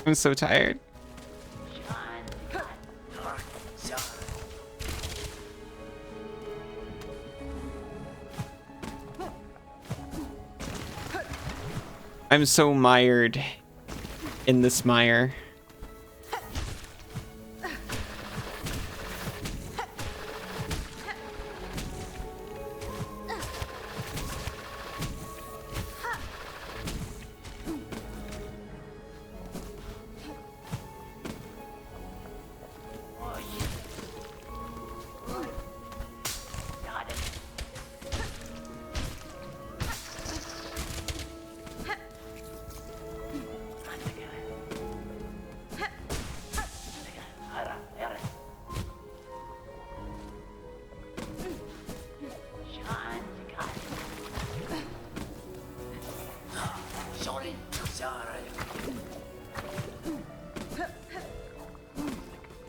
I'm so tired. I'm so mired in this mire.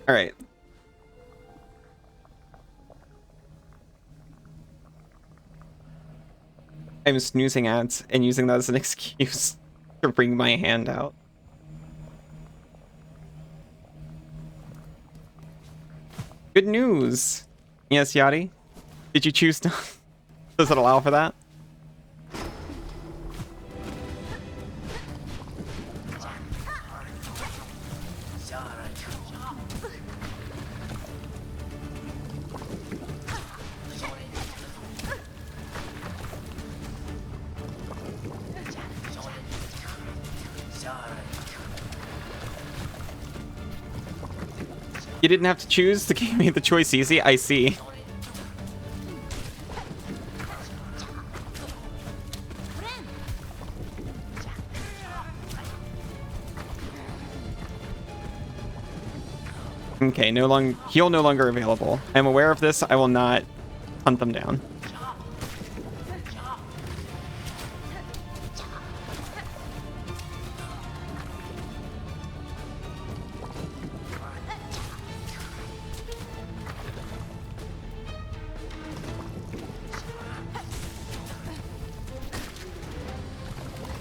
All right. I'm snoozing ads and using that as an excuse to bring my hand out. Good news. Yes, Yachty. Did you choose to? Does it allow for that? You didn't have to choose. The game made the choice easy. I see. Okay, heal no longer available. I'm aware of this. I will not hunt them down.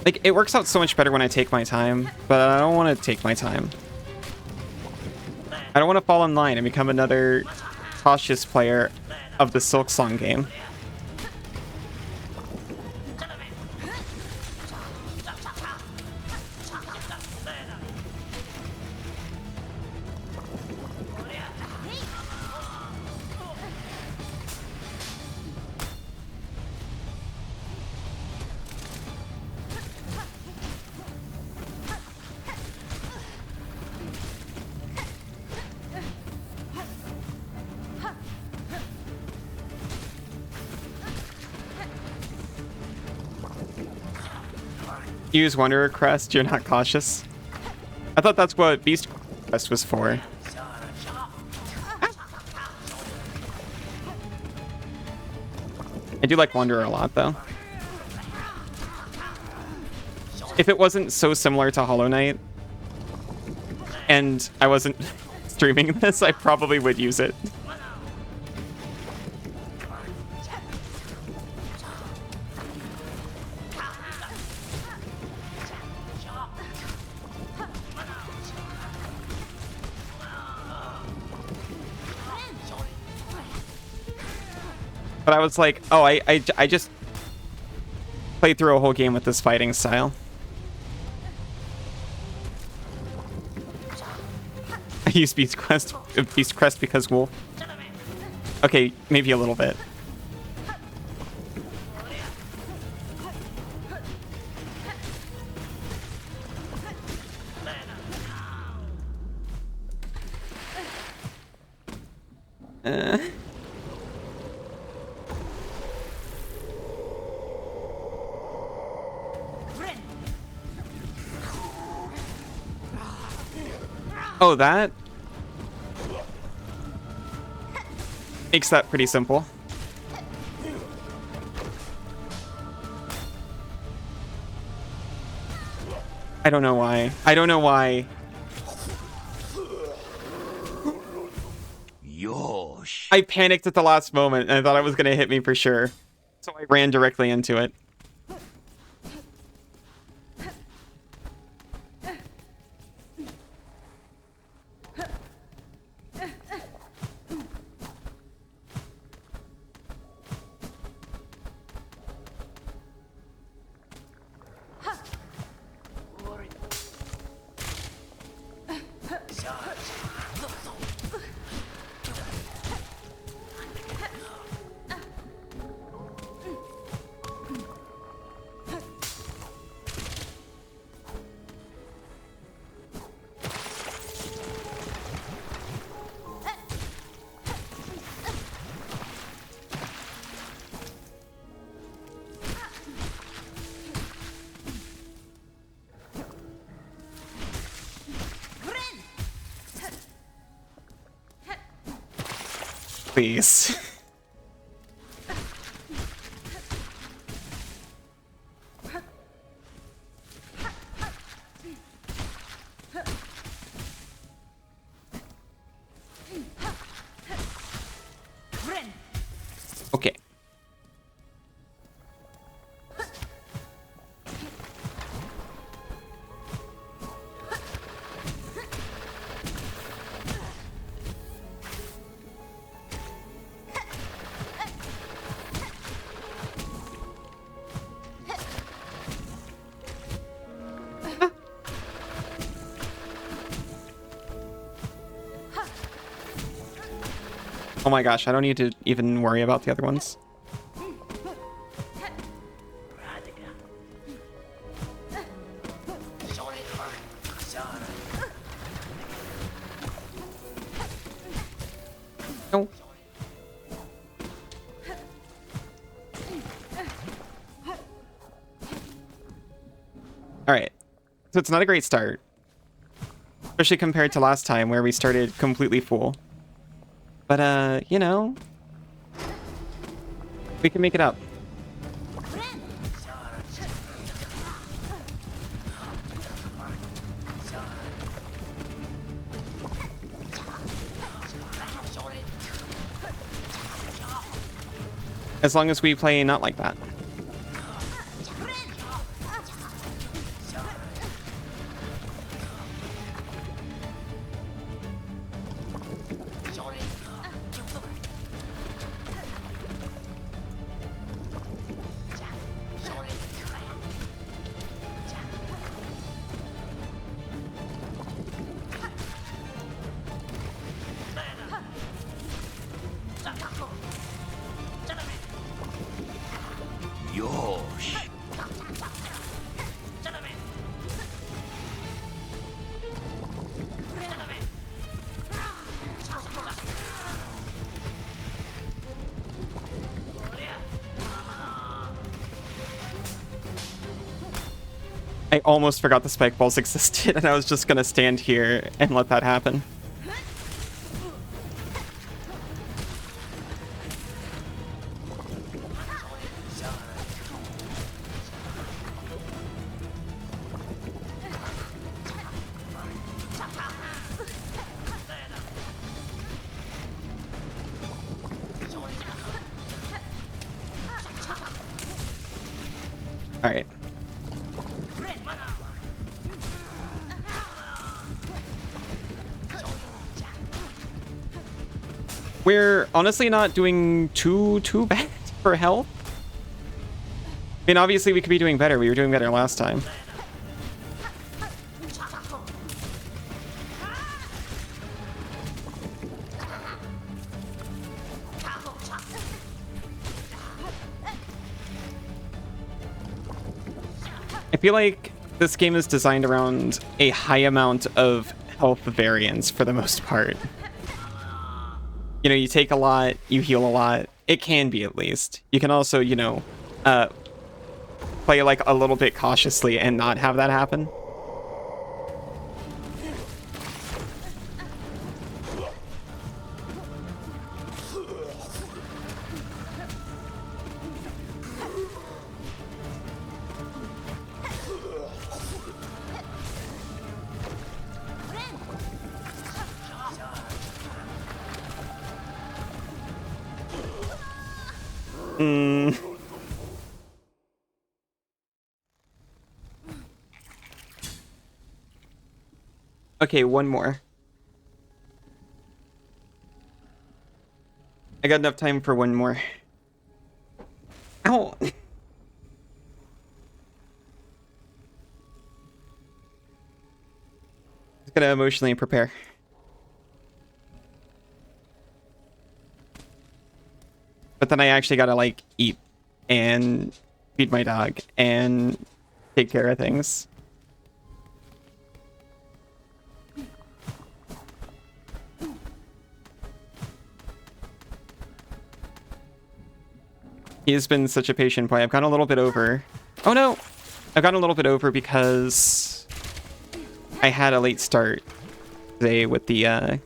Like, it works out so much better when I take my time, but I don't want to take my time. I don't want to fall in line and become another cautious player of the Silksong game. Use Wanderer Crest, you're not cautious. I thought that's what Beast Crest was for. I do like Wanderer a lot, though. If it wasn't so similar to Hollow Knight, and I wasn't streaming this, I probably would use it. But I was like, oh, I just played through a whole game with this fighting style. I use Beast Crest because wolf. Okay, maybe a little bit. Oh, that makes that pretty simple. I don't know why. I don't know why. Yosh. I panicked at the last moment and I thought it was going to hit me for sure. So I ran directly into it. Please. Okay. Oh my gosh, I don't need to even worry about the other ones. No. Alright. So it's not a great start. Especially compared to last time where we started completely full. But, you know, we can make it up. As long as we play not like that. I almost forgot the spike balls existed, and I was just gonna stand here and let that happen. All right. We're honestly not doing too bad for health. I mean, obviously we could be doing better. We were doing better last time. I feel like this game is designed around a high amount of health variance for the most part. You know, you take a lot, you heal a lot. It can be, at least. You can also, you know, play like a little bit cautiously and not have that happen. Okay, one more. I got enough time for one more. Ow! Just gotta emotionally prepare. But then I actually gotta, like, eat and feed my dog and take care of things. He's been such a patient boy. I've gone a little bit over. Oh no! I've gone a little bit over because I had a late start today with the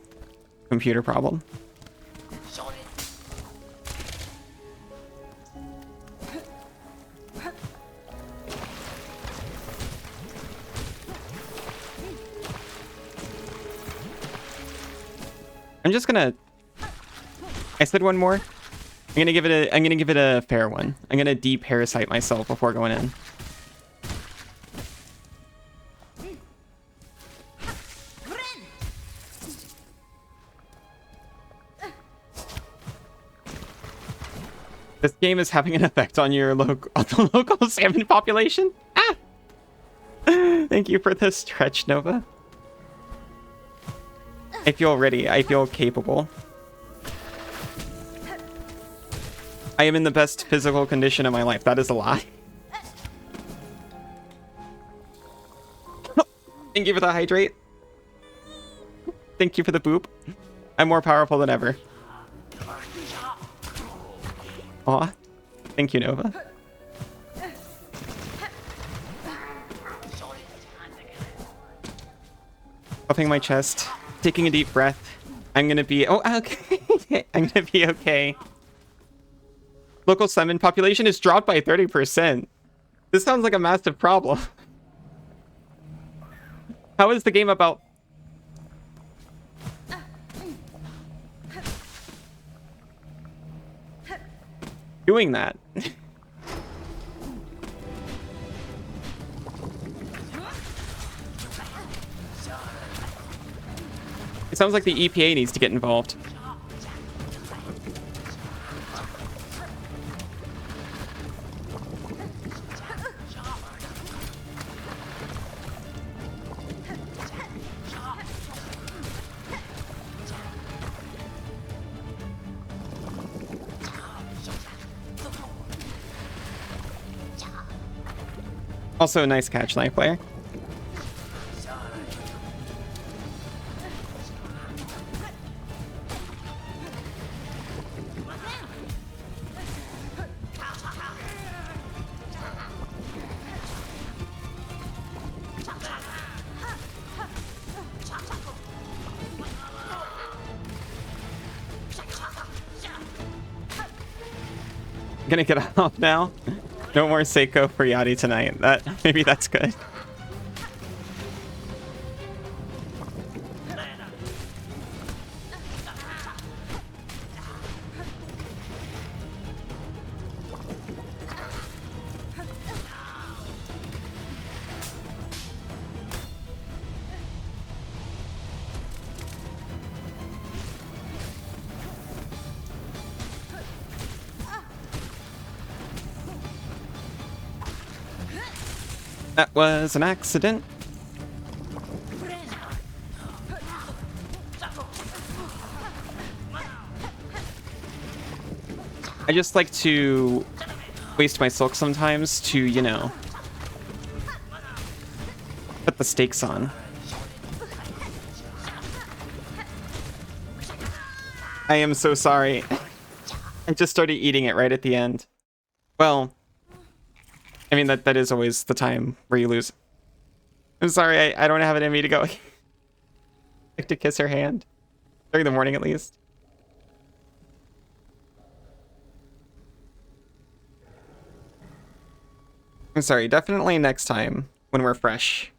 computer problem. I'm just gonna... I said one more. I'm gonna give it a fair one. I'm gonna de-parasite myself before going in. This game is having an effect on your the local salmon population. Ah! Thank you for the stretch, Nova. I feel ready. I feel capable. I am in the best physical condition of my life. That is a lie. Thank you for the hydrate. Thank you for the boop. I'm more powerful than ever. Aw. Thank you, Nova. Puffing my chest, taking a deep breath. I'm gonna be... Oh, okay. I'm gonna be okay. Local summon population is dropped by 30%. This sounds like a massive problem. How is the game about... doing that? It sounds like the EPA needs to get involved. Also a nice catch, knife player. Gonna get off now. No more Seiko for Yachty tonight. Maybe that's good. That was an accident. I just like to waste my silk sometimes to, you know, put the stakes on. I am so sorry. I just started eating it right at the end. Well, I mean, that is always the time where you lose. I'm sorry, I don't have it in me to go. Like to kiss her hand. During the morning, at least. I'm sorry, definitely next time when we're fresh.